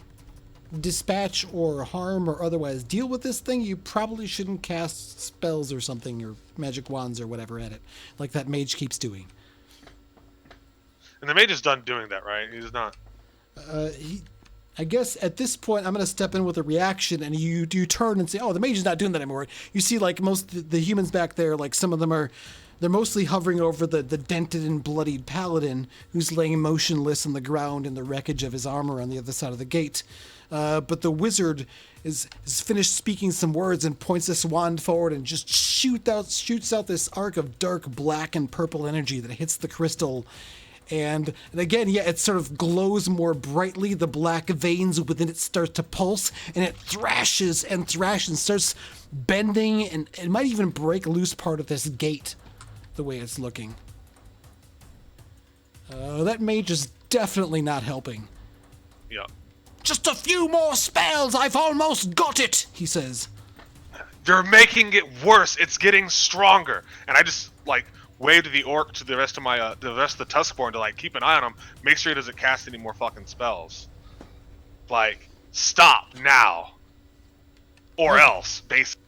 Speaker 1: dispatch or harm or otherwise deal with this thing, you probably shouldn't cast spells or something, or magic wands or whatever at it, like that mage keeps doing.
Speaker 2: And the mage is done doing that, right? He's not.
Speaker 1: I guess at this point, I'm going to step in with a reaction, and you turn and say, oh, the mage is not doing that anymore. You see, like, most the humans back there, like, some of them they're mostly hovering over the dented and bloodied paladin who's laying motionless on the ground in the wreckage of his armor on the other side of the gate. But the wizard is finished speaking some words and points this wand forward and just shoots out this arc of dark black and purple energy that hits the crystal. And again, yeah, it sort of glows more brightly. The black veins within it start to pulse, and it thrashes and starts bending, and it might even break loose part of this gate, the way it's looking. That mage is definitely not helping.
Speaker 2: Yeah.
Speaker 1: Just a few more spells, I've almost got it, he says.
Speaker 2: You're making it worse. It's getting stronger. And I just, like, wave to the orc, to the rest of the Tuskborn to, like, keep an eye on him, make sure he doesn't cast any more fucking spells. Like, stop now. Or else, basically.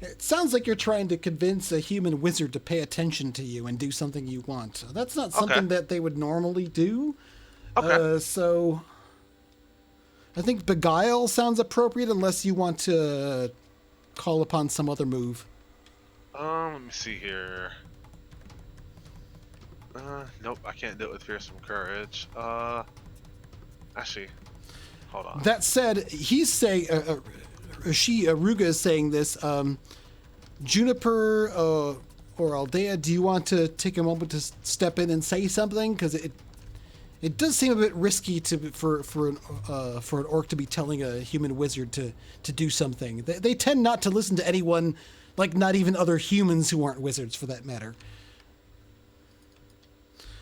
Speaker 1: It sounds like you're trying to convince a human wizard to pay attention to you and do something you want. That's not something that they would normally do.
Speaker 2: Okay.
Speaker 1: So I think Beguile sounds appropriate unless you want to call upon some other move.
Speaker 2: Let me see here. Nope, I can't do it with Fearsome Courage. Actually, hold on.
Speaker 1: That said, he's saying, Aruga is saying this, Juniper or Aldea, do you want to take a moment to step in and say something? Because it does seem a bit risky for an orc to be telling a human wizard to do something. They tend not to listen to anyone, like not even other humans who aren't wizards, for that matter.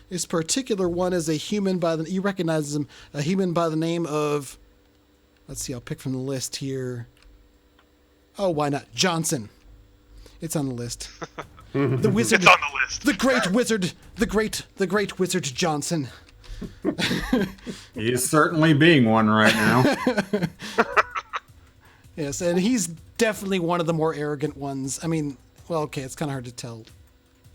Speaker 1: This particular one is a human you recognize him, a human by the name of, let's see, I'll pick from the list here. Oh, why not? Johnson. It's on the list. The wizard.
Speaker 2: It's on the list.
Speaker 1: The great wizard. The great wizard Johnson.
Speaker 4: He is certainly being one right now.
Speaker 1: Yes, and he's definitely one of the more arrogant ones. I mean, well, okay, it's kind of hard to tell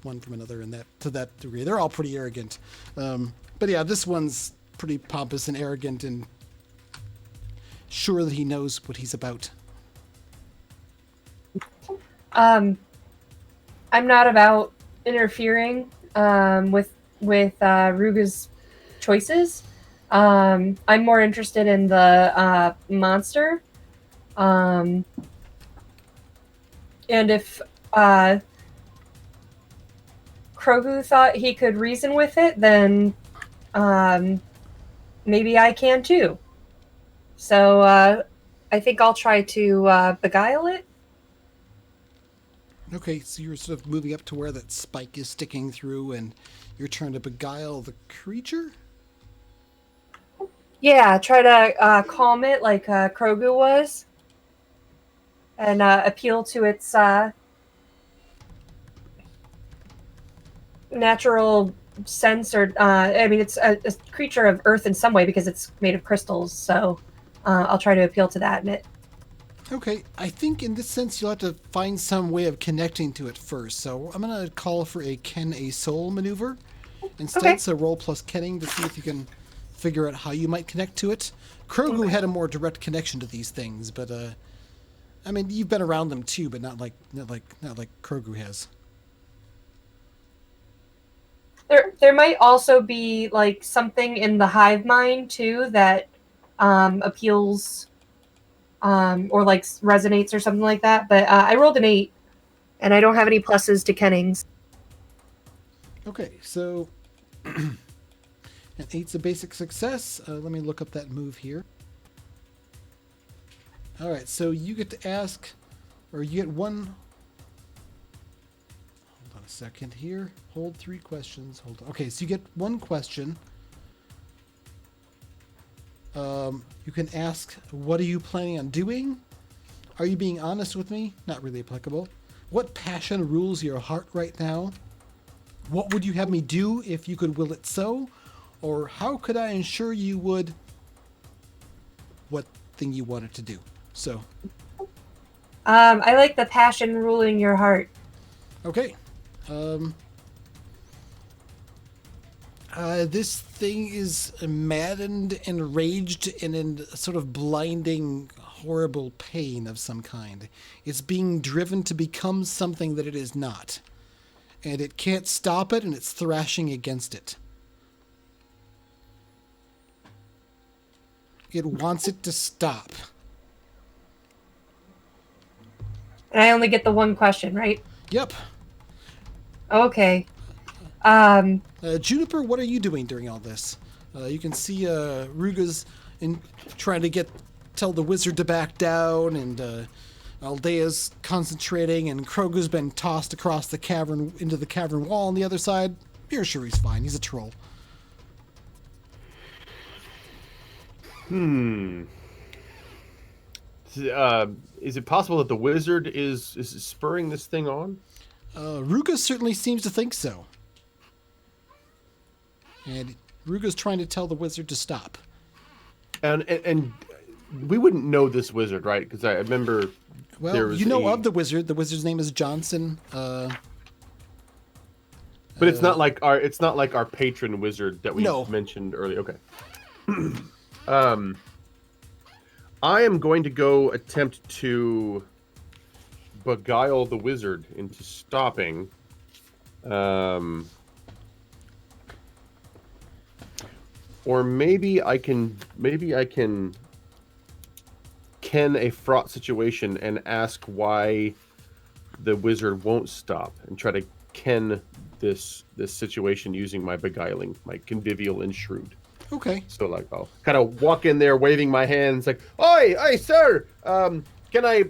Speaker 1: one from another to that degree. They're all pretty arrogant. But yeah, this one's pretty pompous and arrogant and sure that he knows what he's about.
Speaker 5: I'm not about interfering with Ruga's choices. I'm more interested in the monster. And if Krogu thought he could reason with it, then maybe I can too. So I think I'll try to beguile it.
Speaker 1: Okay, so you're sort of moving up to where that spike is sticking through, and you're trying to beguile the creature?
Speaker 5: Yeah, try to calm it like Krogu was, and appeal to its natural sense, or I mean, it's a creature of earth in some way because it's made of crystals. So I'll try to appeal to that in it.
Speaker 1: Okay, I think in this sense you'll have to find some way of connecting to it first. So I'm going to call for a Ken a Soul maneuver instead.
Speaker 5: Okay.
Speaker 1: So roll plus kenning to see if you can figure out how you might connect to it. Krogu had a more direct connection to these things, but I mean, you've been around them too, but not like Krogu has.
Speaker 5: There might also be like something in the hive mind too that appeals or like resonates or something like that. But I rolled an 8, and I don't have any pluses to kennings.
Speaker 1: Okay, so an 8's a basic success. Let me look up that move here. All right, so you get to ask, or you get one. Hold on a second here. Hold 3 questions. Hold on. Okay, so you get 1 question. You can ask, what are you planning on doing? Are you being honest with me? Not really applicable. What passion rules your heart right now? What would you have me do if you could will it so? Or how could I ensure you would... What thing you wanted to do. So...
Speaker 5: I like the passion ruling your heart.
Speaker 1: Okay. This thing is maddened, enraged, and in sort of blinding, horrible pain of some kind. It's being driven to become something that it is not. And it can't stop it, and it's thrashing against it. It wants it to stop.
Speaker 5: And I only get the 1 question, right?
Speaker 1: Yep.
Speaker 5: Okay.
Speaker 1: Juniper, what are you doing during all this? You can see Ruga's trying to tell the wizard to back down, and Aldea's concentrating, and Krogu's been tossed across the cavern into the cavern wall on the other side. You're sure he's fine. He's a troll.
Speaker 3: Is it possible that the wizard is spurring this thing on?
Speaker 1: Ruga certainly seems to think so. And Ruga's trying to tell the wizard to stop.
Speaker 3: And we wouldn't know this wizard, right? Because I remember.
Speaker 1: Well, you know of the wizard. The wizard's name is Johnson.
Speaker 3: But it's not like our patron wizard that we mentioned earlier. Okay. I am going to go attempt to beguile the wizard into stopping. Or maybe I can ken a fraught situation and ask why the wizard won't stop, and try to ken this situation using my beguiling, my convivial and shrewd.
Speaker 1: Okay.
Speaker 3: So like I'll kind of walk in there waving my hands like, "Oi, sir! Can I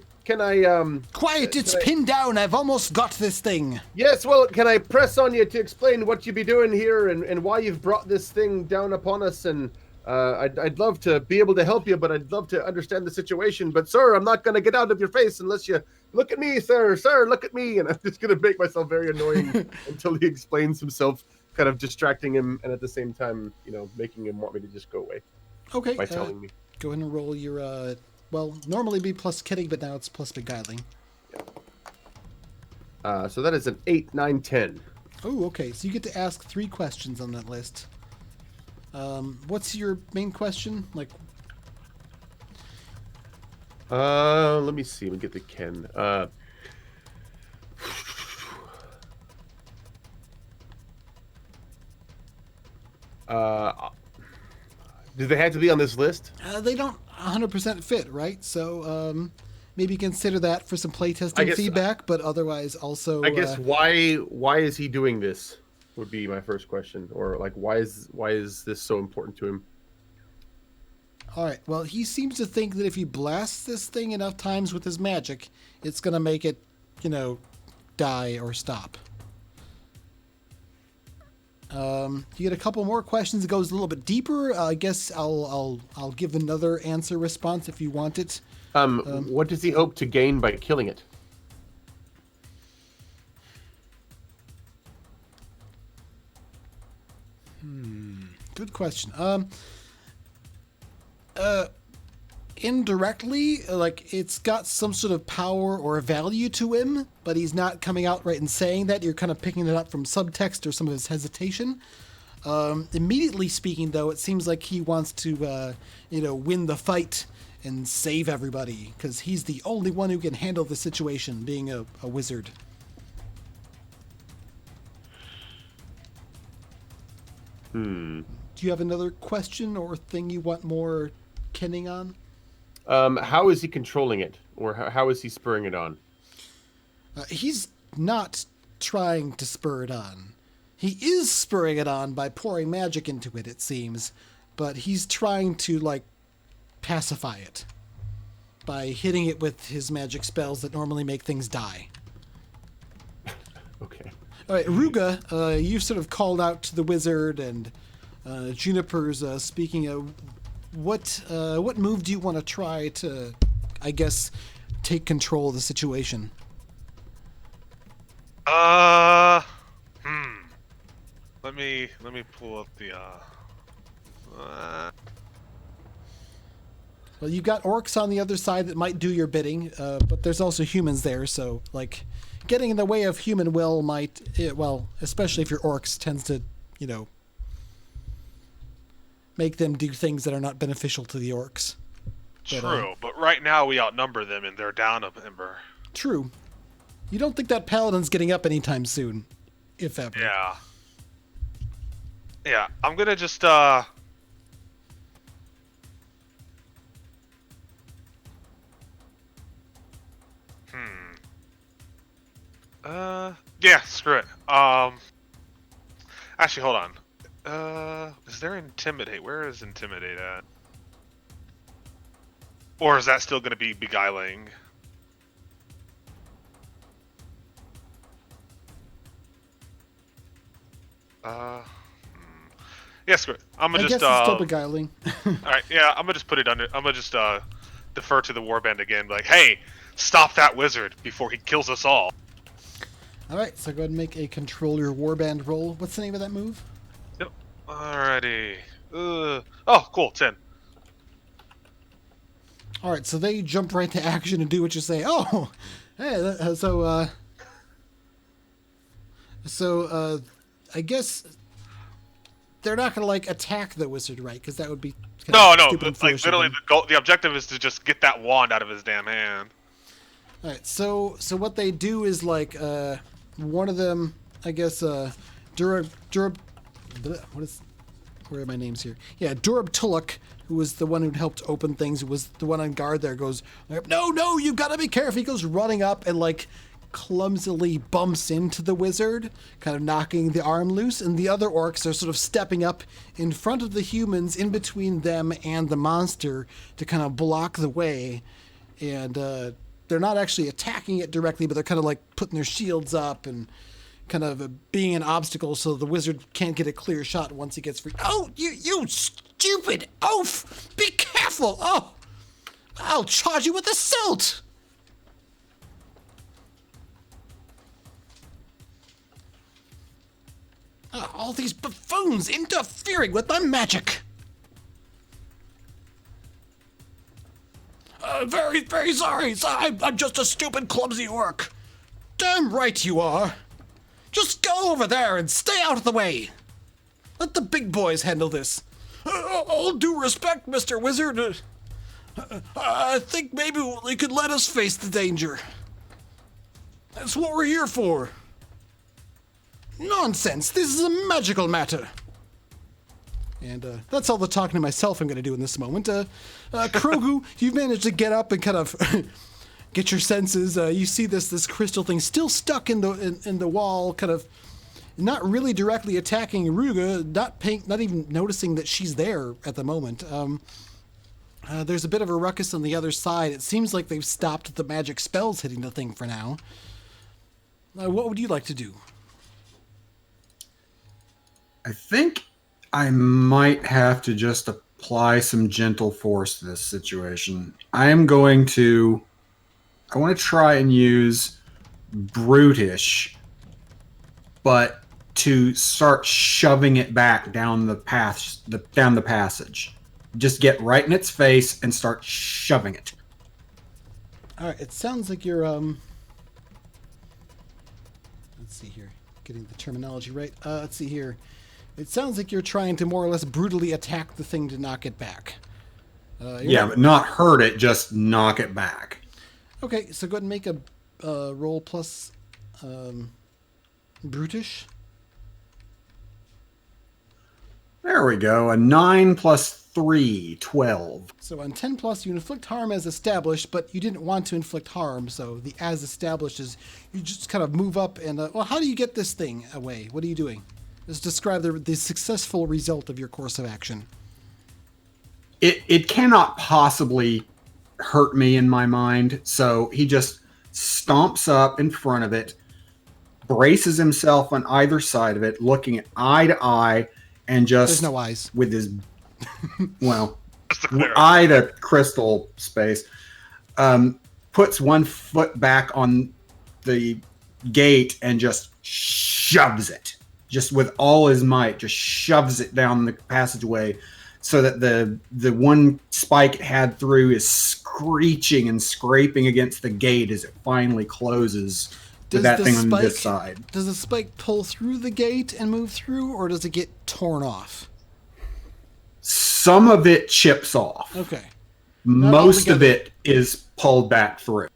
Speaker 1: Quiet, it's pinned down. I've almost got this thing."
Speaker 3: Yes, well, can I press on you to explain what you be doing here and why you've brought this thing down upon us? And I'd love to be able to help you, but I'd love to understand the situation. But sir, I'm not going to get out of your face unless you look at me, sir. Sir, look at me. And I'm just going to make myself very annoying until he explains himself, kind of distracting him, and at the same time, making him want me to just go away.
Speaker 1: Okay.
Speaker 3: By telling me.
Speaker 1: Go ahead and roll your, normally be plus kidding, but now it's plus beguiling.
Speaker 3: Yeah. So that is an 8, 9, 10.
Speaker 1: Oh, okay. So you get to ask 3 questions on that list. What's your main question?
Speaker 3: Let me see. Let me get the Ken. Do they have to be on this list?
Speaker 1: They don't 100% fit, right? So maybe consider that for some playtesting feedback, but otherwise also...
Speaker 3: I guess why is he doing this would be my first question. Or why is this so important to him?
Speaker 1: All right, well, he seems to think that if he blasts this thing enough times with his magic, it's going to make it, die or stop. You get a couple more questions. It goes a little bit deeper. I guess I'll give another answer response if you want it.
Speaker 3: What does he hope to gain by killing it?
Speaker 1: Good question. Indirectly, it's got some sort of power or value to him, but he's not coming out right and saying that. You're kind of picking it up from subtext or some of his hesitation. Immediately speaking, though, it seems like he wants to, win the fight and save everybody, because he's the only one who can handle the situation, being a wizard. Do you have another question or thing you want more kenning on?
Speaker 3: How is he controlling it, or how is he spurring it on?
Speaker 1: He's not trying to spur it on. He is spurring it on by pouring magic into it, it seems, but he's trying to, pacify it by hitting it with his magic spells that normally make things die.
Speaker 3: Okay.
Speaker 1: All right, Ruga, you've sort of called out to the wizard, and Juniper's speaking. What move do you want to try to, I guess, take control of the situation?
Speaker 2: Let me pull up the
Speaker 1: Well, you've got orcs on the other side that might do your bidding, but there's also humans there, so, like, getting in the way of human will might, well, especially if your orcs tends to, make them do things that are not beneficial to the orcs.
Speaker 2: True, but right now we outnumber them and they're down a member.
Speaker 1: True. You don't think that paladin's getting up anytime soon, if ever.
Speaker 2: Yeah. Yeah, I'm gonna just, yeah, screw it. Actually, hold on. Is there Intimidate? Where is Intimidate at? Or is that still gonna be Beguiling? Yeah, screw it. I'm gonna
Speaker 1: I
Speaker 2: just,
Speaker 1: guess it's still beguiling.
Speaker 2: Alright, yeah, I'm gonna just put it under, I'm gonna just, defer to the warband again, like, hey, stop that wizard before he kills us all.
Speaker 1: Alright, so go ahead and make a control your warband roll. What's the name of that move?
Speaker 2: Yep. Alrighty. Oh, cool, 10.
Speaker 1: Alright, so they jump right to action and do what you say. Oh! Hey, so, I guess they're not going to, like, attack the wizard, right? Because that would be
Speaker 2: No,
Speaker 1: stupid and
Speaker 2: like,
Speaker 1: foolish of
Speaker 2: literally,
Speaker 1: them.
Speaker 2: the objective is to just get that wand out of his damn hand.
Speaker 1: Alright, so what they do is, like, one of them, I guess, where are my names here? Yeah, Durab Tulloch, who was the one who helped open things, who was the one on guard there, goes, no, you gotta be careful. He goes running up and, like, clumsily bumps into the wizard, kind of knocking the arm loose, and the other orcs are sort of stepping up in front of the humans, in between them and the monster, to kind of block the way. And they're not actually attacking it directly, but they're kind of like putting their shields up and kind of being an obstacle so the wizard can't get a clear shot once he gets free. Oh, you stupid oaf! Be careful! Oh, I'll charge you with assault! All these buffoons interfering with my magic! Very, very sorry. I'm just a stupid, clumsy orc. Damn right you are. Just go over there and stay out of the way. Let the big boys handle this. All due respect, Mr. Wizard. I think maybe you could let us face the danger. That's what we're here for. Nonsense. This is a magical matter. And that's all the talking to myself I'm going to do in this moment. Krogu, you've managed to get up and kind of get your senses. You see this crystal thing still stuck in the wall, kind of not really directly attacking Ruga, not even noticing that she's there at the moment. There's a bit of a ruckus on the other side. It seems like they've stopped the magic spells hitting the thing for now. What would you like to do?
Speaker 4: I think I might have to just apply some gentle force to this situation. I want to try and use brutish, but to start shoving it back down the passage. Just get right in its face and start shoving it.
Speaker 1: All right, it sounds like you're let's see here, getting the terminology right. Let's see here. It sounds like you're trying to more or less brutally attack the thing to knock it back.
Speaker 4: Yeah, but not hurt it, just knock it back.
Speaker 1: Okay, so go ahead and make a roll plus brutish.
Speaker 4: There we go. A 9 plus 3, 12.
Speaker 1: So on 10 plus, you inflict harm as established, but you didn't want to inflict harm, so the as established is you just kind of move up and, well, how do you get this thing away? What are you doing? Just describe the successful result of your course of action.
Speaker 4: It cannot possibly hurt me in my mind, so he just stomps up in front of it, braces himself on either side of it, looking at eye to eye, and just
Speaker 1: There's no eyes.
Speaker 4: with his well,
Speaker 2: Just to clarify.
Speaker 4: eye to crystal space, puts one foot back on the gate and just shoves it, just with all his might, just shoves it down the passageway, so that the one spike it had through is screeching and scraping against the gate as it finally closes. With that thing on this side.
Speaker 1: Does the spike pull through the gate and move through, or does it get torn off?
Speaker 4: Some of it chips off.
Speaker 1: Okay.
Speaker 4: Most of it is pulled back through.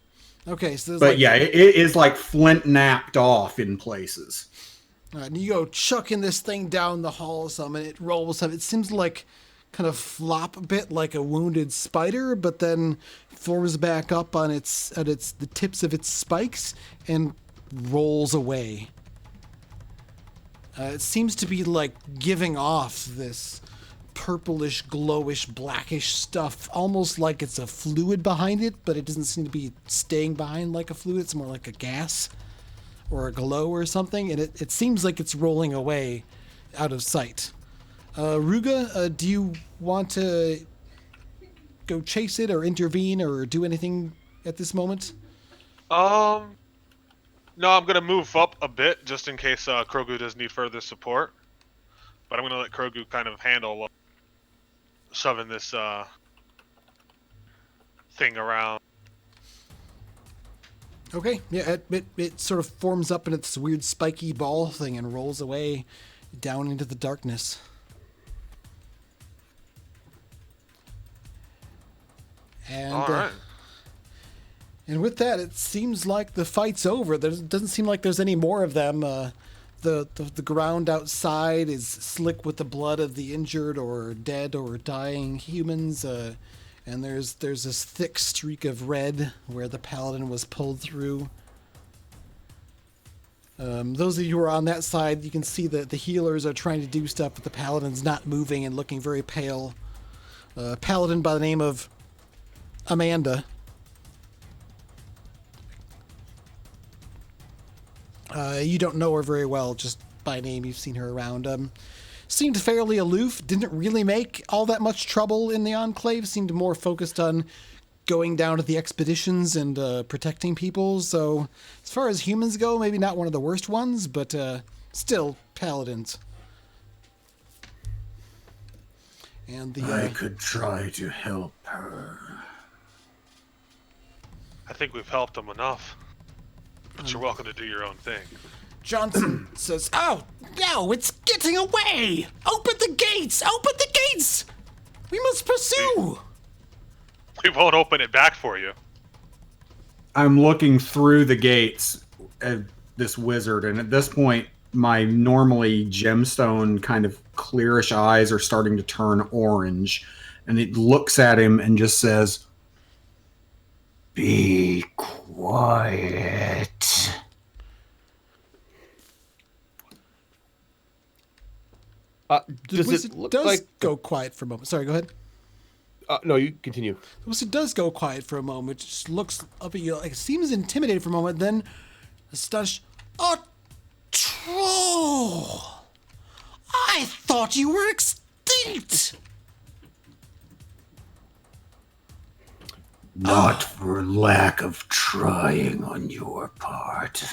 Speaker 1: Okay, so
Speaker 4: But yeah, it is like flint napped off in places.
Speaker 1: All right, and you go chucking this thing down the hall some, and it rolls up. It seems like kind of flop a bit like a wounded spider, but then forms back up on the tips of its spikes and rolls away. It seems to be like giving off this purplish, glowish, blackish stuff, almost like it's a fluid behind it, but it doesn't seem to be staying behind like a fluid. It's more like a gas or a glow or something, and it seems like it's rolling away out of sight. Ruga, do you want to go chase it or intervene or do anything at this moment?
Speaker 2: No, I'm gonna move up a bit just in case Krogu does need further support. But I'm gonna let Krogu kind of handle shoving this thing around.
Speaker 1: Okay, yeah, it sort of forms up in its weird spiky ball thing and rolls away down into the darkness. And,
Speaker 2: All right.
Speaker 1: And with that, it seems like the fight's over. There doesn't seem like there's any more of them. The ground outside is slick with the blood of the injured or dead or dying humans. And there's this thick streak of red where the paladin was pulled through. Those of you who are on that side, you can see that the healers are trying to do stuff, but the paladin's not moving and looking very pale. Paladin by the name of Amanda. You don't know her very well, just by name. You've seen her around. Seemed fairly aloof, didn't really make all that much trouble in the Enclave, seemed more focused on going down to the expeditions and protecting people. So as far as humans go, maybe not one of the worst ones, but still paladins. And
Speaker 6: I could try to help her.
Speaker 2: I think we've helped them enough. But you're welcome to do your own thing.
Speaker 1: Johnson says, "Oh, no, it's getting away! Open the gates! Open the gates! We must pursue!"
Speaker 2: We won't open it back for you.
Speaker 4: I'm looking through the gates at this wizard, and at this point, my normally gemstone kind of clearish eyes are starting to turn orange, and it looks at him and just says,
Speaker 6: Be quiet.
Speaker 3: Does
Speaker 1: Wizard
Speaker 3: it look
Speaker 1: does
Speaker 3: like...
Speaker 1: go quiet for a moment. Sorry, go ahead.
Speaker 3: No, you continue.
Speaker 1: The wizard does go quiet for a moment. Just looks up at you, like seems intimidated for a moment. Then, astonished, "A troll! I thought you were extinct."
Speaker 6: Not for lack of trying on your part.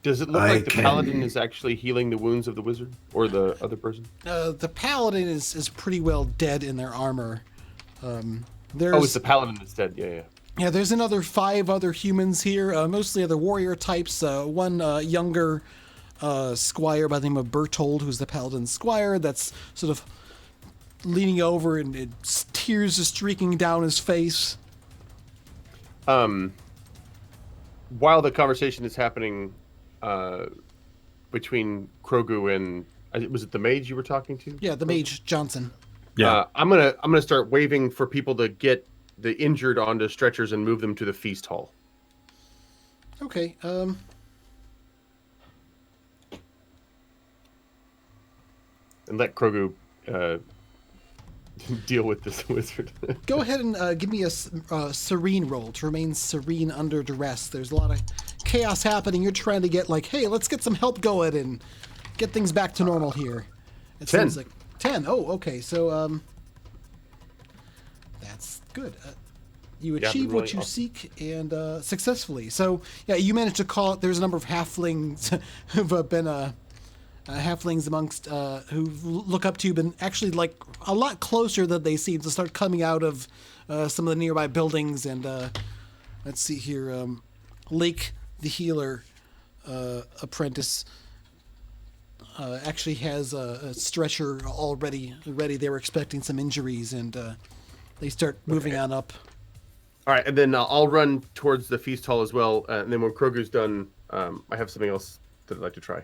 Speaker 3: Does it look
Speaker 6: I
Speaker 3: like the
Speaker 6: can-
Speaker 3: paladin is actually healing the wounds of the wizard or the other person?
Speaker 1: The paladin is pretty well dead in their armor. There's
Speaker 3: Oh, it's the paladin that's dead. Yeah, yeah.
Speaker 1: Yeah, there's another 5 other humans here, mostly other warrior types. One younger squire by the name of Bertold, who's the paladin's squire, that's sort of leaning over and tears are streaking down his face.
Speaker 3: While the conversation is happening between Krogu and was it the mage you were talking to?
Speaker 1: Yeah, the mage Johnson.
Speaker 4: Yeah.
Speaker 3: I'm gonna start waving for people to get the injured onto stretchers and move them to the feast hall.
Speaker 1: Okay.
Speaker 3: And let Krogu deal with this wizard.
Speaker 1: Go ahead and give me a serene roll to remain serene under duress. There's a lot of chaos happening. You're trying to get like, hey, let's get some help going and get things back to normal here. It
Speaker 3: 10.
Speaker 1: seems like 10. Oh, okay. So that's good. You achieve what you seek and successfully. So yeah, you managed to call it. There's a number of halflings who've been halflings amongst who look up to you, been actually like a lot closer than they seem to start coming out of some of the nearby buildings. And let's see here, Lake the healer apprentice actually has a stretcher already ready. They were expecting some injuries, and they start moving on up.
Speaker 3: All right, and then I'll run towards the feast hall as well. And then when Krogu's done, I have something else that I'd like to try,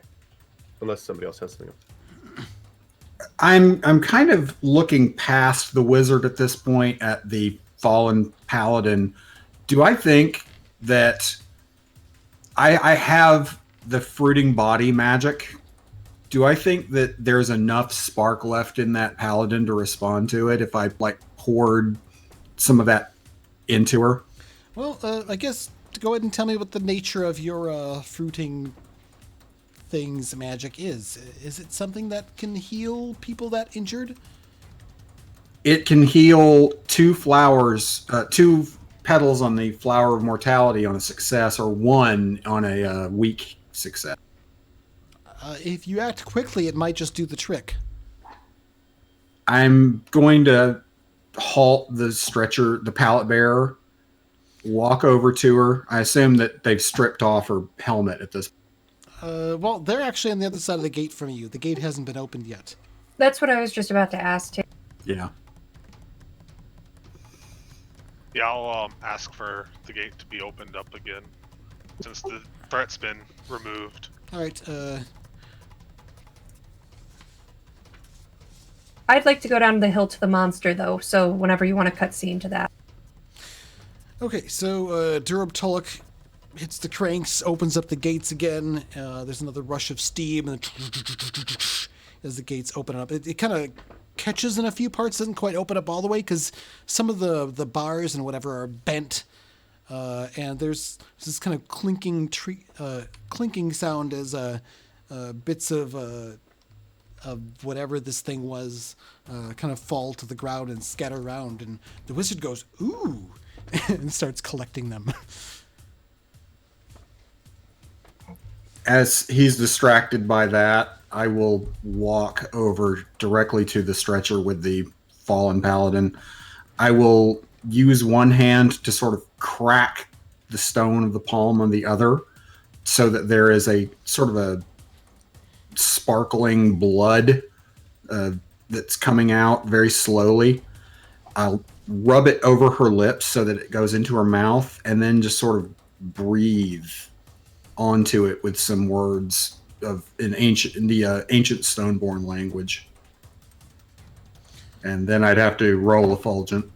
Speaker 3: unless somebody else has something else.
Speaker 4: I'm kind of looking past the wizard at this point at the fallen paladin. Do I think that I have the fruiting body magic? Do I think that there's enough spark left in that paladin to respond to it if I like poured some of that into her?
Speaker 1: Well, I guess to go ahead and tell me what the nature of your fruiting things magic is. Is it something that can heal people that injured?
Speaker 4: It can heal 2 flowers, 2 petals on the flower of mortality on a success, or 1 on a weak success.
Speaker 1: If you act quickly, it might just do the trick.
Speaker 4: I'm going to halt the stretcher, the pallet bearer, walk over to her. I assume that they've stripped off her helmet at this point.
Speaker 1: Well, they're actually on the other side of the gate from you. The gate hasn't been opened yet.
Speaker 5: That's what I was just about to ask too.
Speaker 4: Yeah.
Speaker 2: Yeah, I'll ask for the gate to be opened up again, since the threat's been removed.
Speaker 1: All right.
Speaker 5: I'd like to go down the hill to the monster, though, so whenever you want to cut scene to that.
Speaker 1: Okay, so Durab Tulloch hits the cranks, opens up the gates again. There's another rush of steam and as the gates open up. It kind of catches in a few parts, doesn't quite open up all the way because some of the bars and whatever are bent. And there's this kind of clinking sound as bits of whatever this thing was kind of fall to the ground and scatter around. And the wizard goes, ooh, and starts collecting them.
Speaker 4: As he's distracted by that, I will walk over directly to the stretcher with the fallen paladin. I will use one hand to sort of crack the stone of the palm on the other so that there is a sort of a sparkling blood that's coming out very slowly. I'll rub it over her lips so that it goes into her mouth and then just sort of breathe onto it with some words of the ancient Stoneborn language. And then I'd have to roll a fulgent.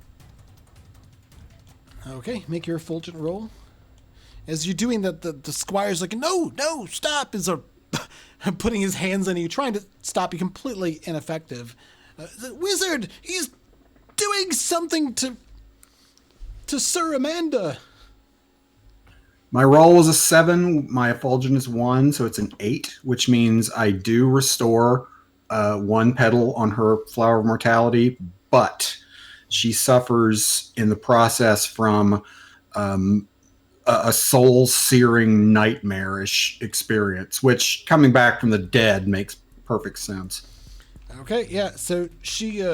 Speaker 1: Okay, make your fulgent roll. As you're doing that, the squire's like, no, stop, is putting his hands on you, trying to stop you, completely ineffective. The wizard, he's doing something to Sir Amanda.
Speaker 4: My roll was a 7. My effulgent is 1, so it's an 8, which means I do restore 1 petal on her flower of mortality, but she suffers in the process from a soul-searing, nightmarish experience, which, coming back from the dead, makes perfect sense.
Speaker 1: Okay, yeah, so she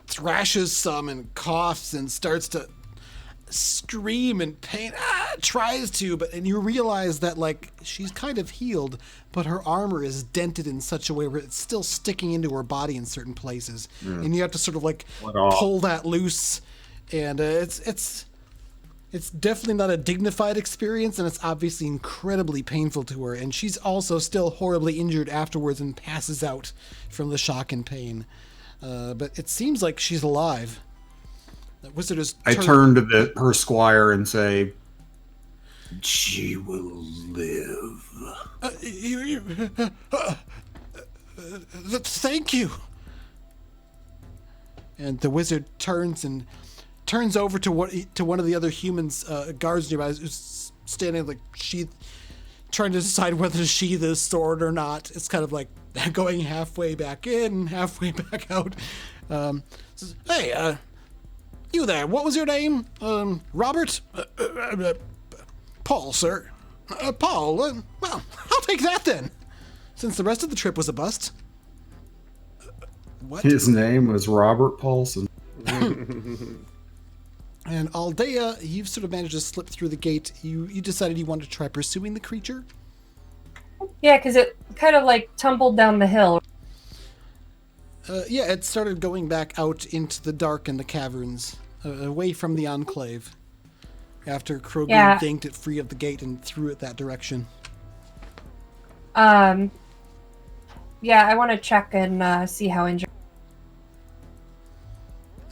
Speaker 1: thrashes some and coughs and starts to scream in pain, tries to, and you realize that like she's kind of healed, but her armor is dented in such a way where it's still sticking into her body in certain places, and you have to sort of like pull that loose, and it's definitely not a dignified experience, and it's obviously incredibly painful to her, and she's also still horribly injured afterwards and passes out from the shock and pain, but it seems like she's alive. That wizard is.
Speaker 4: I turn to her squire and say,
Speaker 6: She will live.
Speaker 1: Thank you. And the wizard turns over to one of the other humans, guards nearby, who's standing like trying to decide whether to sheath his sword or not. It's kind of like going halfway back in, halfway back out. Says, hey, you there, what was your name? Robert? Paul, sir. Paul, well, I'll take that then, since the rest of the trip was a bust. What?
Speaker 4: His name was Robert Paulson.
Speaker 1: And Aldea, you've sort of managed to slip through the gate. You decided you wanted to try pursuing the creature?
Speaker 5: Yeah, because it kind of like tumbled down the hill.
Speaker 1: Yeah, it started going back out into the dark and the caverns, away from the Enclave, after Krogan yanked it free of the gate and threw it that direction.
Speaker 5: Yeah, I want to check and see how injured.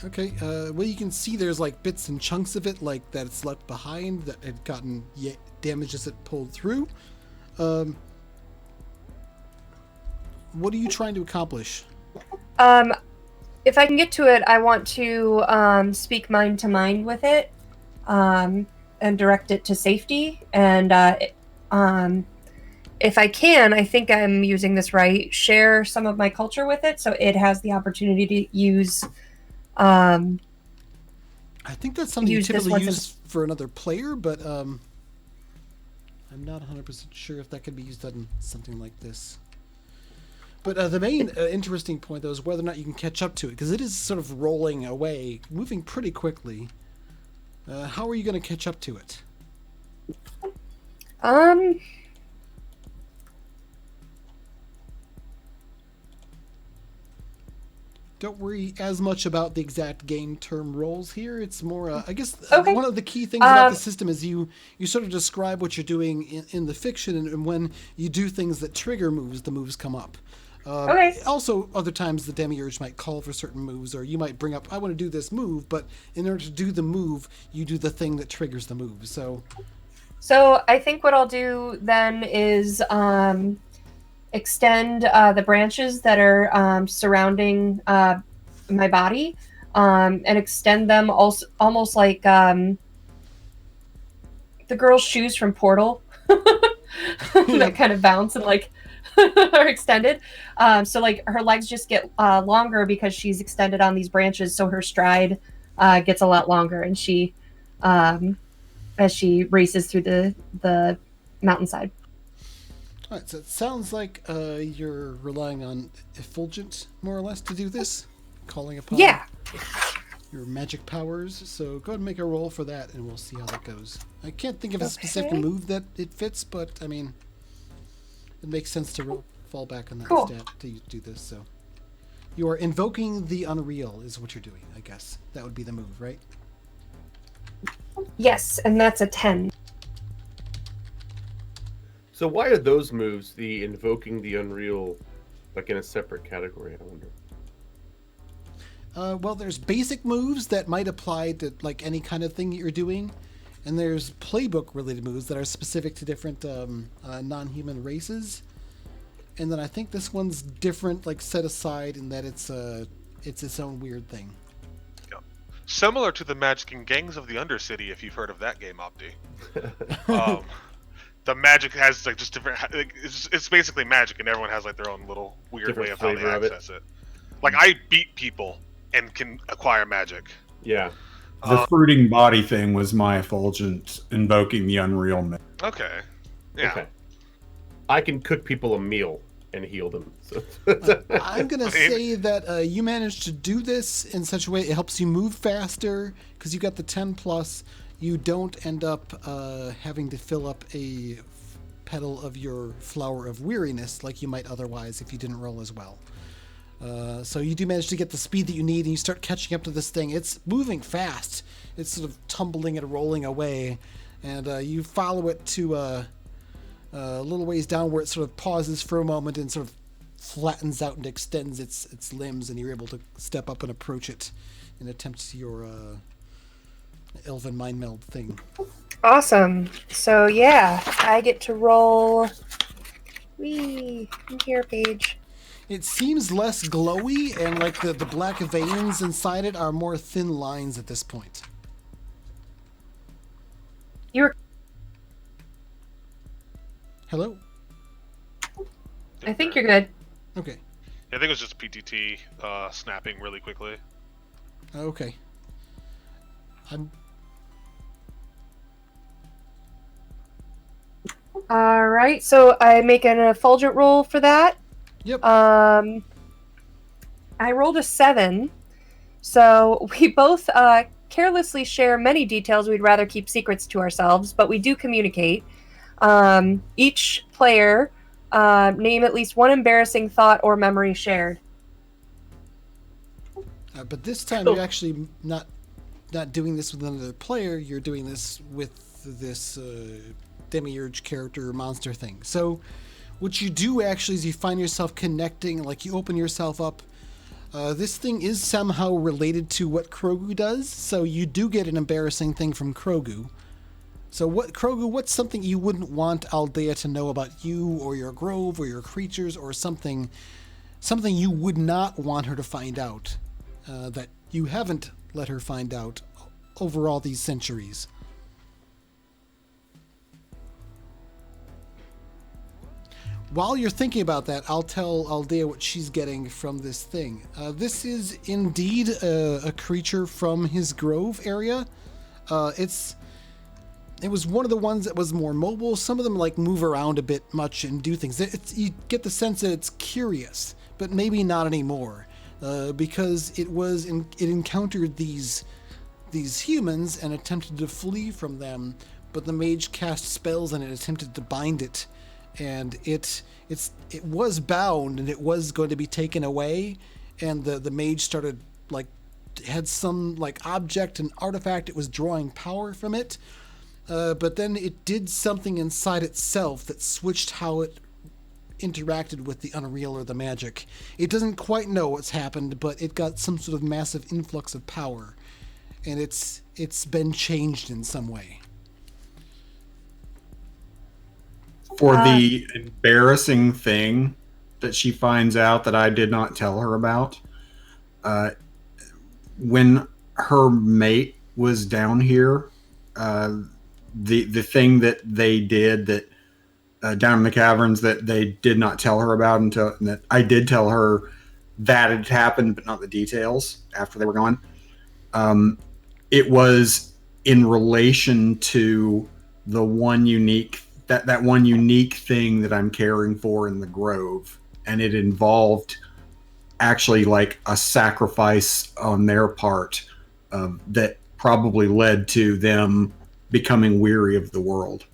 Speaker 1: Okay, well, you can see there's like bits and chunks of it, like that it's left behind, that had gotten damaged as it pulled through. What are you trying to accomplish?
Speaker 5: If I can get to it, I want to speak mind to mind with it, and direct it to safety. And if I can, I think I'm using this right, share some of my culture with it, so it has the opportunity to use.
Speaker 1: I think that's something you typically use for another player, but I'm not 100% sure if that could be used on something like this. But the main interesting point, though, is whether or not you can catch up to it, because it is sort of rolling away, moving pretty quickly. How are you going to catch up to it? Don't worry as much about the exact game term roles here. It's more, I guess, one of the key things about the system is you sort of describe what you're doing in the fiction, and when you do things that trigger moves, the moves come up. Also, other times the demiurge might call for certain moves, or you might bring up, I want to do this move, but in order to do the move, you do the thing that triggers the move. So
Speaker 5: I think what I'll do then is extend the branches that are surrounding my body, and extend them also almost like the girl's shoes from Portal that kind of bounce and like are extended. So like her legs just get longer because she's extended on these branches, so her stride gets a lot longer, and she as she races through the mountainside.
Speaker 1: All right, so it sounds like you're relying on Effulgent, more or less, to do this, calling upon your magic powers. So go ahead and make a roll for that, and we'll see how that goes. I can't think of a specific move that it fits, but I mean, it makes sense to fall back on that stat to do this. So you are invoking the Unreal, is what you're doing, I guess. That would be the move, right?
Speaker 5: Yes, and that's a 10.
Speaker 3: So why are those moves, the invoking the Unreal, like in a separate category, I wonder?
Speaker 1: Well, there's basic moves that might apply to like any kind of thing that you're doing, and there's playbook-related moves that are specific to different non-human races. And then I think this one's different, like set aside in that it's its own weird thing.
Speaker 2: Yeah. Similar to the Magic and Gangs of the Undercity, if you've heard of that game, Opti. The magic has like just different. Like, it's basically magic, and everyone has like their own little weird
Speaker 3: Different
Speaker 2: way of how they
Speaker 3: flavor of
Speaker 2: access it. Like I beat people and can acquire magic.
Speaker 3: Yeah.
Speaker 4: The fruiting body thing was my Effulgent invoking the Unreal myth.
Speaker 2: Okay. Yeah.
Speaker 3: Okay. I can cook people a meal and heal them. So.
Speaker 1: I'm going to say that you managed to do this in such a way it helps you move faster because you got the 10 plus. You don't end up having to fill up a petal of your Flower of Weariness like you might otherwise if you didn't roll as well. So you do manage to get the speed that you need, and you start catching up to this thing. It's moving fast. It's sort of tumbling and rolling away, and you follow it to a little ways down where it sort of pauses for a moment and sort of flattens out and extends its limbs, and you're able to step up and approach it and attempt your Elven Mind Meld thing.
Speaker 5: Awesome. So yeah, I get to roll. Wee, here, Paige.
Speaker 1: It seems less glowy, and like the black veins inside it are more thin lines at this point.
Speaker 5: You're.
Speaker 1: Hello?
Speaker 5: I think you're good.
Speaker 1: Okay.
Speaker 2: Yeah, I think it was just PTT snapping really quickly.
Speaker 1: Okay.
Speaker 5: All right, so I make an effulgent roll for that.
Speaker 1: Yep.
Speaker 5: I rolled a 7, so we both carelessly share many details we'd rather keep secrets to ourselves, but we do communicate. Each player name at least one embarrassing thought or memory shared.
Speaker 1: But this time you're actually not doing this with another player. You're doing this with this demiurge character monster thing. So what you do actually is you find yourself connecting, like you open yourself up. This thing is somehow related to what Krogu does, so you do get an embarrassing thing from Krogu. So what's something you wouldn't want Aldea to know about you or your grove or your creatures, or something you would not want her to find out, that you haven't let her find out over all these centuries? While you're thinking about that, I'll tell Aldea what she's getting from this thing. This is indeed a creature from his grove area. It was one of the ones that was more mobile. Some of them like move around a bit much and do things. You get the sense that it's curious, but maybe not anymore, because it encountered these humans and attempted to flee from them, but the mage cast spells and it attempted to bind it. And it was bound and it was going to be taken away, and the mage started had some object and artifact. It was drawing power from it, but then it did something inside itself that switched how it interacted with the unreal or the magic. It doesn't quite know what's happened, but it got some sort of massive influx of power, and it's been changed in some way.
Speaker 4: For the embarrassing thing that she finds out that I did not tell her about, when her mate was down here, the thing that they did that down in the caverns that they did not tell her about until that I did tell her that it happened, but not the details after they were gone. It was in relation to the one unique that one unique thing that I'm caring for in the grove, and it involved actually like a sacrifice on their part that probably led to them becoming weary of the world.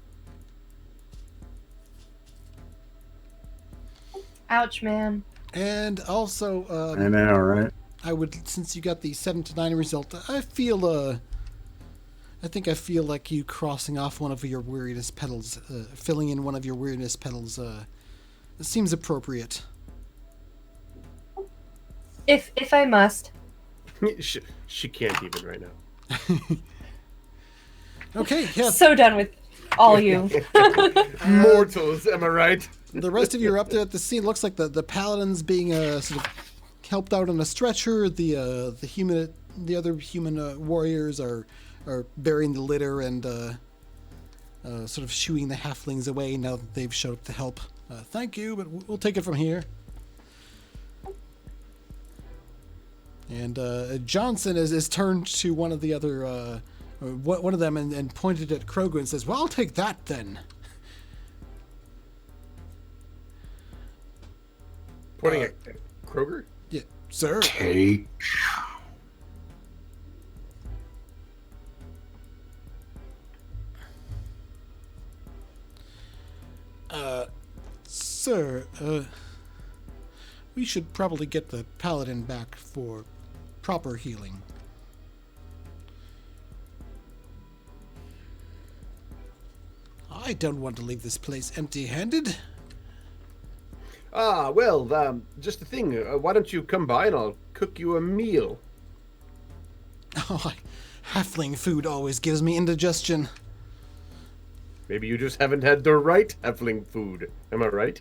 Speaker 5: Ouch, man.
Speaker 1: And also,
Speaker 4: I know, right?
Speaker 1: I would, since you got the 7 to 9 result, I think I feel like you crossing off one of your weariness petals, filling in one of your weariness petals. It seems appropriate.
Speaker 5: If I must.
Speaker 3: She can't even right now.
Speaker 1: Okay, yeah.
Speaker 5: So done with all you.
Speaker 3: Mortals, am I right?
Speaker 1: The rest of you are up there at the scene. Looks like the paladin's being sort of helped out on a stretcher. The other human warriors are burying the litter and sort of shooing the halflings away now that they've showed up to help. Thank you, but we'll take it from here. And Johnson is turned to one of the other, one of them, and pointed at Kroger and says, "Well, I'll take that then."
Speaker 3: Pointing at Kroger?
Speaker 1: Yeah, sir.
Speaker 6: Take.
Speaker 1: Sir, we should probably get the paladin back for proper healing. I don't want to leave this place empty-handed.
Speaker 3: Ah, well, just the thing. Why don't you come by and I'll cook you a meal?
Speaker 1: Oh, halfling food always gives me indigestion.
Speaker 3: Maybe you just haven't had the right halfling food. Am I right?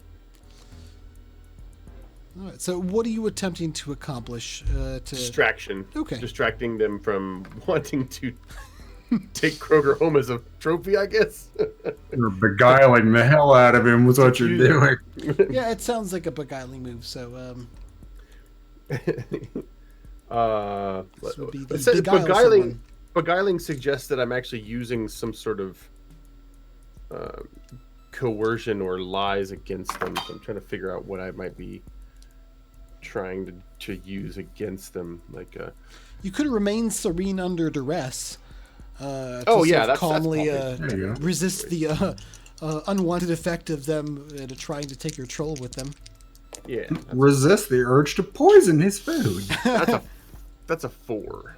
Speaker 1: All right. So, what are you attempting to accomplish?
Speaker 3: Distraction.
Speaker 1: Okay.
Speaker 3: Distracting them from wanting to take Kroger home as a trophy, I guess.
Speaker 4: You're beguiling the hell out of him with what you're doing.
Speaker 1: Yeah, it sounds like a beguiling move. So, this would be the
Speaker 3: beguiling suggests that I'm actually using some sort of coercion or lies against them. So I'm trying to figure out what I might be trying to use against them. Like,
Speaker 1: you could remain serene under duress.
Speaker 3: That's
Speaker 1: calmly
Speaker 4: probably,
Speaker 1: resist the unwanted effect of them trying to take your troll with them.
Speaker 3: Yeah.
Speaker 4: Resist the urge to poison his food.
Speaker 3: That's a 4.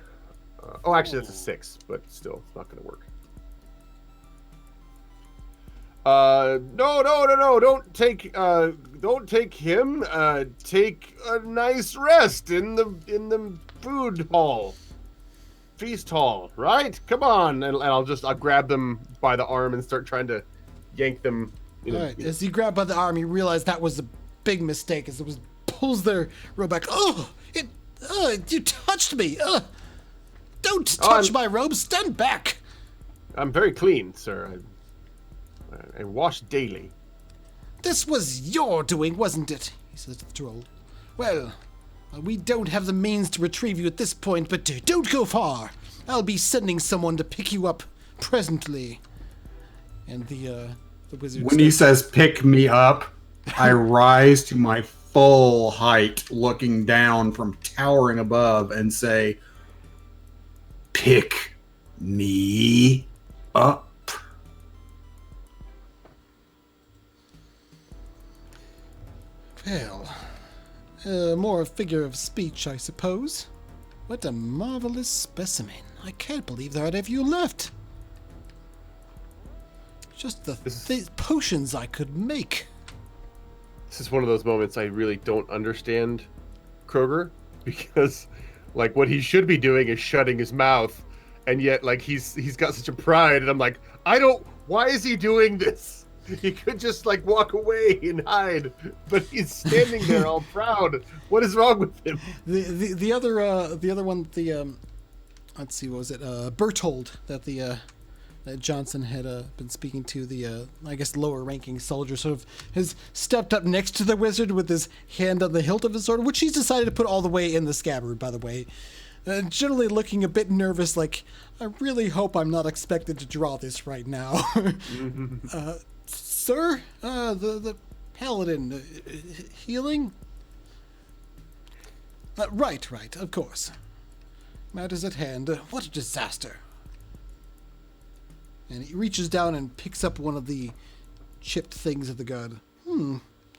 Speaker 3: Actually, that's a 6, but still, it's not going to work. No! Don't take him. Take a nice rest in the food hall, feast hall. Right? Come on, and I'll grab them by the arm and start trying to yank them.
Speaker 1: All right. As you grab by the arm, you realize that was a big mistake. As it pulls their robe back. You touched me. Don't touch my robe. Stand back.
Speaker 3: I'm very clean, sir. I wash daily.
Speaker 1: This was your doing, wasn't it? He says to the troll. Well, we don't have the means to retrieve you at this point, but don't go far. I'll be sending someone to pick you up presently. And the wizard
Speaker 4: When he says pick me up, I rise to my full height, looking down from towering above, and say, pick me up.
Speaker 1: Well, more a figure of speech, I suppose. What a marvelous specimen. I can't believe there are any of you left. Just the potions I could make.
Speaker 3: This is one of those moments I really don't understand Kroger, because like what he should be doing is shutting his mouth, and yet like he's got such a pride, and I'm like, why is he doing this? He could just like walk away and hide, but he's standing there all proud. What is wrong with him?
Speaker 1: The other one, let's see, what was it? Berthold, that that Johnson had been speaking to, the I guess lower ranking soldier, sort of has stepped up next to the wizard with his hand on the hilt of his sword, which he's decided to put all the way in the scabbard, by the way. Generally looking a bit nervous, like, I really hope I'm not expected to draw this right now. Sir, the paladin, healing? Right, of course. Matters at hand. What a disaster. And he reaches down and picks up one of the chipped things of the god.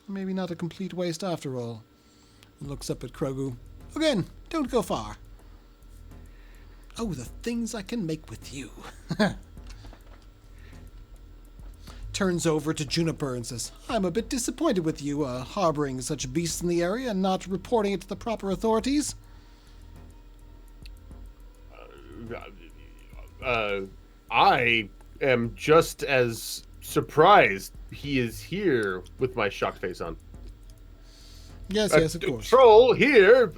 Speaker 1: Maybe not a complete waste after all. And looks up at Krogu. Again, don't go far. Oh, the things I can make with you. Turns over to Juniper and says, I'm a bit disappointed with you harboring such beasts in the area and not reporting it to the proper authorities.
Speaker 3: I am just as surprised he is here with my shocked face on.
Speaker 1: Yes, of course.
Speaker 3: Troll here?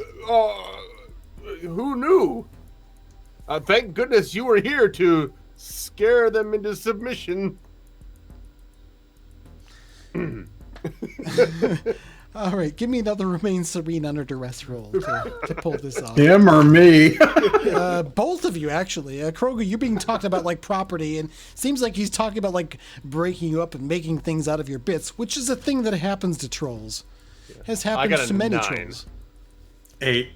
Speaker 3: Who knew? Thank goodness you were here to scare them into submission.
Speaker 1: All right, give me another remain serene under duress roll to pull this off.
Speaker 4: Him or me?
Speaker 1: Both of you, actually. Kroger, you're being talked about like property, and seems like he's talking about like breaking you up and making things out of your bits, which is a thing that happens to trolls. Has happened to many
Speaker 3: 9.
Speaker 1: trolls.
Speaker 4: 8.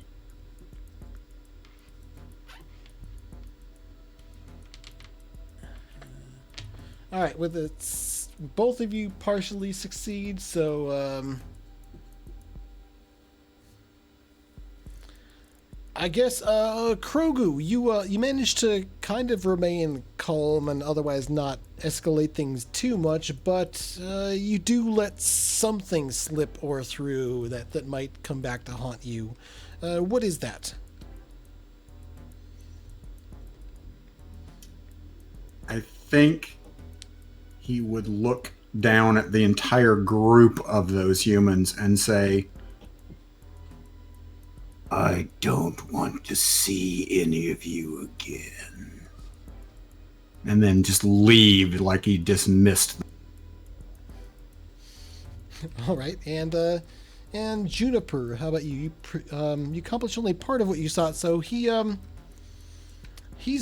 Speaker 1: All right, with it, both of you partially succeed, so I guess Krogu, you managed to kind of remain calm and otherwise not escalate things too much, but you do let something slip or through that might come back to haunt you. What is that?
Speaker 4: I think he would look down at the entire group of those humans and say,
Speaker 6: I don't want to see any of you again.
Speaker 4: And then just leave like he dismissed them.
Speaker 1: All right, and Juniper, how about you? You accomplished only part of what you sought, so he's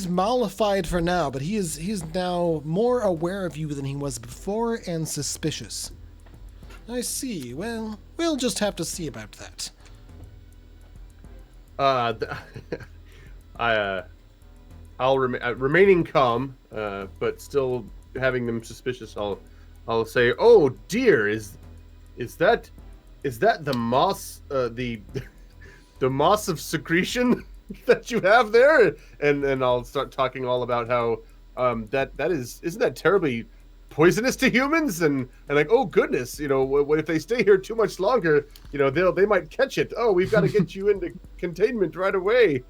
Speaker 1: mollified for now, but he's now more aware of you than he was before and suspicious. I see. Well, we'll just have to see about that.
Speaker 3: I'll remaining calm, but still having them suspicious. I'll say, "Oh dear, is that the moss, the moss of secretion that you have there?" And I'll start talking all about how isn't that terribly poisonous to humans, and like, oh goodness, what if they stay here too much longer, they might catch it. Oh, we've got to get you into containment right away.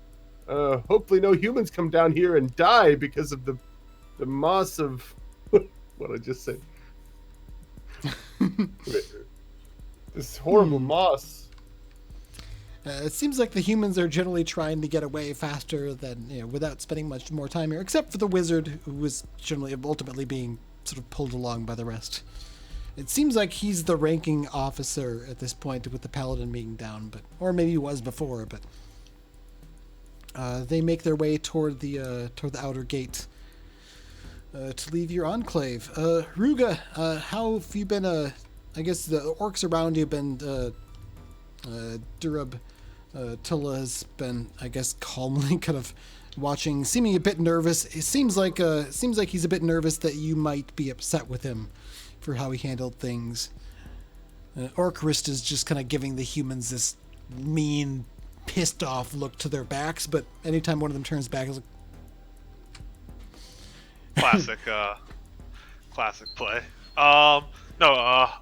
Speaker 3: Hopefully no humans come down here and die because of the moss of what I just said. This horrible moss.
Speaker 1: It seems like the humans are generally trying to get away faster than, without spending much more time here, except for the wizard, who was generally ultimately being sort of pulled along by the rest. It seems like he's the ranking officer at this point, with the paladin being down, or maybe he was before, but they make their way toward the outer gate to leave your enclave. Ruga, how have you been? I guess the orcs around you have been. Durub Tilla has been, I guess, calmly kind of watching, seeming a bit nervous. It seems like he's a bit nervous that you might be upset with him for how he handled things. Orcrist is just kind of giving the humans this mean, pissed off look to their backs, but anytime one of them turns back, it's like
Speaker 2: classic play. Well,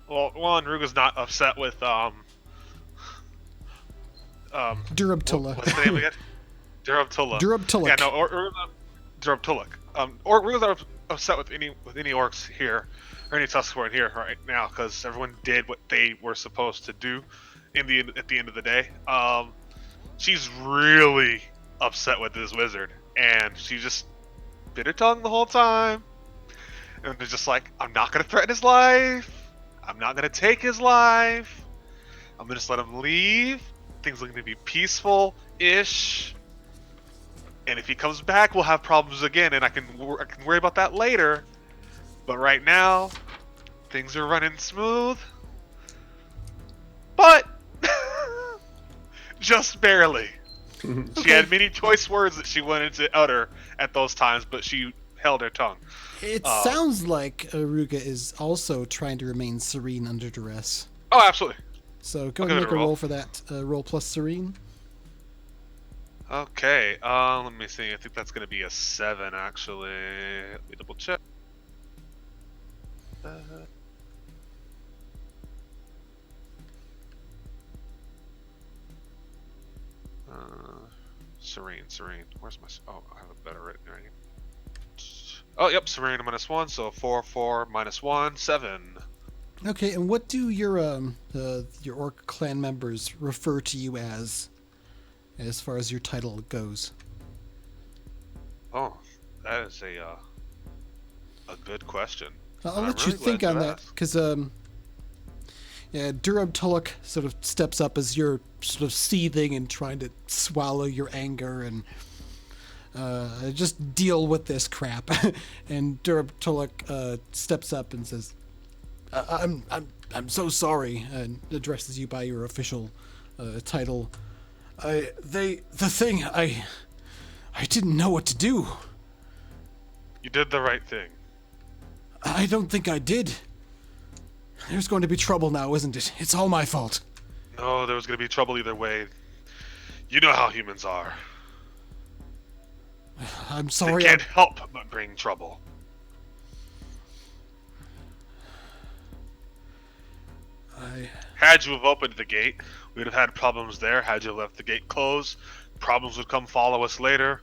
Speaker 2: one, Ruga's not upset with
Speaker 1: Durub Tilla.
Speaker 2: What's the name again? Durub Tilla.
Speaker 1: Durub Tilla.
Speaker 2: Yeah, no, Durub Tullik. Ruga's not upset with any orcs here, or any Tuscarora here right now, because everyone did what they were supposed to do at the end of the day. She's really upset with this wizard, and she just bit her tongue the whole time. And they're just like, I'm not going to threaten his life. I'm not going to take his life. I'm going to just let him leave. Things are going to be peaceful-ish. And if he comes back, we'll have problems again, and I can worry about that later. But right now, things are running smooth. But just barely.
Speaker 1: Okay.
Speaker 2: She had many choice words that she wanted to utter at those times, but she held her tongue.
Speaker 1: It sounds like Ruga is also trying to remain serene under duress.
Speaker 2: Oh, absolutely.
Speaker 1: So go ahead and make a roll for that. Roll plus serene.
Speaker 2: Okay, let me see. I think that's going to be a 7, actually. Let me double check. Serene. Where's my... Oh, I have a better written right here. Oh, yep, serene -1, so 4, -1, 7.
Speaker 1: Okay, and what do your orc clan members refer to you as far as your title goes?
Speaker 2: Oh, that is a good question.
Speaker 1: I'll let you think on that, because Durub Tulloch sort of steps up as you're sort of seething and trying to swallow your anger and just deal with this crap. And Durub Tulloch steps up and says, I'm so sorry, and addresses you by your official title. I didn't know what to do.
Speaker 2: You did the right thing.
Speaker 1: I don't think I did. There's going to be trouble now, isn't it? It's all my fault.
Speaker 2: No, there was going to be trouble either way. You know how humans are.
Speaker 1: I'm sorry.
Speaker 2: They can't help but bring trouble. Had you have opened the gate, we'd have had problems there. Had you left the gate closed, problems would come follow us later.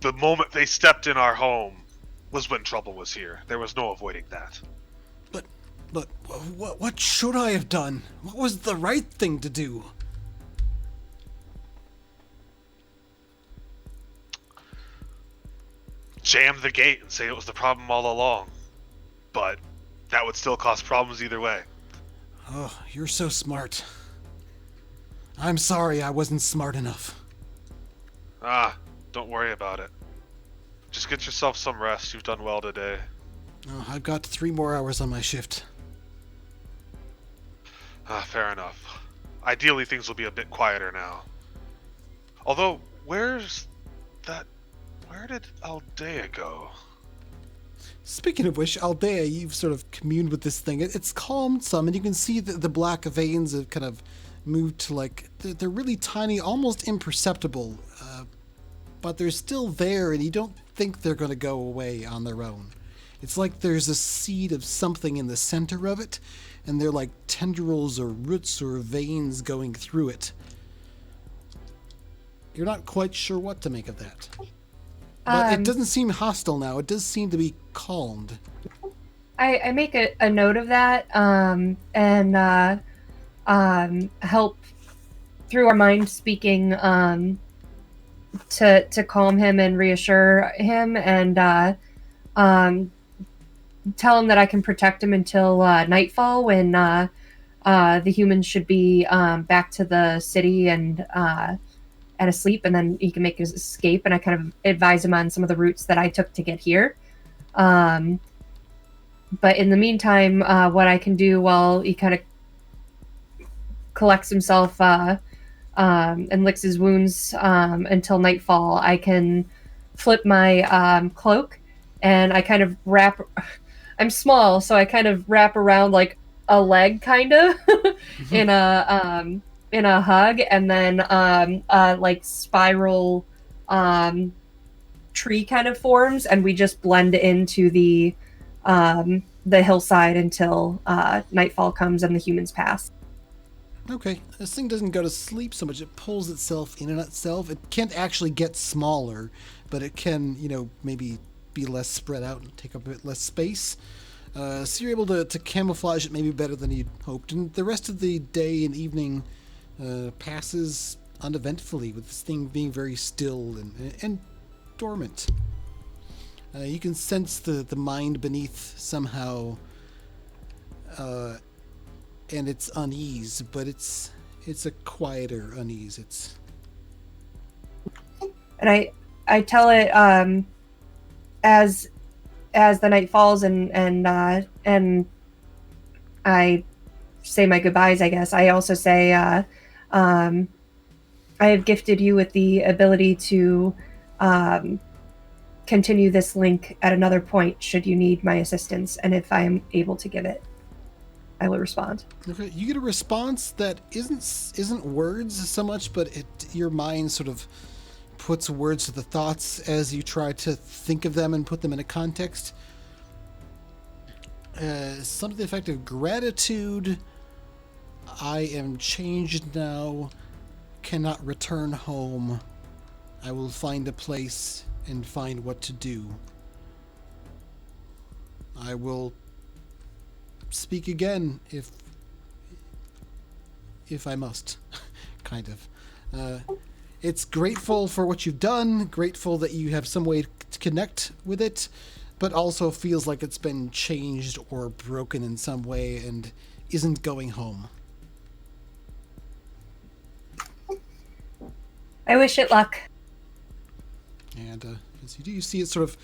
Speaker 2: The moment they stepped in our home was when trouble was here. There was no avoiding that.
Speaker 1: But what should I have done? What was the right thing to do?
Speaker 2: jam the gate and say it was the problem all along. But that would still cause problems either way.
Speaker 1: Oh, you're so smart. I'm sorry I wasn't smart enough.
Speaker 2: Don't worry about it. Just get yourself some rest. You've done well today.
Speaker 1: Oh, I've got 3 more hours on my shift.
Speaker 2: Fair enough. Ideally, things will be a bit quieter now. Although, where did Aldea go?
Speaker 1: Speaking of which, Aldea, you've sort of communed with this thing. It's calmed some, and you can see that the black veins have kind of moved to, like, they're really tiny, almost imperceptible, but they're still there, and you don't think they're going to go away on their own. It's like there's a seed of something in the center of it, and they're like tendrils or roots or veins going through it. You're not quite sure what to make of that. But it doesn't seem hostile now. It does seem to be calmed.
Speaker 5: I make a note of that, and help through our mind speaking to calm him and reassure him, and tell him that I can protect him until nightfall, when the humans should be back to the city and asleep, and then he can make his escape. And I kind of advise him on some of the routes that I took to get here. But in the meantime, what I can do while he kind of collects himself and licks his wounds until nightfall, I can flip my cloak, and I kind of wrap. I'm small, so I kind of wrap around like a leg, kind of, in a hug, and then like spiral tree kind of forms, and we just blend into the hillside until nightfall comes and the humans pass.
Speaker 1: Okay, this thing doesn't go to sleep so much. It pulls itself in on itself. It can't actually get smaller, but it can, maybe be less spread out and take up a bit less space. So you're able to camouflage it maybe better than you'd hoped. And the rest of the day and evening passes uneventfully, with this thing being very still and dormant. You can sense the mind beneath somehow, and its unease, but it's a quieter unease.
Speaker 5: And I tell it as the night falls and I say my goodbyes, I guess. I also say I have gifted you with the ability to continue this link at another point should you need my assistance, and if I am able to give it, I will respond.
Speaker 1: Okay, you get a response that isn't words so much, but your mind sort of puts words to the thoughts as you try to think of them and put them in a context. Some of the effect of gratitude. I am changed now, cannot return home. I will find a place and find what to do. I will speak again if I must, kind of. It's grateful for what you've done, grateful that you have some way to connect with it, but also feels like it's been changed or broken in some way and isn't going home.
Speaker 5: I wish it luck.
Speaker 1: And as you do, you see it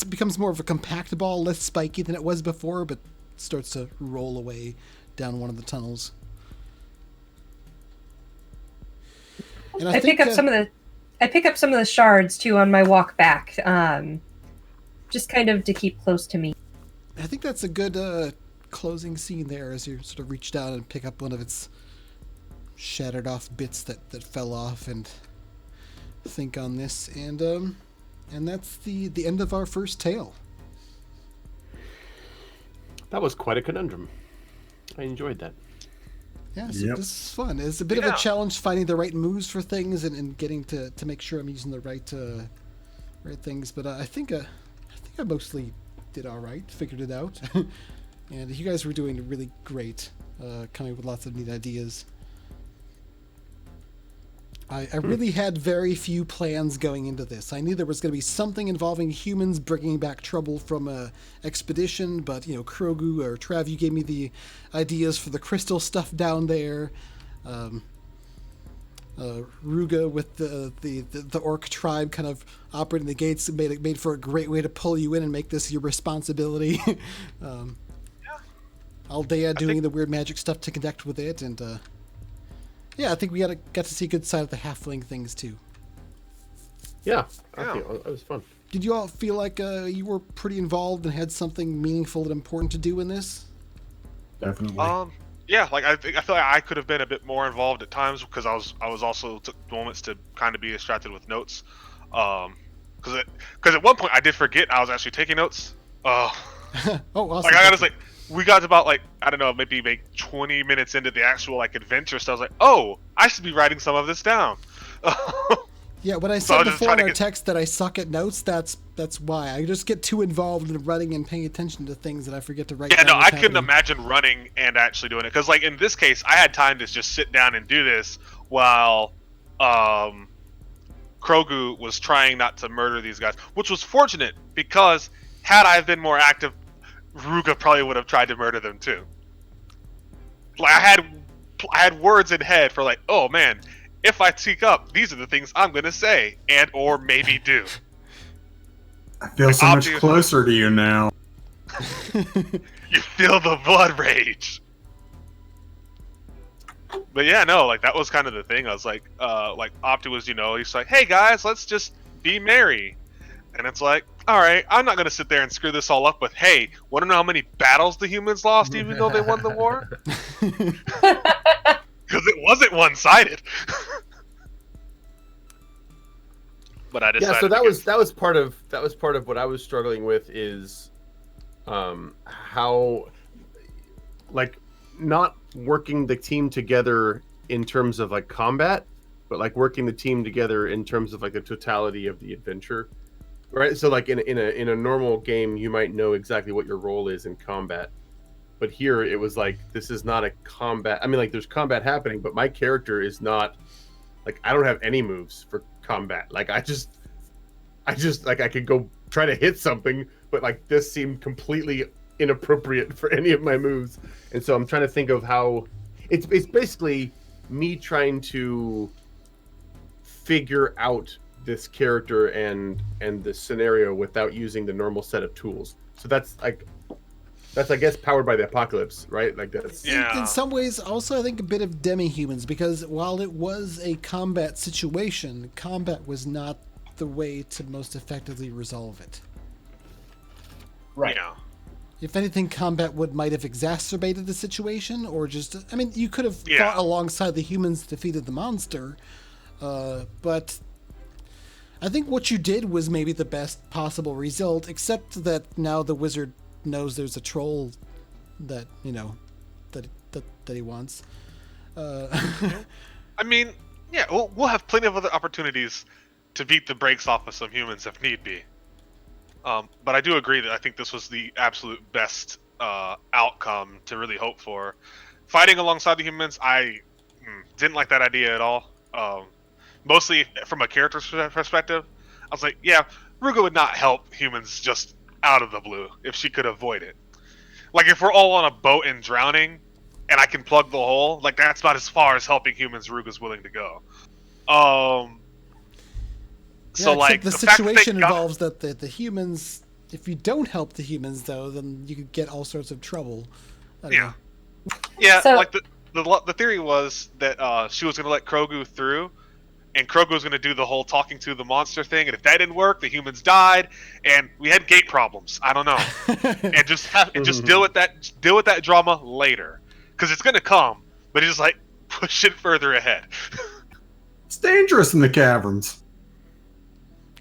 Speaker 1: becomes more of a compact ball, less spiky than it was before, but starts to roll away down one of the tunnels. And I
Speaker 5: pick up some of the shards too on my walk back, just kind of to keep close to me.
Speaker 1: I think that's a good closing scene there, as you sort of reach down and pick up one of its shattered off bits that fell off, and think on this, and that's the end of our first tale.
Speaker 3: That was quite a conundrum. I enjoyed that.
Speaker 1: Yeah, so this is fun. It's a bit of a challenge finding the right moves for things and getting to make sure I'm using the right things. But I think I mostly did all right, figured it out. And you guys were doing really great, coming up with lots of neat ideas. I really had very few plans going into this. I knew there was going to be something involving humans bringing back trouble from a expedition, but Krogu or Trav, you gave me the ideas for the crystal stuff down there. Ruga with the orc tribe kind of operating the gates made for a great way to pull you in and make this your responsibility. Aldea doing the weird magic stuff to connect with it, and I think we got to see a good side of the halfling things too.
Speaker 3: Yeah, I think it was fun.
Speaker 1: Did you all feel like you were pretty involved and had something meaningful and important to do in this?
Speaker 4: Definitely.
Speaker 2: Yeah, like I feel like I could have been a bit more involved at times because I was also took moments to kind of be distracted with notes. Because at one point I did forget I was actually taking notes.
Speaker 1: Oh, awesome!
Speaker 2: Like I gotta say, we got to about I don't know, maybe 20 minutes into the actual adventure. So I was like, oh, I should be writing some of this down.
Speaker 1: Yeah, when I said before in our text that I suck at notes, that's why. I just get too involved in running and paying attention to things that I forget to write down.
Speaker 2: Yeah, no, I couldn't imagine running and actually doing it. Because, in this case, I had time to just sit down and do this while Krogu was trying not to murder these guys. Which was fortunate, because had I been more active, Ruga probably would have tried to murder them, too. I had words in head for, oh, man, if I speak up, these are the things I'm going to say and or maybe do.
Speaker 4: I feel so much closer to you now.
Speaker 2: You feel the blood rage. But yeah, no, that was kind of the thing. I was Opti was, he's like, hey guys, let's just be merry. And it's like, all right, I'm not going to sit there and screw this all up with, hey, want to know how many battles the humans lost even though they won the war? Because it wasn't one-sided. But I decided.
Speaker 3: Yeah, so that was part of what I was struggling with is, how, not working the team together in terms of combat, but working the team together in terms of the totality of the adventure, right? So in a normal game, you might know exactly what your role is in combat. But here it was this is not a combat. I mean, there's combat happening, but my character is not I don't have any moves for combat. I just I could go try to hit something, but this seemed completely inappropriate for any of my moves. And so I'm trying to think of how it's basically me trying to figure out this character and the scenario without using the normal set of tools. So that's I guess powered by the apocalypse, right? That's
Speaker 1: in some ways also I think a bit of demi-humans, because while it was a combat situation, combat was not the way to most effectively resolve it.
Speaker 3: Right.
Speaker 2: Yeah.
Speaker 1: If anything, combat might have exacerbated the situation, or just, I mean, you could have fought alongside the humans, defeated the monster, but I think what you did was maybe the best possible result, except that now the wizard knows there's a troll that that he wants.
Speaker 2: I mean, yeah, we'll have plenty of other opportunities to beat the brakes off of some humans if need be. But I do agree that I think this was the absolute best outcome to really hope for. Fighting alongside the humans, I didn't like that idea at all. Mostly from a character's perspective. I was like, yeah, Ruga would not help humans just out of the blue if she could avoid it. If we're all on a boat and drowning and I can plug the hole, that's not as far as helping humans Ruga's willing to go.
Speaker 1: The situation involves that the humans, if you don't help the humans though, then you could get all sorts of trouble.
Speaker 2: Yeah. So, the theory was that she was going to let Krogu through, and Krogu was going to do the whole talking to the monster thing, and if that didn't work, the humans died, and we had gate problems. I don't know, and just deal with that drama later, because it's going to come, but it's just push it further ahead.
Speaker 4: It's dangerous in the caverns.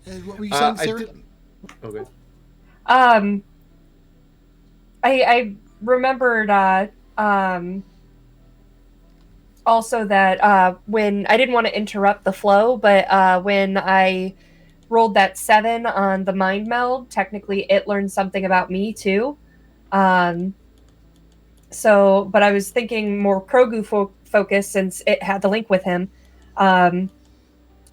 Speaker 1: And what were you saying, Sarah?
Speaker 3: Okay.
Speaker 5: I remembered also that when I didn't want to interrupt the flow, but when I rolled that 7 on the mind meld, technically it learned something about me too. But I was thinking more Krogu focus since it had the link with him.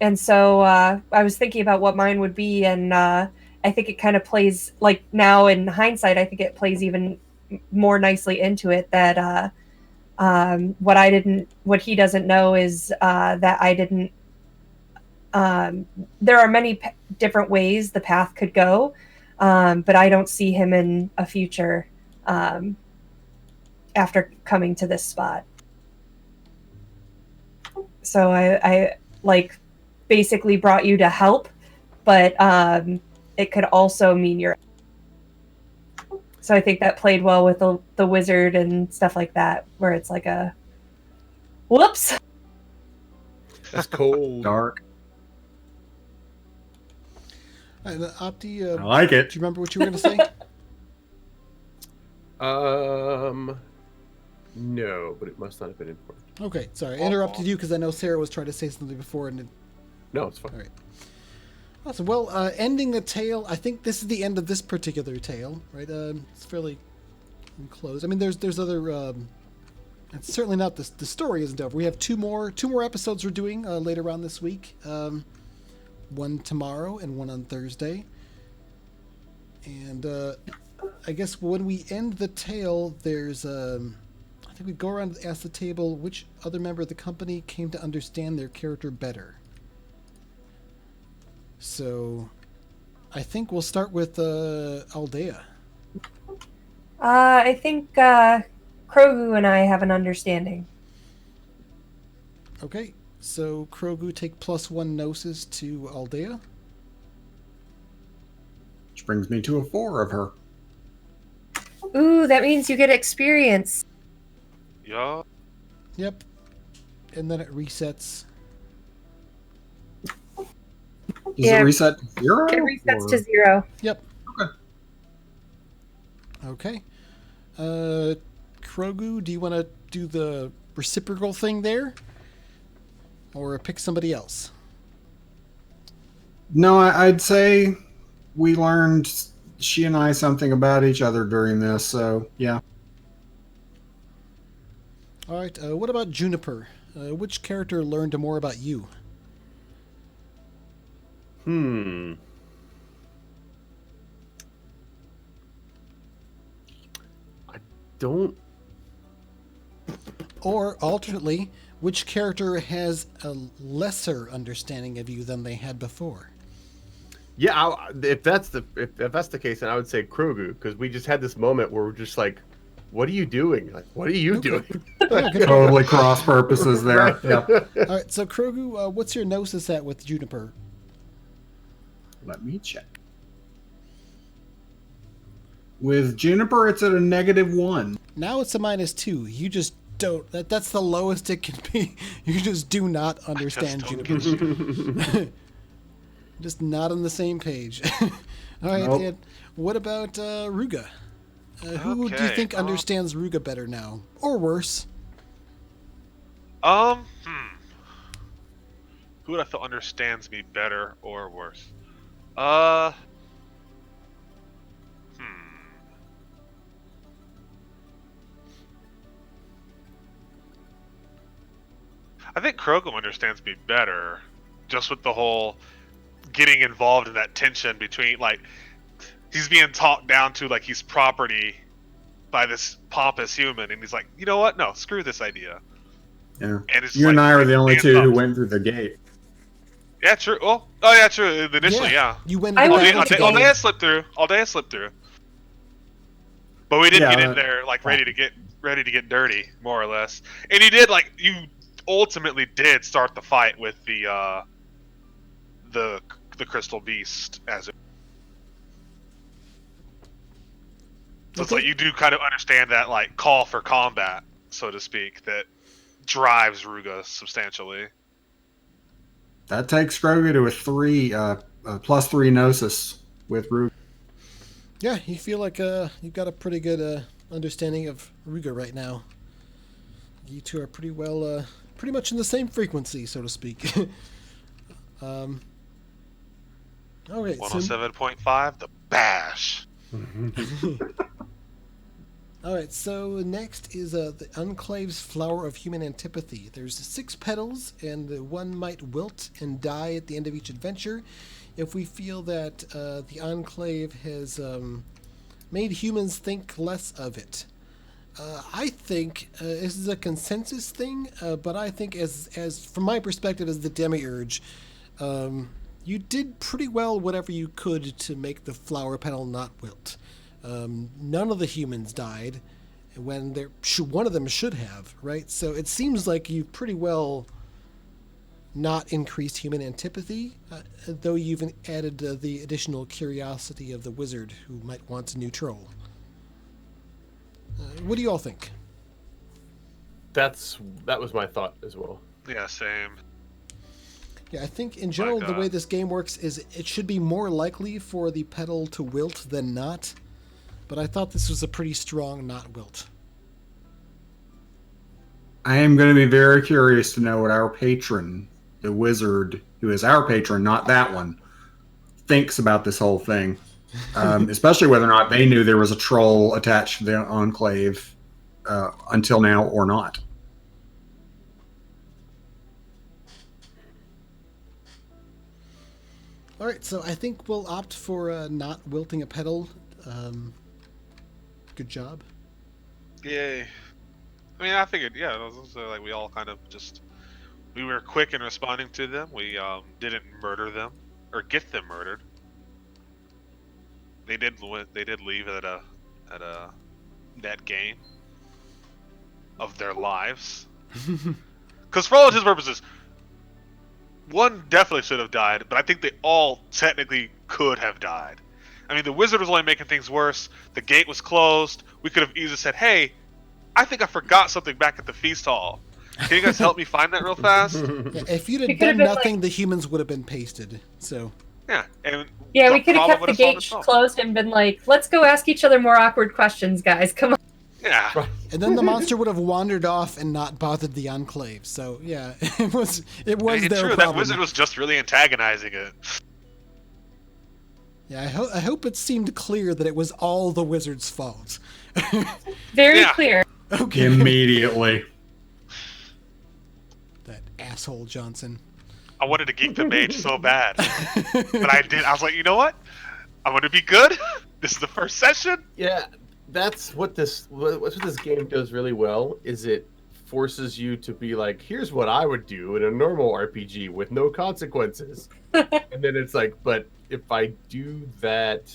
Speaker 5: And so I was thinking about what mine would be, and I think it kind of plays, like now in hindsight, I think it plays even more nicely into it that what he doesn't know is that I didn't. There are many different ways the path could go, but I don't see him in a future after coming to this spot. So I like basically brought you to help, but it could also mean you're. So I think that played well with the wizard and stuff like that, where it's like a whoops.
Speaker 3: That's cold.
Speaker 4: Dark.
Speaker 1: And Opti,
Speaker 4: I like it.
Speaker 1: do you remember what you were going to say?
Speaker 3: No, but it must not have been important.
Speaker 1: Okay, sorry, I interrupted you because I know Sarah was trying to say something before, and
Speaker 3: No, it's fine.
Speaker 1: all right. Awesome. Well, ending the tale. I think this is the end of this particular tale, right? It's fairly closed. I mean, there's other. It's certainly not the story isn't over. We have two more episodes we're doing later on this week. One tomorrow and one on Thursday. And I guess when we end the tale, there's I think we go around and ask the table which other member of the company came to understand their character better. So, I think we'll start with Aldea.
Speaker 5: I think Krogu and I have an understanding.
Speaker 1: Okay, so Krogu take +1 gnosis to Aldea.
Speaker 4: Which brings me to a 4 of her.
Speaker 5: Ooh, that means you get experience.
Speaker 2: Yeah.
Speaker 1: Yep. And then it resets.
Speaker 4: Does it reset to 0?
Speaker 5: It resets
Speaker 4: or-
Speaker 5: to 0.
Speaker 1: Yep.
Speaker 4: Okay.
Speaker 1: Okay. Krogu, do you want to do the reciprocal thing there? Or pick somebody else?
Speaker 4: No, I'd say we learned, she and I, something about each other during this, so yeah.
Speaker 1: All right. What about Juniper? Which character learned more about you?
Speaker 3: I don't.
Speaker 1: Or alternately, which character has a lesser understanding of you than they had before?
Speaker 3: Yeah, if that's the case, then I would say Krogu, because we just had this moment where we're just like, "What are you doing? Like, what are you doing?"
Speaker 1: Yeah, good.
Speaker 4: Totally cross purposes there.
Speaker 3: Right.
Speaker 4: Yep.
Speaker 1: All right. So Krogu, what's your gnosis at with Juniper?
Speaker 4: Let me check. With Juniper, it's at a -1.
Speaker 1: Now it's a -2. You just don't. That's the lowest it can be. You just do not understand
Speaker 2: don't
Speaker 1: Juniper. Just not on the same page. All right.
Speaker 4: Nope.
Speaker 1: And what about Ruga? Who do you
Speaker 2: Okay,
Speaker 1: think understands Ruga better now, or worse?
Speaker 2: Who would I feel understands me better or worse? I think Krogu understands me better, just with the whole getting involved in that tension between, like, he's being talked down to like he's property by this pompous human, and he's like, you know what? No, screw this idea.
Speaker 4: Yeah.
Speaker 2: And it's
Speaker 4: You and I are the only
Speaker 2: hands
Speaker 4: two who
Speaker 2: up.
Speaker 4: went through the gate.
Speaker 2: Yeah, true. Oh yeah, true. Initially, yeah.
Speaker 1: You went.
Speaker 5: I
Speaker 1: into
Speaker 5: went
Speaker 1: battle
Speaker 2: All
Speaker 1: together.
Speaker 2: day I slipped through. All day I slipped through. But we didn't
Speaker 4: Yeah,
Speaker 2: get in there like ready to get dirty, more or less. And you did, like, you ultimately did start the fight with the crystal beast as it. So it's like you do kind of understand that, like, call for combat, so to speak, that drives Ruga substantially.
Speaker 4: That takes Krogu to a 3, +3 gnosis with Ruga.
Speaker 1: Yeah, you feel like you've got a pretty good understanding of Ruga right now. You two are pretty well, pretty much in the same frequency, so to speak. Okay, so
Speaker 2: 107.5, the bash.
Speaker 1: All right, so next is the Enclave's Flower of Human Antipathy. There's 6 petals, and the one might wilt and die at the end of each adventure. If we feel that the Enclave has made humans think less of it. I think this is a consensus thing, but I think as from my perspective as the Demiurge, you did pretty well whatever you could to make the flower petal not wilt. None of the humans died when one of them should have, right? So it seems like you pretty well not increased human antipathy, though you've added the additional curiosity of the wizard who might want a new troll. What do you all think?
Speaker 3: That was my thought as well.
Speaker 2: Yeah, same.
Speaker 1: Yeah, I think in general the way this game works is it should be more likely for the petal to wilt than not. But I thought this was a pretty strong not wilt.
Speaker 4: I am going to be very curious to know what our patron, the wizard, who is our patron, not that one, thinks about this whole thing. Especially whether or not they knew there was a troll attached to the Enclave until now or not.
Speaker 1: All right, so I think we'll opt for not wilting a petal. Good job.
Speaker 2: Yay. I mean, I figured, yeah, it was like we all kind of we were quick in responding to them. We didn't murder them or get them murdered. They did leave at a net gain of their lives. Because for all intents and purposes, one definitely should have died, but I think they all technically could have died. I mean, the wizard was only making things worse. The gate was closed. We could have easily said, hey, I think I forgot something back at the feast hall. Can you guys help me find that real fast?
Speaker 1: Yeah, if you'd have done nothing, the humans would have been pasted. So.
Speaker 2: Yeah, and
Speaker 5: we could have kept the gate closed and been like, let's go ask each other more awkward questions, guys. Come on.
Speaker 2: Yeah.
Speaker 1: And then the monster would have wandered off and not bothered the Enclave. So, yeah, it was their problem.
Speaker 2: That wizard was just really antagonizing it.
Speaker 1: Yeah, I hope it seemed clear that it was all the wizard's fault.
Speaker 5: Very clear.
Speaker 1: Okay.
Speaker 4: Immediately.
Speaker 1: That asshole Johnson.
Speaker 2: I wanted to geek the mage so bad. But I did. I was like, you know what? I'm going to be good. This is the first session.
Speaker 3: Yeah, that's what this game does really well, is it forces you to be like, here's what I would do in a normal RPG with no consequences. And then it's like, but if I do that,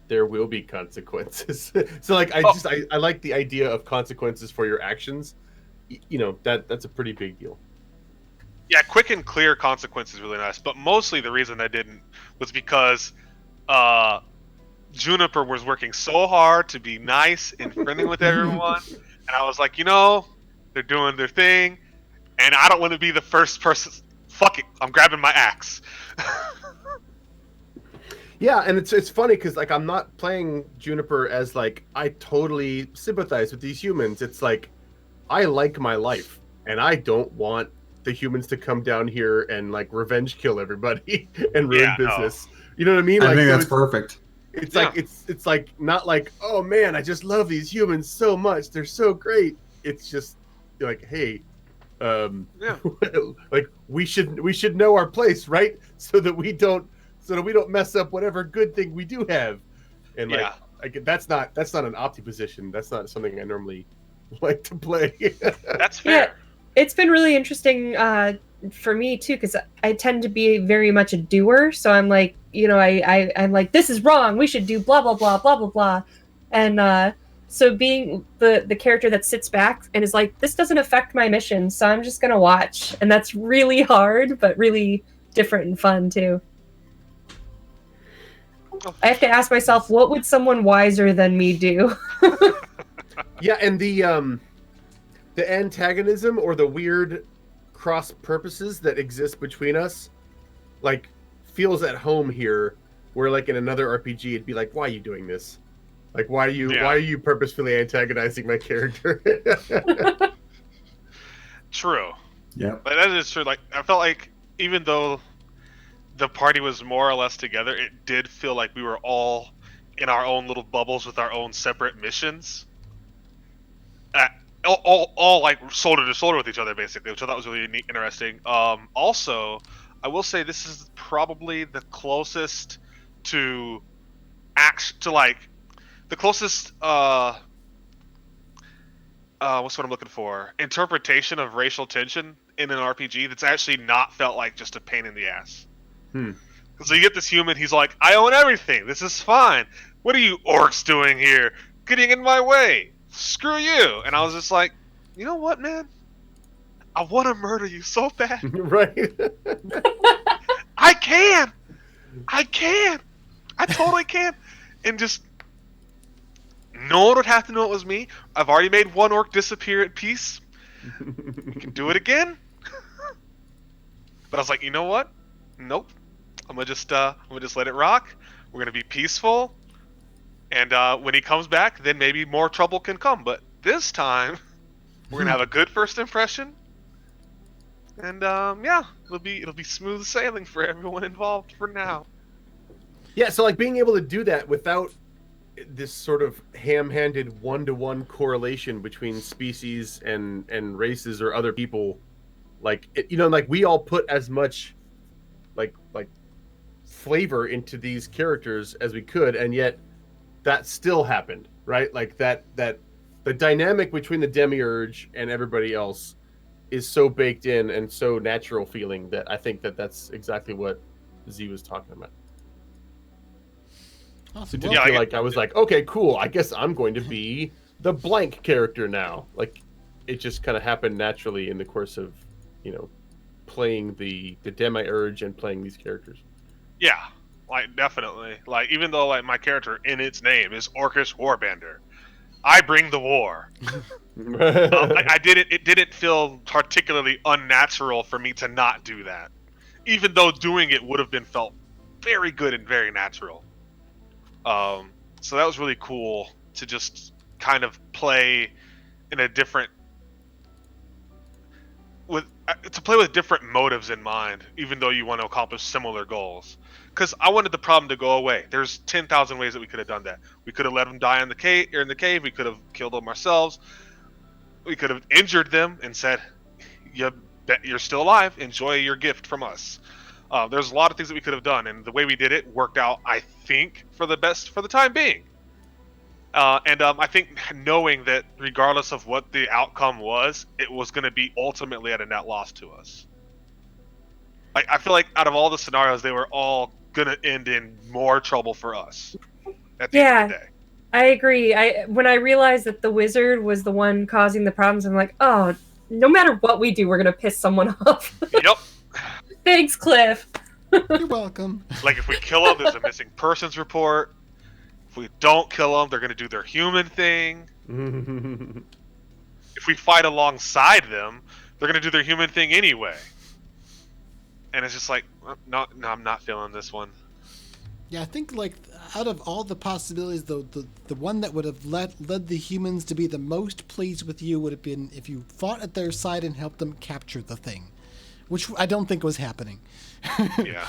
Speaker 3: there will be consequences. So like, I like the idea of consequences for your actions. You know, that's a pretty big deal.
Speaker 2: Yeah, quick and clear consequences is really nice. But mostly the reason I didn't was because Juniper was working so hard to be nice and friendly with everyone. And I was like, you know, they're doing their thing. And I don't want to be the first person. Fuck it, I'm grabbing my axe.
Speaker 3: Yeah, and it's funny because like I'm not playing Juniper as like I totally sympathize with these humans. It's like I like my life and I don't want the humans to come down here and like revenge kill everybody and ruin business. No. You know what I mean?
Speaker 4: I think that's perfect.
Speaker 3: It's like it's like not like, oh man, I just love these humans so much. They're so great. It's just like, hey, like we should know our place, right? So that we don't mess up whatever good thing we do have. And like that's not an opti position. That's not something I normally like to play.
Speaker 2: That's fair.
Speaker 5: Yeah, it's been really interesting for me too, because I tend to be very much a doer. So I'm like, you know, I'm like, this is wrong. We should do blah blah blah blah blah blah. And so being the character that sits back and is like, this doesn't affect my mission, so I'm just gonna watch. And that's really hard, but really different and fun too. I have to ask myself, what would someone wiser than me do?
Speaker 3: Yeah, and the antagonism or the weird cross purposes that exist between us, like, feels at home here. Where like in another RPG, it'd be like, why are you doing this? Like, why are you purposefully antagonizing my character?
Speaker 2: True.
Speaker 4: Yeah.
Speaker 2: But that is true. Like, I felt like even though the party was more or less together, it did feel like we were all in our own little bubbles with our own separate missions. All like shoulder to shoulder with each other, basically, which I thought was really neat, interesting. Also, I will say this is probably the closest to the closest what's what I'm looking for? Interpretation of racial tension in an RPG that's actually not felt like just a pain in the ass. So you get this human, he's like, I own everything. This is fine. What are you orcs doing here? Getting in my way. Screw you. And I was just like, you know what, man? I want to murder you so bad.
Speaker 3: Right.
Speaker 2: I can. I totally can. And just no one would have to know it was me. I've already made one orc disappear at peace. You can do it again. But I was like, you know what? Nope. I'm gonna just let it rock. We're gonna be peaceful. And when he comes back, then maybe more trouble can come. But this time, we're gonna have a good first impression. And yeah, it'll be smooth sailing for everyone involved for now.
Speaker 3: Yeah, so like being able to do that without this sort of ham-handed one-to-one correlation between species and races or other people, like like we all put as much like flavor into these characters as we could, and yet that still happened, right? Like that the dynamic between the demiurge and everybody else is so baked in and so natural feeling that I think that's exactly what Z was talking about.
Speaker 1: Awesome.
Speaker 3: It didn't feel like I was like, okay, cool, I guess I'm going to be the blank character now. Like, it just kind of happened naturally in the course of, playing the demiurge and playing these characters.
Speaker 2: Yeah, like definitely. Like even though like my character in its name is Orcish Warbender, I bring the war. It didn't feel particularly unnatural for me to not do that, even though doing it would have been felt very good and very natural. So that was really cool to just kind of play in a different with different motives in mind, even though you want to accomplish similar goals. Because I wanted the problem to go away. There's 10,000 ways that we could have done that. We could have let them die in the cave. We could have killed them ourselves. We could have injured them and said, "You're still alive. Enjoy your gift from us." There's a lot of things that we could have done, and the way we did it worked out, I think, for the best for the time being. I think knowing that regardless of what the outcome was, it was going to be ultimately at a net loss to us. I feel like out of all the scenarios, they were all going to end in more trouble for us at the end of the day.
Speaker 5: I agree. When I realized that the wizard was the one causing the problems, I'm like, oh, no matter what we do, we're going to piss someone off.
Speaker 2: Yep.
Speaker 5: Thanks, Cliff.
Speaker 1: You're welcome.
Speaker 2: Like if we kill them, there's a missing persons report. If we don't kill them, they're going to do their human thing. If we fight alongside them, they're going to do their human thing anyway. And it's just like, no, I'm not feeling this one.
Speaker 1: Yeah, I think like out of all the possibilities, the one that would have led the humans to be the most pleased with you would have been if you fought at their side and helped them capture the thing, which I don't think was happening.
Speaker 2: Yeah.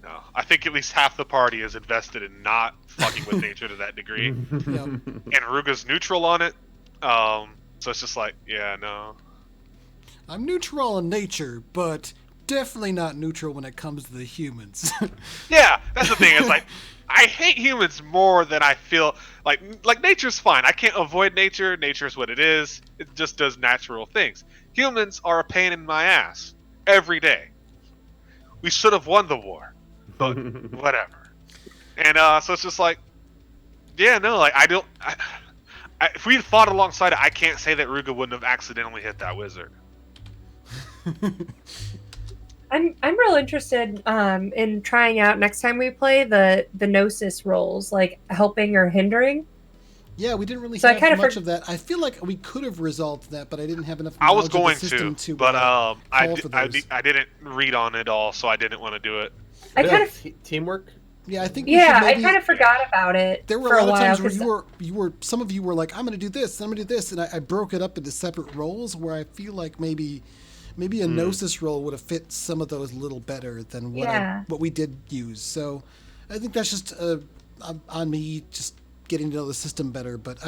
Speaker 2: No, I think at least half the party is invested in not fucking with nature to that degree.
Speaker 1: Yep.
Speaker 2: And Ruga's neutral on it. So it's just like, yeah, no.
Speaker 1: I'm neutral on nature, but definitely not neutral when it comes to the humans.
Speaker 2: Yeah, that's the thing. It's like, I hate humans more than I feel like nature's fine. I can't avoid nature. Nature's what it is. It just does natural things. Humans are a pain in my ass every day. We should have won the war, but whatever. And so it's just like, yeah, no, like if we had fought alongside it, I can't say that Ruga wouldn't have accidentally hit that wizard.
Speaker 5: I'm real interested in trying out next time we play the Gnosis roles, like helping or hindering.
Speaker 1: Yeah, we didn't really
Speaker 5: So
Speaker 1: have much of that. I feel like we could have resolved that, but I didn't have enough
Speaker 2: I was
Speaker 1: knowledge
Speaker 2: going
Speaker 1: of the system
Speaker 2: to, but I didn't read on it all, so I didn't want to do it.
Speaker 5: I kind of
Speaker 3: teamwork.
Speaker 1: Yeah, I think.
Speaker 5: I kind of forgot about it.
Speaker 1: There were
Speaker 5: for
Speaker 1: a lot of
Speaker 5: while,
Speaker 1: times where some of you were like, "I'm going to do this, and I'm going to do this," and I broke it up into separate roles. Where I feel like maybe a Gnosis role would have fit some of those a little better than what we did use. So I think that's just on me just getting to know the system better. But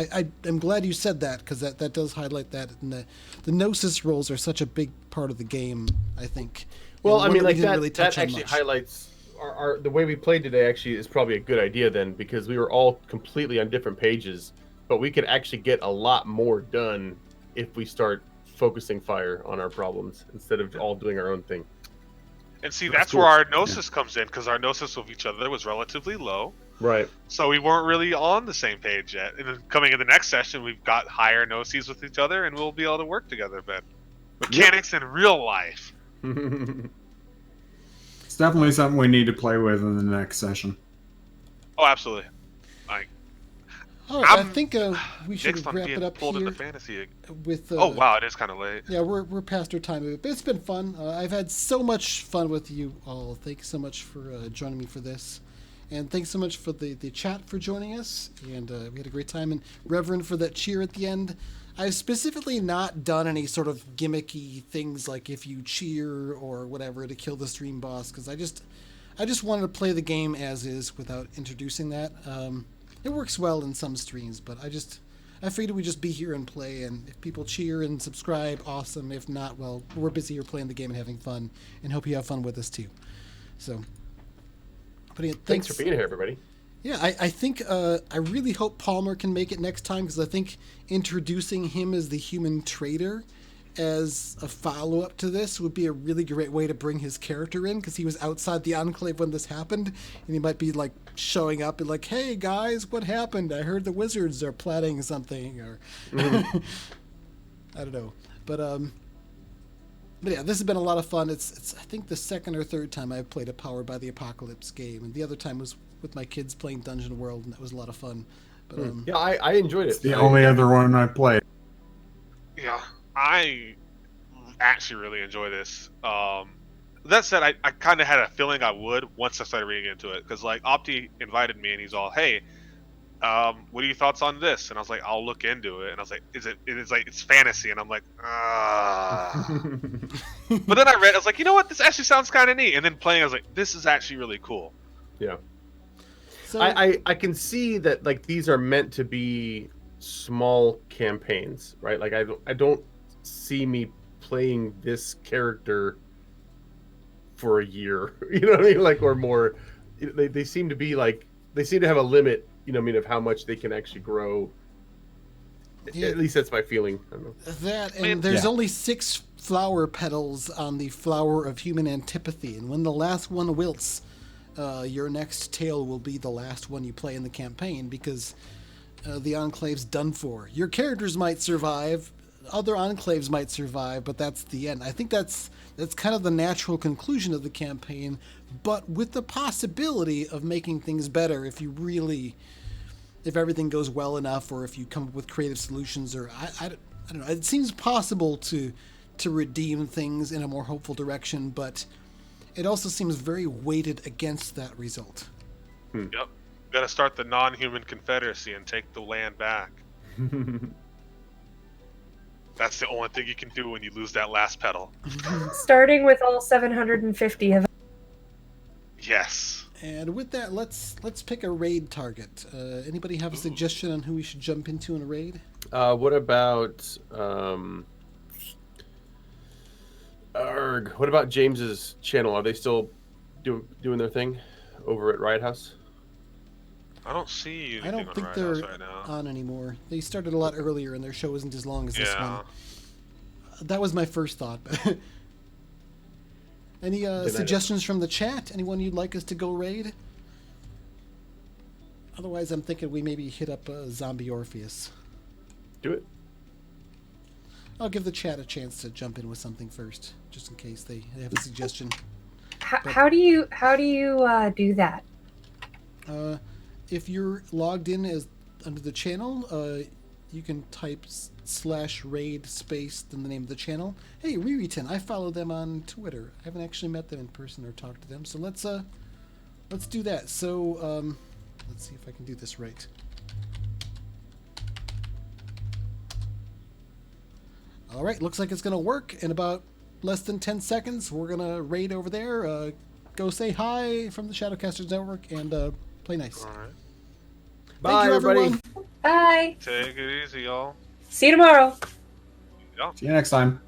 Speaker 1: I'm glad you said that, because that does highlight that. And the Gnosis roles are such a big part of the game, I think.
Speaker 3: Well,
Speaker 1: And
Speaker 3: I mean,
Speaker 1: one
Speaker 3: like
Speaker 1: we didn't really touch
Speaker 3: that
Speaker 1: on
Speaker 3: actually
Speaker 1: much.
Speaker 3: highlights our the way we played today. Actually, is probably a good idea then, because we were all completely on different pages, but we could actually get a lot more done if we start focusing fire on our problems instead of all doing our own thing.
Speaker 2: And see,
Speaker 3: That's
Speaker 2: that's
Speaker 3: cool.
Speaker 2: where our gnosis comes in, because our gnosis with each other was relatively low.
Speaker 3: Right.
Speaker 2: So we weren't really on the same page yet. And then coming in the next session, we've got higher gnoses with each other, and we'll be able to work together a bit. Mechanics in real life.
Speaker 4: It's definitely something we need to play with in the next session.
Speaker 2: Oh, absolutely. Like,
Speaker 1: All right, I
Speaker 2: I'm
Speaker 1: think we should
Speaker 2: next on
Speaker 1: wrap
Speaker 2: being
Speaker 1: it up
Speaker 2: pulled
Speaker 1: here
Speaker 2: into fantasy.
Speaker 1: with.
Speaker 2: Oh wow, it is kind of late.
Speaker 1: Yeah, we're past our time, but it's been fun. I've had so much fun with you all. Thank you so much for joining me for this, and thanks so much for the chat for joining us. And we had a great time. And Reverend for that cheer at the end. I've specifically not done any sort of gimmicky things like if you cheer or whatever to kill the stream boss, because I just wanted to play the game as is without introducing that. It works well in some streams, but I figured we'd just be here and play, and if people cheer and subscribe, awesome. If not, well, we're busy here playing the game and having fun, and hope you have fun with us too. So, but yeah,
Speaker 3: Thanks for being here, everybody.
Speaker 1: Yeah, I think I really hope Palmer can make it next time, because I think introducing him as the human trader as a follow-up to this would be a really great way to bring his character in, because he was outside the Enclave when this happened, and he might be like showing up and like, hey guys, what happened? I heard the wizards are planning something, or I don't know. But yeah, this has been a lot of fun. It's I think the second or third time I've played a Powered by the Apocalypse game, and the other time was with my kids playing Dungeon World, and that was a lot of fun. But
Speaker 3: Yeah, I enjoyed it.
Speaker 4: It's the only other one I played.
Speaker 2: Yeah, I actually really enjoy this. That said, I kind of had a feeling I would once I started reading into it, because like Opti invited me and he's all, hey, what are your thoughts on this? And I was like, I'll look into it. And I was like, it's fantasy, and I'm like, but then I read, I was like, you know what, this actually sounds kind of neat. And then playing, I was like, this is actually really cool.
Speaker 3: Yeah.
Speaker 1: so
Speaker 3: I can see that, like, these are meant to be small campaigns, right? Like, I don't see me playing this character for a year, you know what I mean? Like, or more. They seem to be like, they seem to have a limit, you know what I mean, of how much they can actually grow.
Speaker 1: Yeah.
Speaker 3: At least that's my feeling. I don't know.
Speaker 1: that, and there's only 6 flower petals on the flower of human antipathy, and when the last one wilts, your next tale will be the last one you play in the campaign, because the Enclave's done for. Your characters might survive, other Enclaves might survive, but that's the end. I think that's kind of the natural conclusion of the campaign, but with the possibility of making things better if everything goes well enough, or if you come up with creative solutions, or I don't know. It seems possible to redeem things in a more hopeful direction, but it also seems very weighted against that result.
Speaker 2: Yep. Got to start the non-human confederacy and take the land back. That's the only thing you can do when you lose that last petal.
Speaker 5: Starting with all 750 of
Speaker 2: Yes.
Speaker 1: And with that, let's pick a raid target. Anybody have a suggestion on who we should jump into in a raid?
Speaker 3: What about what about James's channel? Are they still doing their thing over at Riot House?
Speaker 2: I don't see anything
Speaker 1: I don't
Speaker 2: on
Speaker 1: think
Speaker 2: Riot
Speaker 1: they're
Speaker 2: House right now.
Speaker 1: on anymore. They started a lot earlier, and their show isn't as long as this
Speaker 2: Yeah.
Speaker 1: one. That was my first thought. Any suggestions from the chat? Anyone you'd like us to go raid? Otherwise, I'm thinking we maybe hit up Zombie Orpheus.
Speaker 3: Do it.
Speaker 1: I'll give the chat a chance to jump in with something first, just in case they have a suggestion.
Speaker 5: How do you do that?
Speaker 1: If you're logged in as under the channel, you can type /raid space then the name of the channel. Hey, Ririton, I follow them on Twitter. I haven't actually met them in person or talked to them, so let's do that. So let's see if I can do this right. All right, looks like it's gonna work. In about less than 10 seconds, we're gonna raid over there. Go say hi from the Shadowcasters Network and play nice.
Speaker 2: All right.
Speaker 3: Bye,
Speaker 1: you,
Speaker 3: everybody.
Speaker 1: everyone.
Speaker 5: Bye.
Speaker 2: Take it easy, y'all.
Speaker 5: See you tomorrow.
Speaker 2: Yeah.
Speaker 4: See you next time.